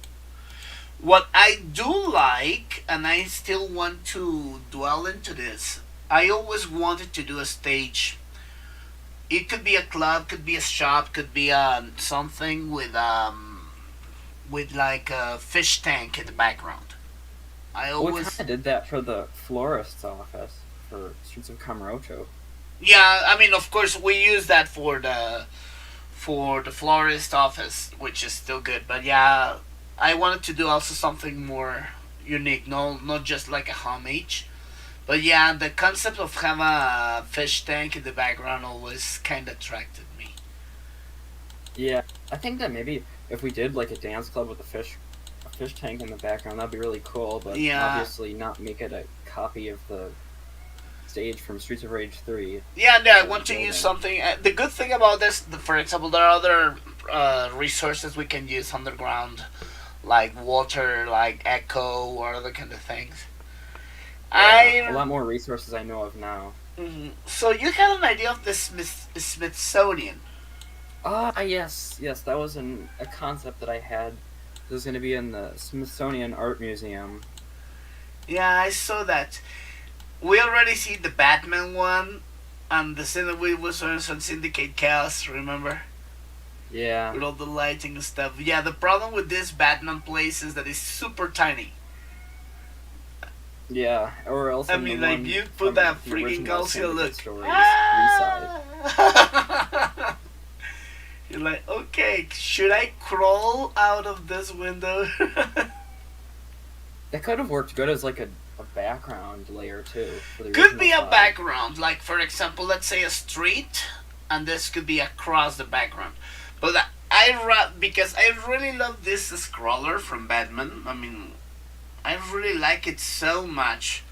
what I do like, and I still want to dwell into this. I always wanted to do a stage. It could be a club, could be a shop, could be something with like a fish tank in the background. I Well, we always kind of did that for the florist's office for Streets of Camarocho. Yeah, I mean, of course, we use that for the florist office, which is still good. But yeah, I wanted to do also something more unique, no, not just like a homage. But yeah, the concept of having a fish tank in the background always kind of attracted me. Yeah, I think that maybe if we did like a dance club with a fish tank in the background, that'd be really cool. But Yeah. obviously, not make it a copy of the stage from Streets of Rage 3. Yeah, and I for want to building. use something. The good thing about this, for example, there are other resources we can use underground, like water, like echo, or other kind of things. Yeah, a lot more resources I know of now. So you had an idea of the Smithsonian. Yes, that was a concept that I had. It was going to be in the Smithsonian Art Museum. Yeah, I saw that. We already see the Batman one, and the scene that we was on Syndicate Chaos. Remember, Yeah, with all the lighting and stuff. Yeah, the problem with this Batman place is that it's super tiny. yeah, or else I in mean, the like one you from put that the freaking original Garcia Syndicate look. stories, Reside. Ah! You're like, okay, should I crawl out of this window? That could have worked good as like a background layer too. For the Could be a original side. background, like for example, let's say a street, and this could be across the background. But because I really love this scroller from Batman. I mean, I really like it so much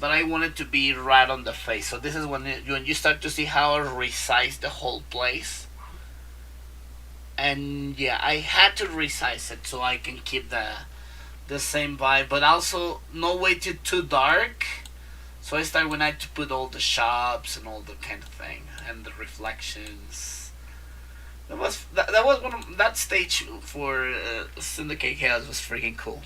that I want it to be right on the face. So this is when you start to see how I resize the whole place. And yeah, I had to resize it so I can keep the same vibe, but also no way too dark. So I started when I had to put all the shops and all the kind of thing and the reflections. That was that stage for Syndicate Chaos was freaking cool.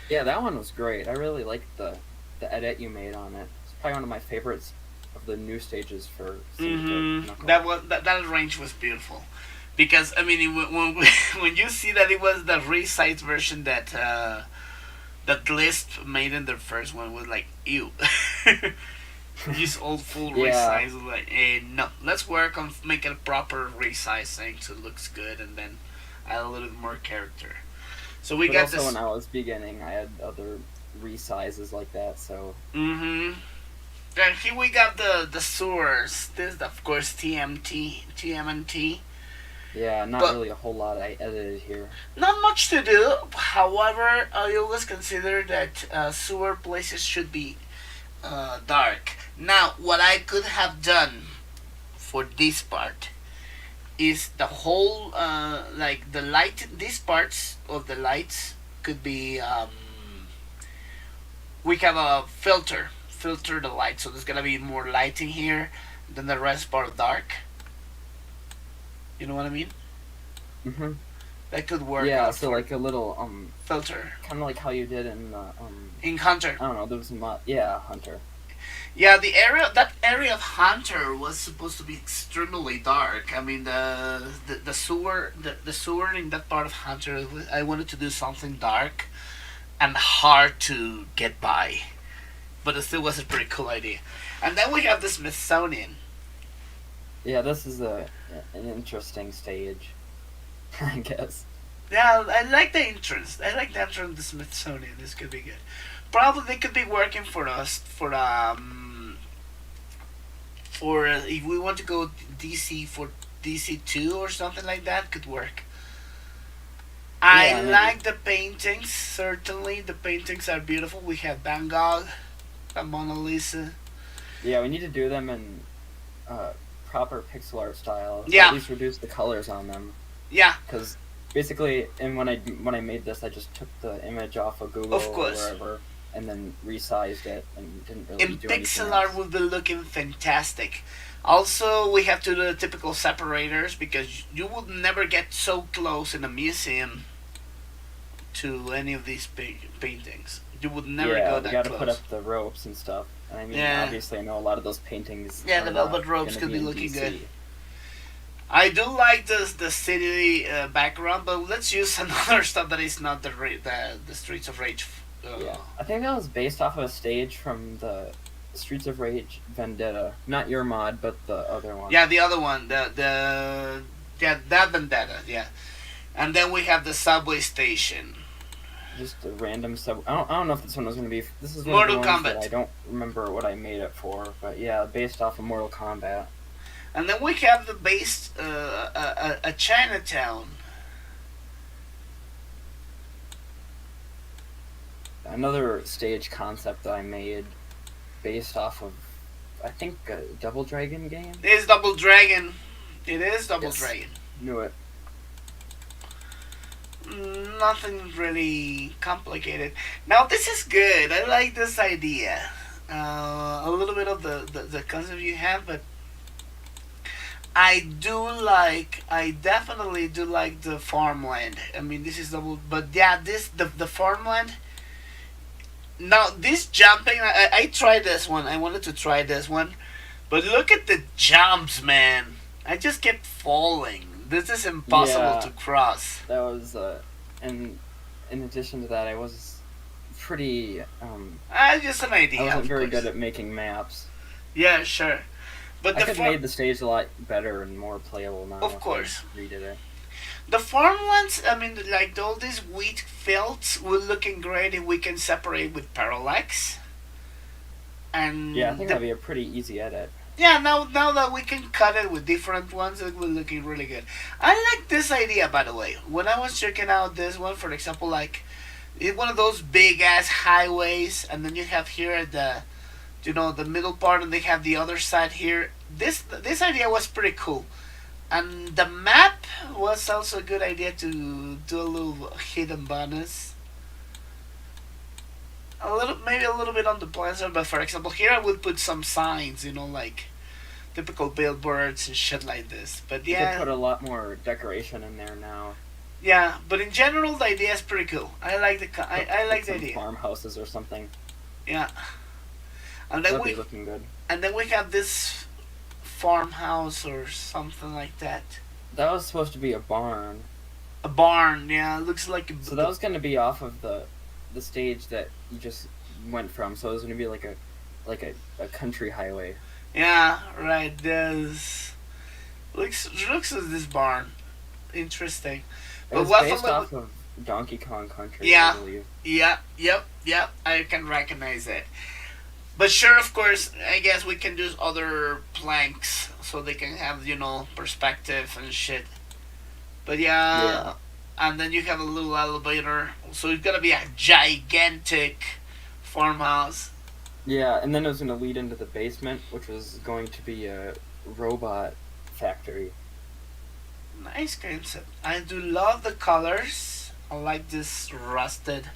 Yeah, that one was great. I really liked the edit you made on it. It's probably one of my favorites of the new stages for Syndicate. That range was beautiful, because I mean when when you see that it was the resized version that that list made in their first one was like, ew. Just all full Yeah. resize. Like, no, let's work on making a proper resizing so it looks good, and then add a little bit more character. So we But got also this. when I was beginning, I had other resizes like that, so Mm-hmm. Then here we got the Serrrs. This is of course TMNT. yeah, not But- really a whole lot I edited here. Not much to do. However, I always consider that sewer places should be dark. Now, what I could have done for this part is the whole like the light. These parts of the lights could be. We have a filter the light, so there's gonna be more lighting here than the rest part dark. You know what I mean? Hmm. That could work. Yeah, out so for like a little filter kind of like how you did in in Hunter. I don't know, there was some yeah, Hunter. Yeah, that area of Hunter was supposed to be extremely dark. I mean, the sewer in that part of Hunter, I wanted to do something dark and hard to get by, but it still was a pretty cool idea. And then we have the Smithsonian. Yeah, this is an interesting stage, I guess. Yeah, I like the entrance. I like the entrance of the Smithsonian. This could be good. Probably they could be working for us for if we want to go DC for DC2 or something like that, could work. I Yeah, maybe. like the paintings. Certainly, the paintings are beautiful. We have Van Gogh, the Mona Lisa. Yeah, we need to do them in proper pixel art style. Yeah. At least reduce the colors on them. Yeah, Because basically, and when I made this, I just took the image off of Google Of or course. wherever, and then resized it, and didn't really in do anything pixel art else. will be looking fantastic. Also, we have to do the typical separators because you would never get so close in a museum to any of these paintings. You would never yeah, go we that gotta close. put up the ropes and stuff. And I mean, Yeah. obviously, I know a lot of those paintings. Yeah, are the not velvet ropes gonna could be in looking DC. good. I do like the city background, but let's use another stuff that is not the Streets of Rage. Yeah, I think that was based off of a stage from the Streets of Rage Vendetta. Not your mod, but the other one. Yeah, the other one, that Vendetta, yeah. And then we have the subway station. Just a random sub. I don't know if this one was gonna be. This is one Mortal of the ones Kombat. that I don't remember what I made it for, but yeah, based off of Mortal Kombat. And then we have the base, a Chinatown. Another stage concept that I made, based off of, I think, a Double Dragon game. It is Double Dragon. It is Double Yes. Dragon. Knew it. Nothing really complicated. Now this is good. I like this idea. A little bit of the concept you have, but I definitely do like the farmland. I mean, this is double, but yeah, the farmland. Now this jumping, I tried this one. I wanted to try this one, but look at the jumps, man. I just kept falling. This is impossible Yeah. to cross. That was, and in addition to that, I was pretty, Just an idea. I wasn't of very course. good at making maps. Yeah, sure. But I the could have made the stage a lot better and more playable now. Of if I course. redid it. the farmlands, I mean, like all these wheat fields, will looking great if we can separate with parallax. And Yeah, I think that'd be a pretty easy edit. yeah, now that we can cut it with different ones, it will looking really good. I like this idea, by the way. When I was checking out this one, for example, like it's one of those big ass highways, and then you have here the middle part, and they have the other side here. This idea was pretty cool, and the map was also a good idea to do a little hidden bonus. Maybe a little bit on the plans, but for example, here I would put some signs, like typical billboards and shit like this. But You could yeah, put a lot more decoration in there now. yeah. But in general, the idea is pretty cool. I like I like the Some idea. farmhouses or something. Yeah. And then That'd be we looking good. have this farmhouse or something like that. That was supposed to be a barn. A barn, yeah. It looks like So that was going to be off of the the stage that you just went from. So it was going to be like a country highway. Yeah, right. There's looks at this barn. Interesting. It But was what based from off of Donkey Kong Country, Yeah. I believe. Yeah, yep. I can recognize it. But sure, of course, I guess we can do other planks so they can have, perspective and shit. But Yeah. and then you have a little elevator. So it's gonna be a gigantic farmhouse. Yeah, and then it was going to lead into the basement, which was going to be a robot factory. Nice concept. I do love the colors. I like this rusted,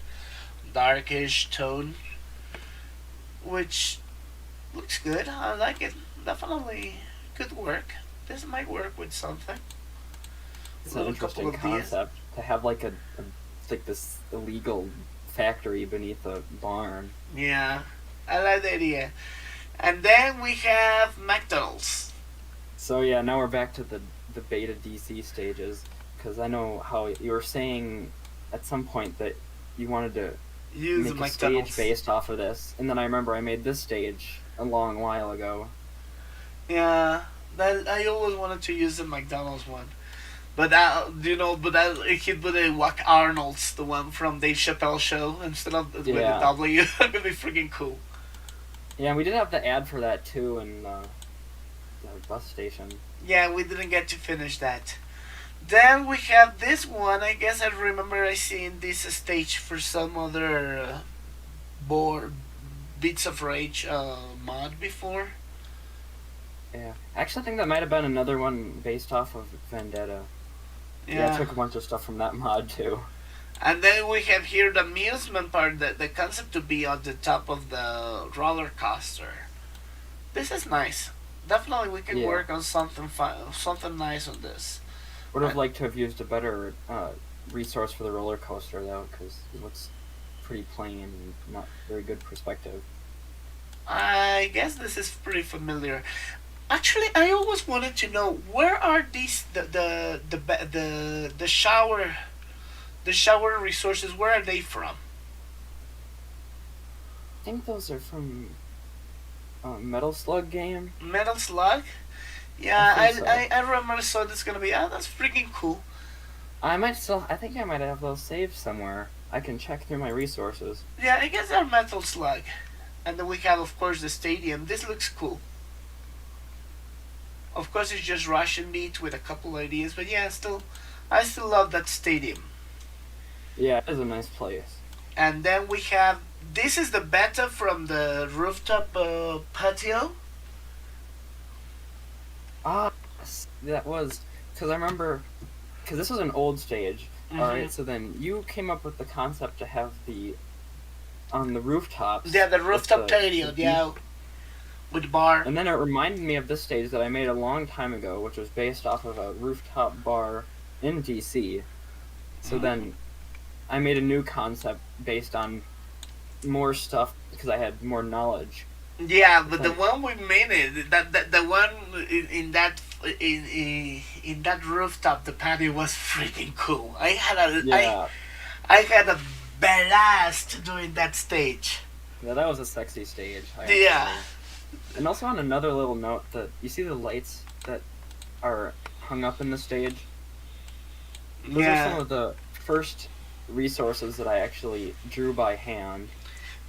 darkish tone, which looks good. I like it. Definitely good work. This might work with something. It's Well, an a couple interesting of these. concept to have like like this illegal factory beneath a barn. Yeah, I like the idea. And then we have McDonald's. So yeah, now we're back to the beta DC stages, because I know how you were saying at some point that you wanted to Use make a McDonald's. stage based off of this, and then I remember I made this stage a long while ago. Yeah, that I always wanted to use the McDonald's one. But it hit with the Wack Arnold's, the one from Dave Chappelle show, instead of with the Yeah. W. That would be freaking cool. Yeah, we did have the ad for that too in the bus station. Yeah, we didn't get to finish that. Then we have this one. I guess I remember I seen this stage for some other board Beats of Rage mod before. Yeah, actually, I think that might have been another one based off of Vendetta. Yeah, I took a bunch of stuff from that mod too. And then we have here the amusement part, the concept to be on the top of the roller coaster. This is nice. Definitely we can Yeah. work on something something nice on this. Would have liked to have used a better resource for the roller coaster though, because it looks pretty plain and not very good perspective. I guess this is pretty familiar. Actually, I always wanted to know where are these the shower resources. Where are they from? I think those are from Metal Slug game. Metal Slug. Yeah, I think so. I remember. So this gonna be that's freaking cool. I think I might have those saved somewhere. I can check through my resources. Yeah, I guess they're Metal Slug, and then we have of course the stadium. This looks cool. Of course, it's just Russian beat with a couple ideas, but yeah, I still love that stadium. Yeah, it is a nice place. And then we have this is the beta from the rooftop patio. Ah, that was because I remember because this was an old stage. Mhm. All right, so then you came up with the concept to have the on the rooftops. Yeah, the with rooftop patio. Yeah, with bar. And then it reminded me of this stage that I made a long time ago, which was based off of a rooftop bar in DC. So then I made a new concept based on more stuff because I had more knowledge. Yeah, but the one we made that the one in that rooftop, the patio was freaking cool. I had a blast doing that stage. Yeah, that was a sexy stage. I have to Yeah. say. And also on another little note, you see the lights that are hung up in the stage? Those are some of the first resources that I actually drew by hand.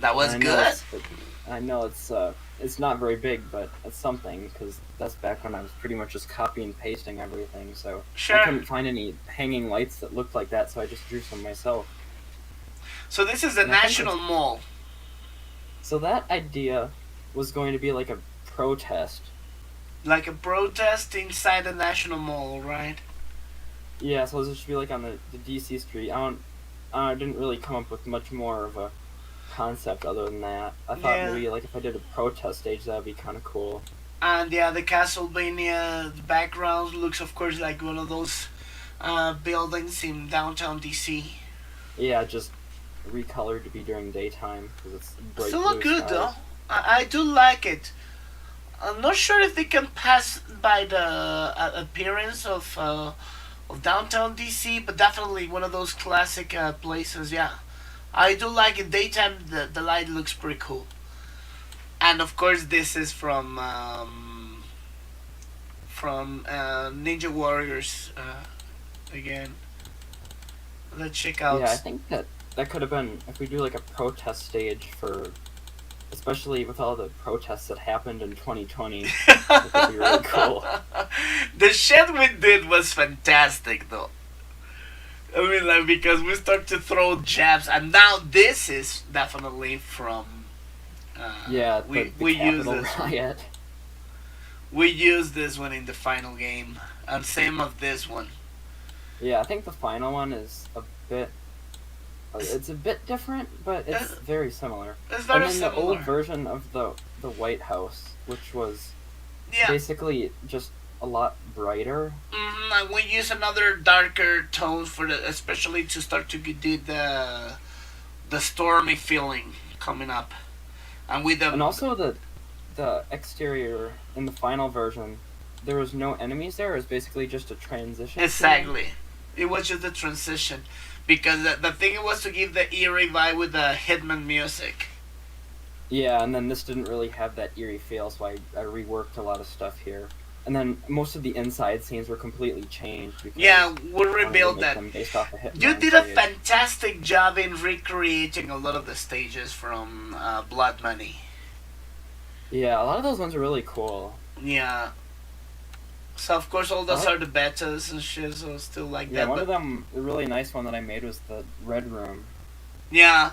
That was And I know good. I know it's not very big, but it's something because that's back when I was pretty much just copy and pasting everything. So Sure. I couldn't find any hanging lights that looked like that, so I just drew some myself. So this is the And I think National Mall. So that idea was going to be like a protest. Like a protest inside the National Mall, right? Yeah, so this should be like on the DC street. I didn't really come up with much more of a concept other than that. I thought Yeah. maybe like if I did a protest stage, that'd be kind of cool. And yeah, the Castlevania background looks, of course, like one of those buildings in downtown DC. Yeah, just recolored to be during daytime because it's bright Still look blue good skies. though. I do like it. I'm not sure if they can pass by the appearance of downtown DC, but definitely one of those classic places. Yeah, I do like in daytime the light looks pretty cool. And of course this is from Ninja Warriors again. Let's check out. Yeah, I think that could have been if we do like a protest stage for, especially with all the protests that happened in 2020. That would be really cool. The shit we did was fantastic, though. I mean, like, because we start to throw jabs, and now this is definitely from. Yeah, we the use Capitol this. riot. We use this one in the final game, and same of this one. Yeah, I think the final one is a bit. It's a bit different, but it's very similar. It's very and then similar. the old version of the White House, which was Yeah. basically just a lot brighter. And we use another darker tone for especially to start to get the stormy feeling coming up, and with the And also the exterior in the final version, there was no enemies there. It was basically just a transition. exactly, it was just the transition, because the thing was to give the eerie vibe with the Hitman music. Yeah, and then this didn't really have that eerie feel, so I reworked a lot of stuff here. And then most of the inside scenes were completely changed. Because Yeah, we I wanted to rebuilt make that. them based off of Hitman You did a stage. fantastic job in recreating a lot of the stages from Blood Money. Yeah, a lot of those ones are really cool. Yeah. So of course all those Uh-huh. are the betas and shit, so still like Yeah, that. one But of them, the really nice one that I made was the Red Room. yeah,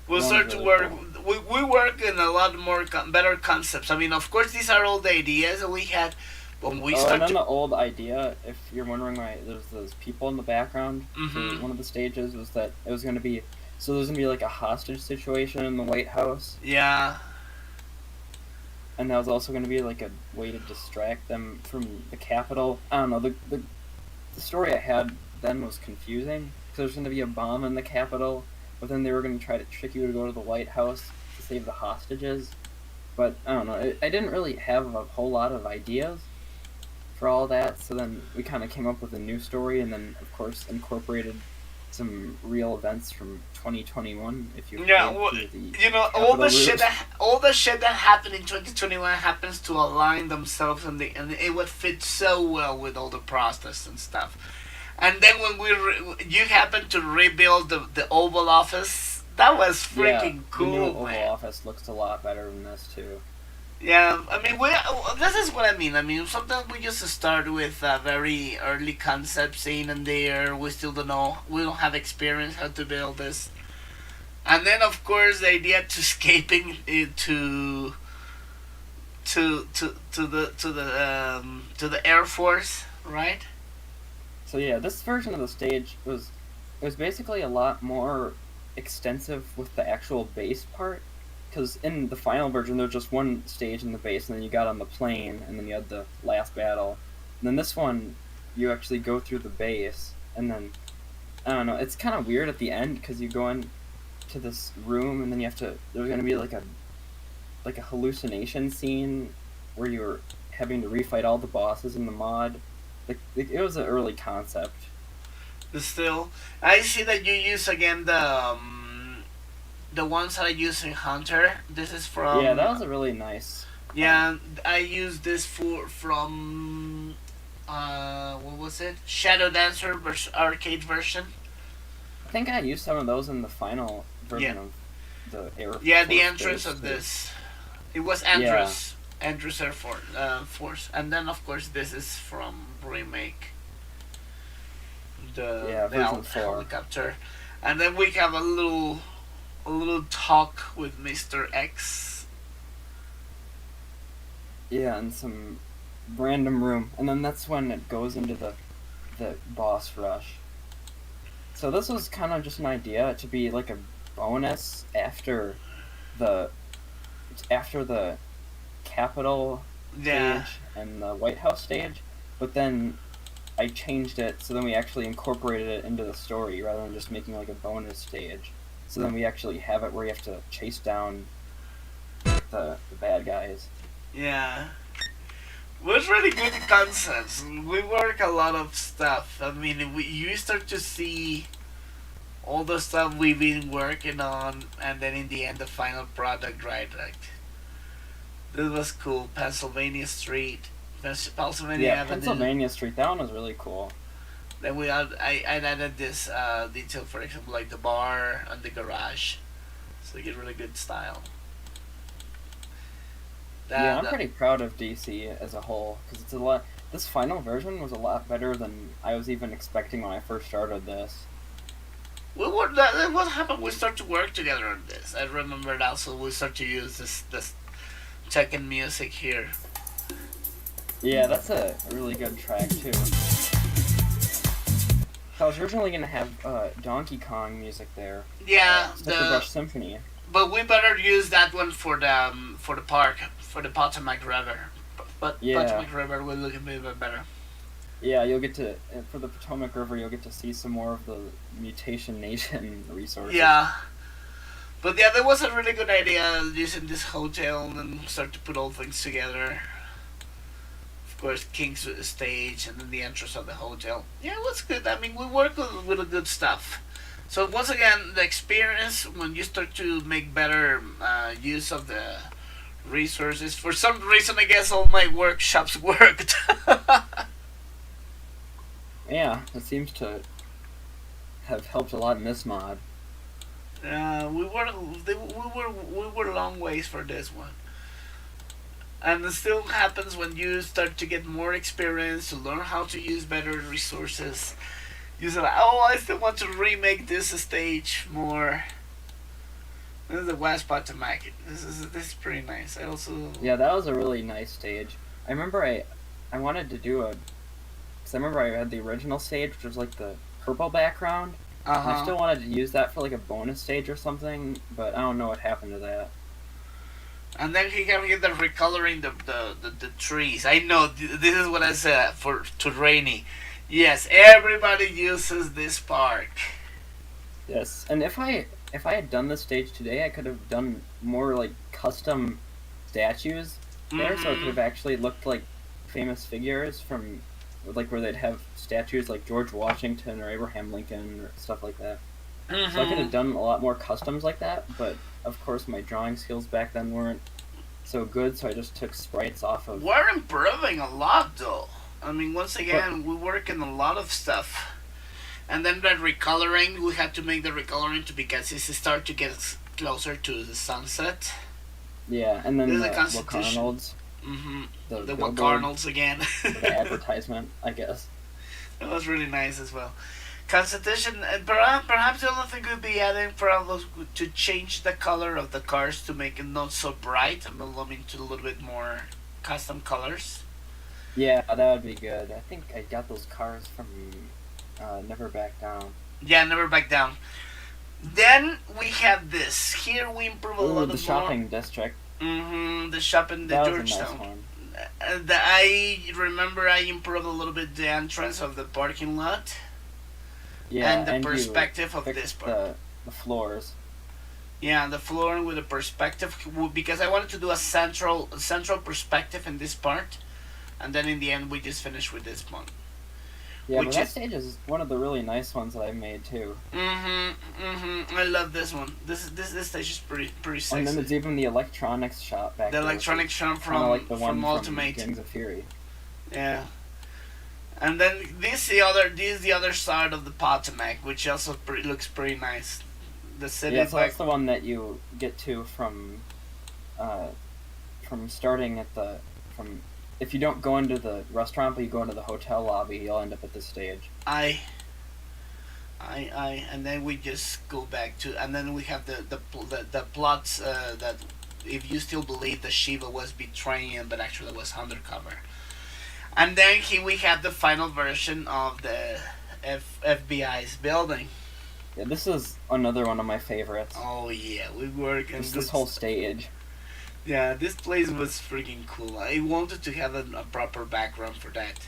we'll That start one's to really work. We work in a lot more better concepts. I mean, of course, these are all the ideas that we had when we And start then to. the old idea, if you're wondering why there's those people in the background Mhm. for one of the stages, was that it was going to be, so there's going to be like a hostage situation in the White House, Yeah, and that was also going to be like a way to distract them from the Capitol. I don't know, the story I had then was confusing, because there's going to be a bomb in the Capitol, but then they were going to try to trick you to go to the White House to save the hostages. But I don't know, I didn't really have a whole lot of ideas for all that, so then we kind of came up with a new story, and then of course incorporated some real events from 2021. If you yeah. played Well, through the you know, all Capitol the shit rules. that happened in 2021 happens to align themselves, and it would fit so well with all the process and stuff. And then when you happened to rebuild the Oval Office, that was freaking The new cool, Oval man. Office looks a lot better than this too. Yeah, I mean, this is what I mean. I mean, sometimes we just start with a very early concept scene in there. We still don't know. We don't have experience how to build this. And then, of course, the idea to escaping to the Air Force, right? So yeah, this version of the stage was basically a lot more extensive with the actual base part. Because in the final version, there was just one stage in the base, and then you got on the plane, and then you had the last battle. And then this one, you actually go through the base, and then, I don't know, it's kind of weird at the end, because you go in to this room, and then you have to, there's going to be like a hallucination scene, where you're having to refight all the bosses in the mod. It was an early concept. But still, I see that you use again the ones that I use in Hunter. This is from. Yeah, that was a really nice. Yeah, I used this from what was it? Shadow Dancer arcade version. I think I used some of those in the final version Yeah. of the Air Yeah, the Force entrance base, of too. this. It was Andrus Air Force, and then of course this is from remake. The version 4. helicopter, and then we have a little talk with Mr. X. Yeah, and some random room, and then that's when it goes into the boss rush. So this was kind of just an idea to be like a bonus after the Capitol Yeah. stage and the White House stage, but then I changed it so then we actually incorporated it into the story rather than just making like a bonus stage. So then we actually have it where you have to chase down the bad guys. Yeah. Was really good concepts. We work a lot of stuff. I mean, you start to see all the stuff we've been working on, and then in the end, the final product, right? Like, this was cool. Pennsylvania Street, Pennsylvania Avenue. Pennsylvania Street. That one was really cool. Then I added this detail, for example, like the bar and the garage, so you get really good style. I'm pretty proud of DC as a whole because it's a lot. This final version was a lot better than I was even expecting when I first started this. What happened? We started to work together on this. I remember also we started to use this Tekken music here. Yeah, that's a really good track too. I was originally gonna have Donkey Kong music there. Yeah, Sugar Brush Symphony. But we better use that one for the park, for the Potomac River. But Potomac River will look a bit better. Yeah, you'll get to for the Potomac River. You'll get to see some more of the Mutation Nation resources. Yeah, but yeah, that was a really good idea using this hotel and start to put all things together. Of course, King's stage and then the entrance of the hotel. Yeah, it was good. I mean, we work with the good stuff. So once again, the experience when you start to make better use of the resources. For some reason, I guess all my workshops worked. Yeah, it seems to have helped a lot in this mod. We were a long ways for this one. And it still happens when you start to get more experience, to learn how to use better resources. You say, I still want to remake this stage more. This is the West Potomac. This is pretty nice. I also... Yeah, that was a really nice stage. I remember I wanted to do because I remember I had the original stage, which was like the purple background. And I still wanted to use that for like a bonus stage or something, but I don't know what happened to that. And then he can get the recoloring the trees. I know this is what I said to Rainy. Yes, everybody uses this park. Yes, and if I had done this stage today, I could have done more like custom statues there, so it could have actually looked like famous figures from like where they'd have statues like George Washington or Abraham Lincoln or stuff like that. So I could have done a lot more customs like that, but of course my drawing skills back then weren't so good, so I just took sprites off of... We're improving a lot though. I mean, once again, we work in a lot of stuff. And then the recoloring, we had to make the recoloring because it started to get closer to the sunset. Yeah, and then the Constitution. Wacarnolds. The Wacarnolds again. The advertisement, I guess. That was really nice as well. Constitution, and perhaps the only thing would be adding to change the color of the cars to make it not so bright and belonging to a little bit more custom colors. Yeah, that would be good. I think I got those cars from Never Back Down. Yeah, Never Back Down. Then we have this. Here we improve a lot of the shopping district. The shopping, the Georgetown. I remember I improved a little bit the entrance of the parking lot. Yeah, and the perspective of this part. The floors. Yeah, the floor with the perspective, because I wanted to do a central perspective in this part, and then in the end we just finished with this one. Yeah, but that stage is one of the really nice ones that I've made too. I love this one. This stage is pretty sexy. And then there's even the electronics shop back there. The electronics shop from like the one Ultimate. Gangs of Fury. Yeah. And then this is the other side of the Potomac, which also looks pretty nice. The city. Yeah, so that's the one that you get to from starting at if you don't go into the restaurant but you go into the hotel lobby, you'll end up at this stage. And then we just go back to, and then we have the plots that if you still believe that Shiva was betraying him, but actually was undercover. And then here we have the final version of the FBI's building. Yeah, this is another one of my favorites. Oh yeah, we work on this whole stage. Yeah, this place was freaking cool. I wanted to have a proper background for that,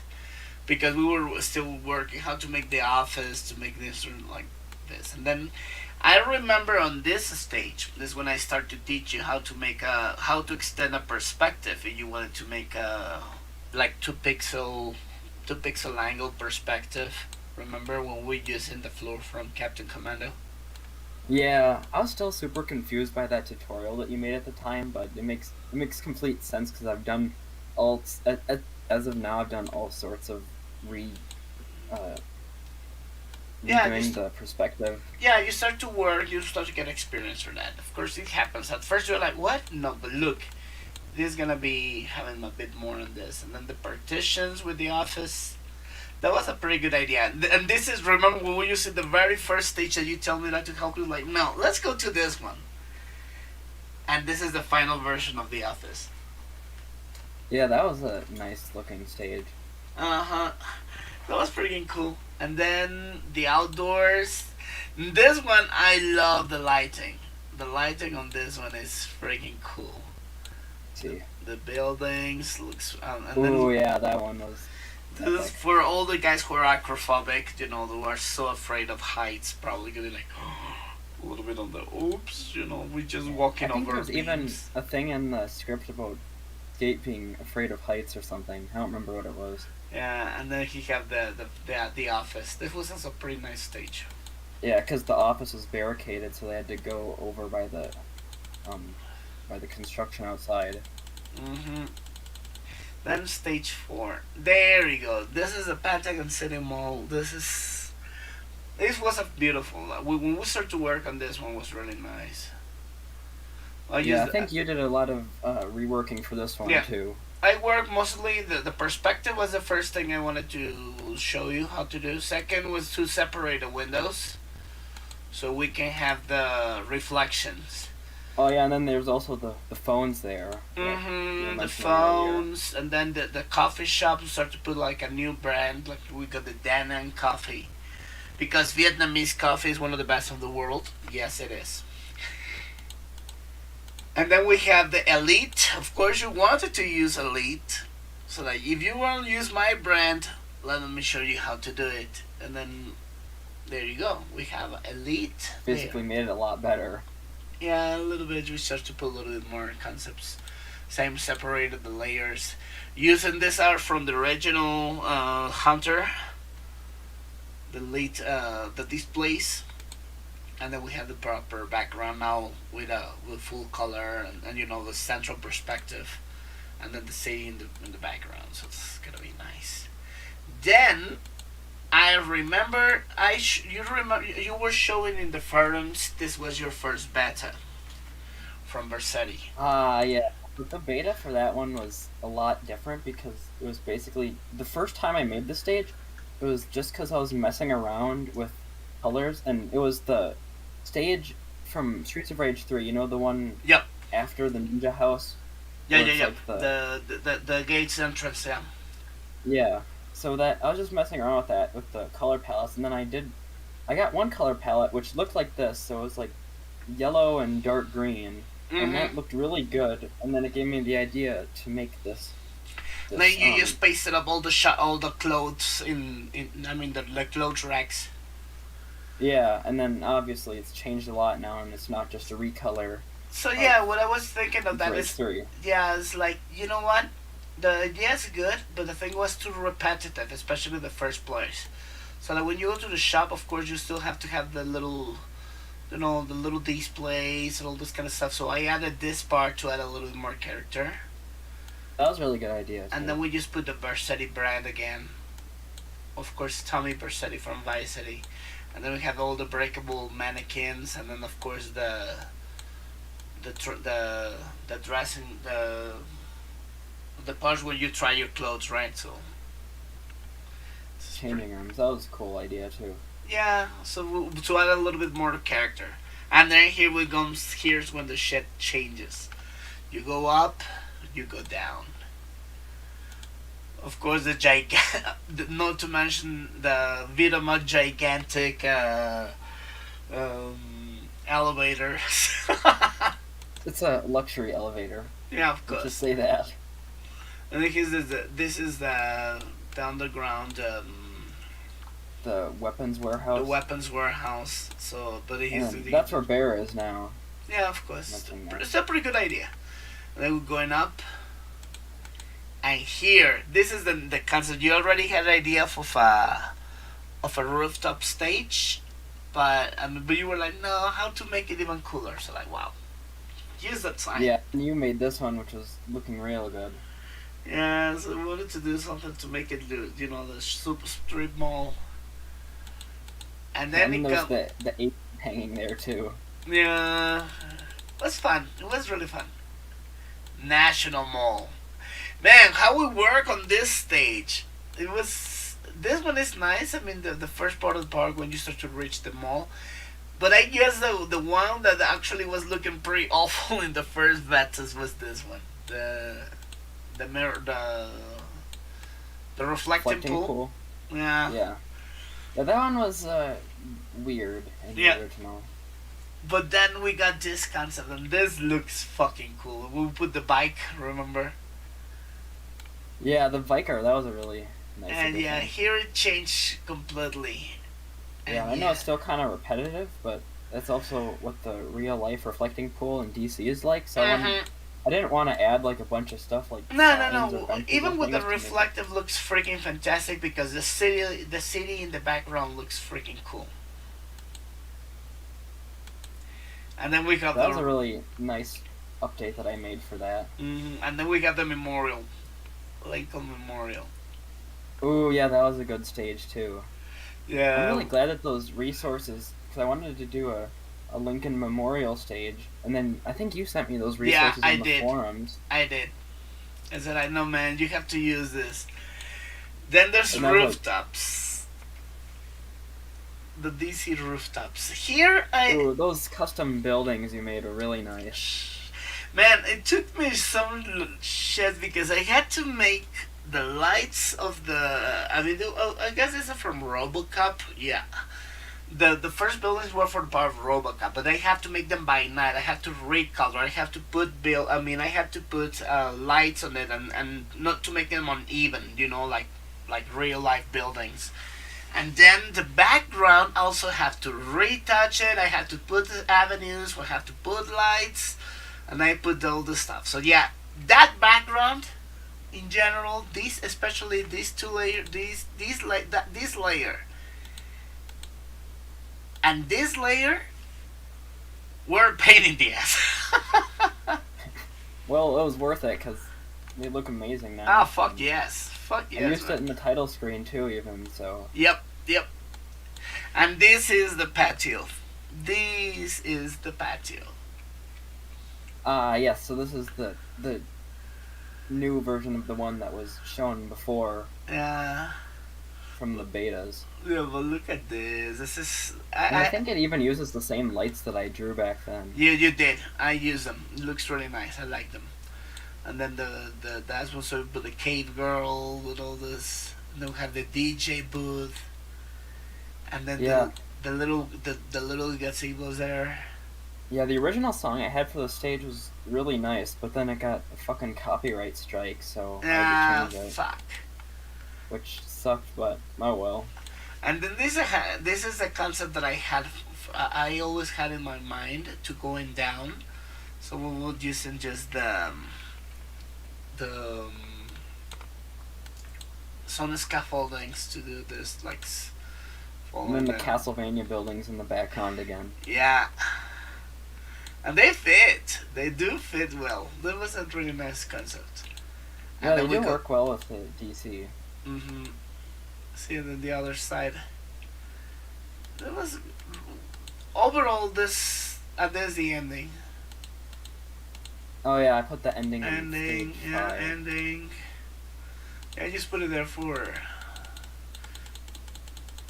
because we were still working how to make the office, to make this like this. And then I remember on this stage, this is when I start to teach you how to extend a perspective if you wanted to make a like 2 pixel angle perspective. Remember when we used in the floor from Captain Commando? Yeah, I was still super confused by that tutorial that you made at the time, but it makes complete sense because I've done all as of now I've done all sorts of uh, Yeah, redoing the perspective. yeah, you start to work, you start to get experience for that. Of course, it happens. At first, you're like, what? No, but look, this is gonna be having a bit more on this. And then the partitions with the office, that was a pretty good idea. And this is, remember when we used the very first stage that you tell me that to help you, like, no, let's go to this one. And this is the final version of the office. Yeah, that was a nice looking stage. Uh-huh. That was pretty cool. And then the outdoors. This one, I love the lighting. The lighting on this one is freaking cool. Let's see. The buildings looks, and Oh then yeah, that one was. this is for all the guys who are acrophobic, who are so afraid of heights, probably gonna be like a little bit on the oops, we just walking I think over there's even beams. a thing in the script about Skate being afraid of heights or something. I don't remember what it was. Yeah, and then he have the office. This was also a pretty nice stage. Yeah, because the office was barricaded, so they had to go over by the construction outside. Mm-hmm. Then stage 4. There you go. This is the Pentagon City Mall. This was a beautiful. When we started to work on this one, was really nice. Yeah, I think you did a lot of reworking for this one Yeah. too. I worked mostly, the perspective was the first thing I wanted to show you how to do. Second was to separate the windows so we can have the reflections. Oh yeah, and then there's also the phones there. that you were Mm-hmm. The mentioning earlier. phones, and then the coffee shop. We start to put like a new brand, like we got the Da Nang coffee, because Vietnamese coffee is one of the best of the world. Yes, it is. And then we have the Elite. Of course, you wanted to use Elite, so that if you want to use my brand, let me show you how to do it. And then there you go. We have Elite. Basically made it a lot better. Yeah, a little bit. We start to put a little bit more concepts. Same, separated the layers. Using this art from the original Hunter. The the displays, and then we have the proper background now with full color and the central perspective, and then the city in the background. So it's gonna be nice. Then I remember you were showing in the forums this was your first beta from Versetti. Yeah. But the beta for that one was a lot different because it was basically the first time I made the stage. It was just because I was messing around with colors, and it was the stage from Streets of Rage 3. You know, the one Yep. after the ninja house. Yeah, where yeah, it's yeah. like The gates entrance. Yeah. Yeah. So that I was just messing around with that with the color palettes, and then I got one color palette which looked like this. So it was like yellow and dark green, and that looked really good. And then it gave me the idea to make this. Then you just pasted up all the clothes in the clothes racks. Yeah, and then obviously it's changed a lot now, and it's not just a recolor. So yeah, what I was thinking of that Rage is 3. yeah, it's like, you know what? The idea is good, but the thing was too repetitive, especially the first place. So that when you go to the shop, of course, you still have to have the little, the little displays and all this kind of stuff. So I added this part to add a little bit more character. That was a really good idea. And then we just put the Versetti brand again. Of course, Tommy Versetti from Vice City. And then we have all the breakable mannequins, and then of course the dressing, the parts where you try your clothes, right? So Changing rooms. That was a cool idea too. yeah, so to add a little bit more character. And then here we go. Here's when the shit changes. You go up, you go down. Of course, not to mention the Vidama gigantic elevator. It's a luxury elevator. Yeah, of Let's course. just say that. I think this is the underground, The weapons warehouse. the weapons warehouse. So, but And that's where Bear is now. yeah, of course, Nothing else. it's a pretty good idea. And then we're going up, and here, this is the concept. You already had an idea of a rooftop stage, But but you were like, no, how to make it even cooler? So like, wow, use that sign. Yeah, and you made this one, which was looking real good. Yeah, so we wanted to do something to make it look, the super strip mall. And then And it there's comes. the ape hanging there too. Yeah, it was fun. It was really fun. National Mall. Man, how we work on this stage. It was. This one is nice. I mean, the first part of the park when you start to reach the mall. But I guess the one that actually was looking pretty awful in the first betas was this one. The mirror, the reflecting pool. Yeah. Yeah. Yeah, that one was weird in Yeah. the original. But then we got this concept, and this looks fucking cool. We put the bike, remember? Yeah, the Viker, that was a really nice And yeah, addition. here it changed completely. Yeah, And I know it's still kind of repetitive, but that's also what the real life reflecting pool in DC is like. So I didn't want to add like a bunch of stuff like No, signs or no. benches Even or with the things to make it- reflective looks freaking fantastic because the city in the background looks freaking cool. And then we got That the was a really nice update that I made for that. and then we got the memorial, Lincoln Memorial. Ooh, yeah, that was a good stage too. Yeah. I'm really glad that those resources, because I wanted to do a Lincoln Memorial stage, and then I think you sent me those Yeah, resources I on the did. forums. I did. I said, I know, man, you have to use this. Then there's And I was like- rooftops. The DC rooftops. Here, I. Ooh, those custom buildings you made were really nice. Man, it took me some shit because I had to make the lights of the. I mean, I guess this is from RoboCop. Yeah. The first buildings were for the part of RoboCop, but I have to make them by night. I have to recolor. I have to put I had to put lights on it and not to make them uneven. Like real life buildings. And then the background also have to retouch it. I have to put the avenues. I have to put lights, and I put all the stuff. So yeah, that background, in general, especially these two layer, this layer, and this layer, were a pain in the ass. Well, it was worth it because they look amazing now. Ah, fuck yes, fuck I yes. used man. it in the title screen too, even so. Yep. And this is the patio. This is the patio. Yes. So this is the new version of the one that was shown before Yeah. from the betas. Yeah, but look at this. This is. And I think it even uses the same lights that I drew back then. You did. I use them. It looks really nice. I like them. And then that's what so with the cave girl with all this. And then we have the DJ booth. And then Yeah. the little gazebos there. Yeah, the original song I had for the stage was really nice, but then it got a fucking copyright strike, so I had to change it, Fuck. which sucked, but oh well. And then this is a concept that I always had in my mind to going down. So we would use just some scaffoldings to do this, like And then the down. Castlevania buildings in the background again. Yeah. And they fit. They do fit well. That was a really nice concept. Yeah, they then we do got- work well with the DC. Mm-hmm. See, and then the other side. That was overall this. There's the ending. Oh yeah, I put the ending in Ending, stage yeah, 5. ending. Yeah, I just put it there for.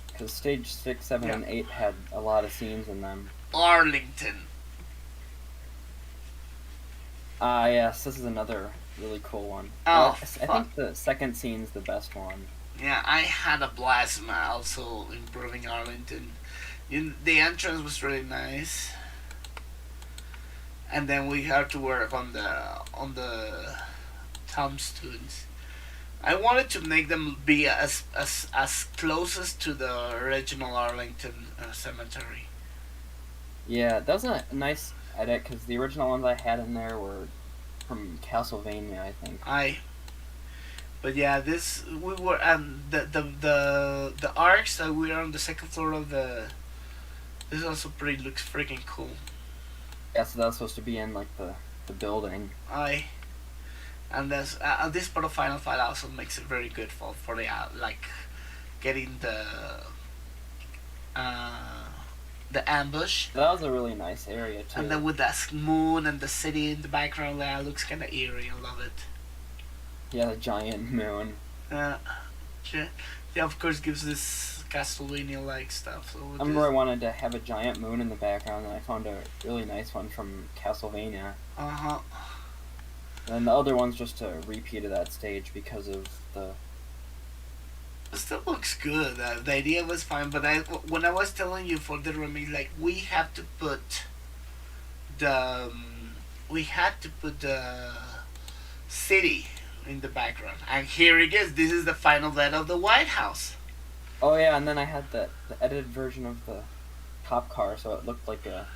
Because stage 6, 7, Yeah. and 8 had a lot of scenes in them. Arlington. Yes, this is another really cool one. Oh, I think the second scene's the best one. Yeah, I had a blast also improving Arlington. The entrance was really nice. And then we had to work on the tombstones. I wanted to make them be as closest to the original Arlington cemetery. Yeah, that was a nice edit, because the original ones I had in there were from Castlevania, I think. But yeah, this we were the arcs that we are on the second floor of the This also pretty looks freaking cool. Yeah, so that's supposed to be in like the building. And this part of Final Fight also makes it very good for the like getting the ambush. That was a really nice area too. And then with that moon and the city in the background, that looks kind of eerie. I love it. Yeah, the giant moon. Yeah, of course, gives this Castlevania-like stuff. So I remember I wanted to have a giant moon in the background, and I found a really nice one from Castlevania. And the other one's just a repeat of that stage because of the... It still looks good. The idea was fine, but when I was telling you for the remake, like we had to put the city in the background, and here it is. This is the final death of the White House. Oh yeah, and then I had the edited version of the cop car, so it looked like a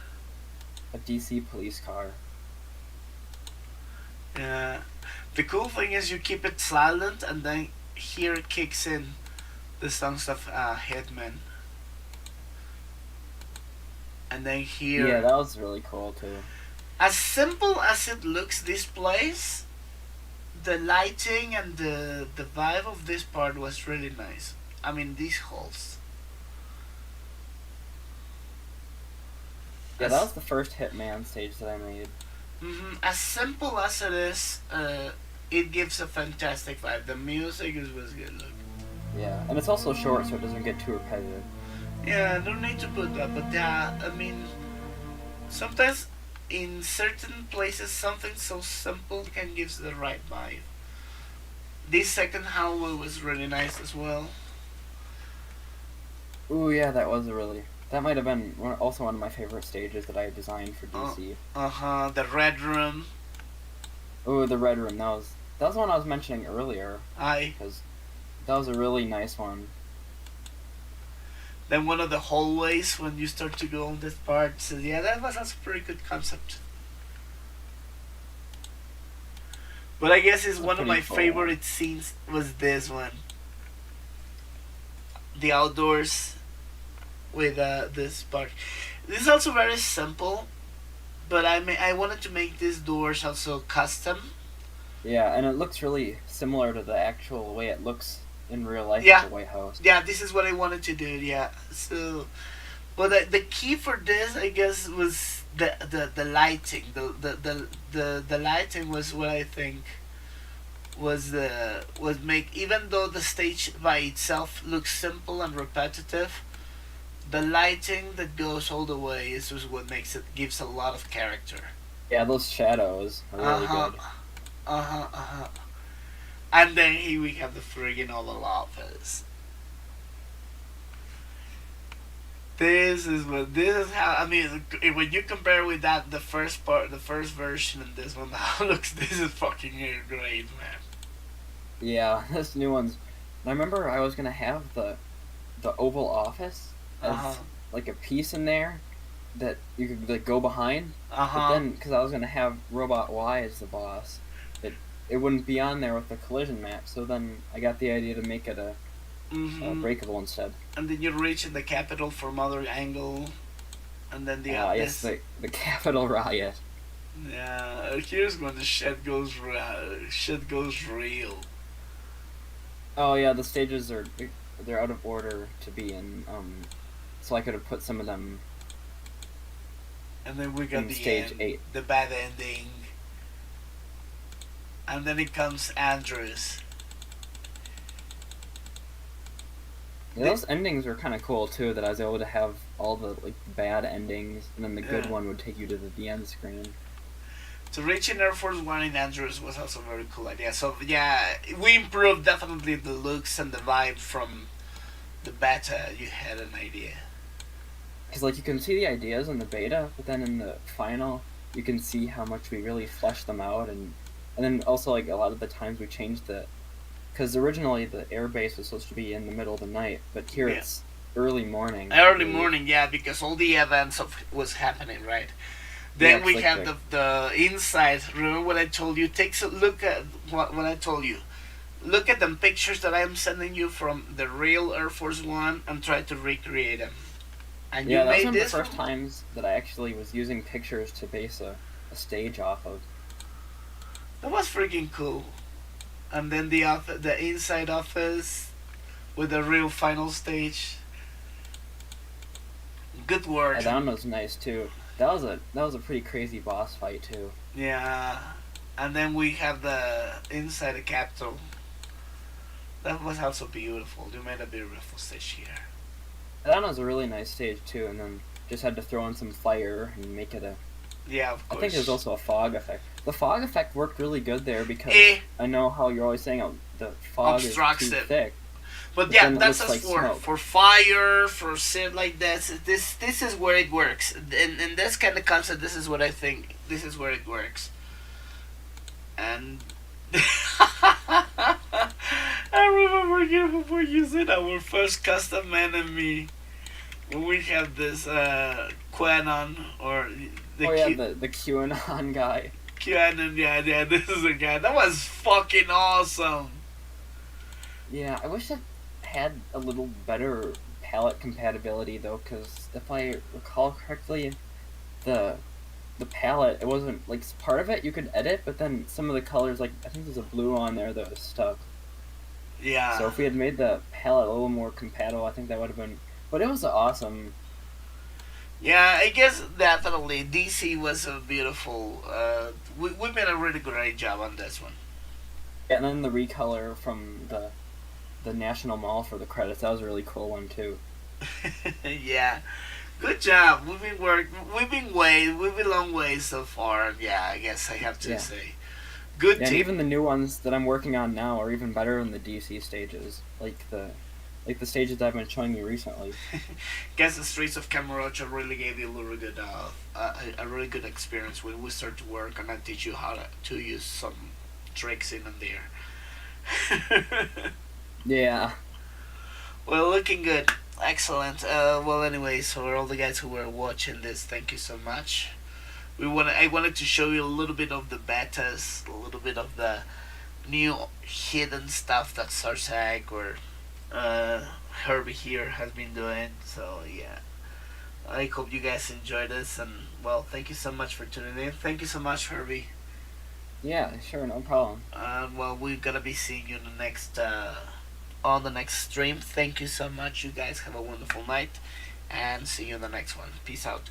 DC police car. Yeah. The cool thing is you keep it silent, and then here it kicks in the songs of Hitman. And then here... Yeah, that was really cool too. As simple as it looks, this place, the lighting and the vibe of this part was really nice. I mean, these halls. Yeah, that was the first Hitman stage that I made. As simple as it is, it gives a fantastic vibe. The music was good. Look. Yeah, and it's also short, so it doesn't get too repetitive. Yeah, no need to put that, but yeah, I mean, sometimes in certain places something so simple can give the right vibe. This second hallway was really nice as well. Ooh, yeah, that might have been also one of my favorite stages that I designed for DC. The Red Room. Ooh, the Red Room, that was the one I was mentioning earlier. Because that was a really nice one. Then one of the hallways when you start to go on this part. So yeah, that was also a pretty good concept. But I guess it's one of my favorite scenes was this one. The outdoors with this part. This is also very simple, but I wanted to make these doors also custom. Yeah, and it looks really similar to the actual way it looks in real life Yeah. at the White House. Yeah, this is what I wanted to do. Yeah, so, but the key for this, I guess, was the lighting. The lighting was what I think was make, even though the stage by itself looks simple and repetitive, the lighting that goes all the way is just what gives a lot of character. Yeah, those shadows are really good. And then here we have the friggin' Oval Office. This is how, I mean, when you compare with that, the first version and this one, how it looks, this is fucking great, man. Yeah, this new one's... I remember I was gonna have the Oval Office as like a piece in there that you could like go behind. But then, because I was gonna have Robot Y as the boss, it wouldn't be on there with the collision map. So then I got the idea to make it a breakable instead. And then you reach in the Capitol from other angle, and then yes, the Capitol riot. Yeah, here's when the shit goes real. Oh yeah, the stages they're out of order to be in. So I could have put some of them. And then we got the stage 8, the bad ending. And then it comes Andrews. Yeah, those endings were kind of cool too. That I was able to have all the like bad endings, and then the good one would take you to the end screen. So reaching Air Force One in Andrews was also a very cool idea. So yeah, we improved definitely the looks and the vibe from the beta. You had an idea. Because like you can see the ideas in the beta, but then in the final, you can see how much we really fleshed them out, and then also like a lot of the times we changed the, because originally the air base was supposed to be in the middle of the night, but here it's early morning. Early morning, yeah, because all the events was happening, right? Then we have the inside. Remember what I told you? Take a look at what I told you. Look at the pictures that I'm sending you from the real Air Force One and try to recreate them. And Yeah, you that was made one of the this first one? times that I actually was using pictures to base a stage off of. That was freaking cool. And then the inside office with the real final stage. Good work. Yeah, that one was nice too. That was a pretty crazy boss fight too. Yeah. And then we have the inside the Capitol. That was also beautiful. You made a beautiful stage here. That one was a really nice stage too, and then just had to throw in some fire and make it a. Yeah, of I course. think there's also a fog effect. The fog effect worked really good there because Eh. I know how you're always saying the fog Obstructs is too it. thick. But But yeah, then it that's looks us like smoke. for fire, for shit like this. This is where it works. In this kind of concept, this is what I think. This is where it works. And I remember when you said our first custom enemy. When we have this Quanon or the Oh yeah, the QAnon guy. Quanon, yeah, this is a guy. That was fucking awesome. Yeah, I wish it had a little better palette compatibility though, because if I recall correctly, the palette, it wasn't like part of it you could edit, but then some of the colors, like I think there's a blue on there that was stuck. Yeah. So if we had made the palette a little more compatible, I think that would have been. But it was awesome. Yeah, I guess definitely DC was a beautiful. We made a really great job on this one. And then the recolor from the National Mall for the credits, that was a really cool one too. Yeah, good job. We've been long ways so far. Yeah, I guess I have to Yeah. say, good Yeah, and team. even the new ones that I'm working on now are even better than the DC stages, like the stages that I've been showing you recently. Guess the Streets of Camarocha really gave you a really good, a really good experience when we start to work and I teach you how to use some tricks in and there. Yeah. Well, looking good. Excellent. Well, anyways, for all the guys who were watching this, thank you so much. I wanted to show you a little bit of the betas, a little bit of the new hidden stuff that Serrr or Herbie here has been doing. So yeah, I hope you guys enjoyed this, and well, thank you so much for tuning in. Thank you so much, Herbie. Yeah, sure, no problem. Well, we're gonna be seeing you in the next on the next stream. Thank you so much. You guys have a wonderful night, and see you in the next one. Peace out.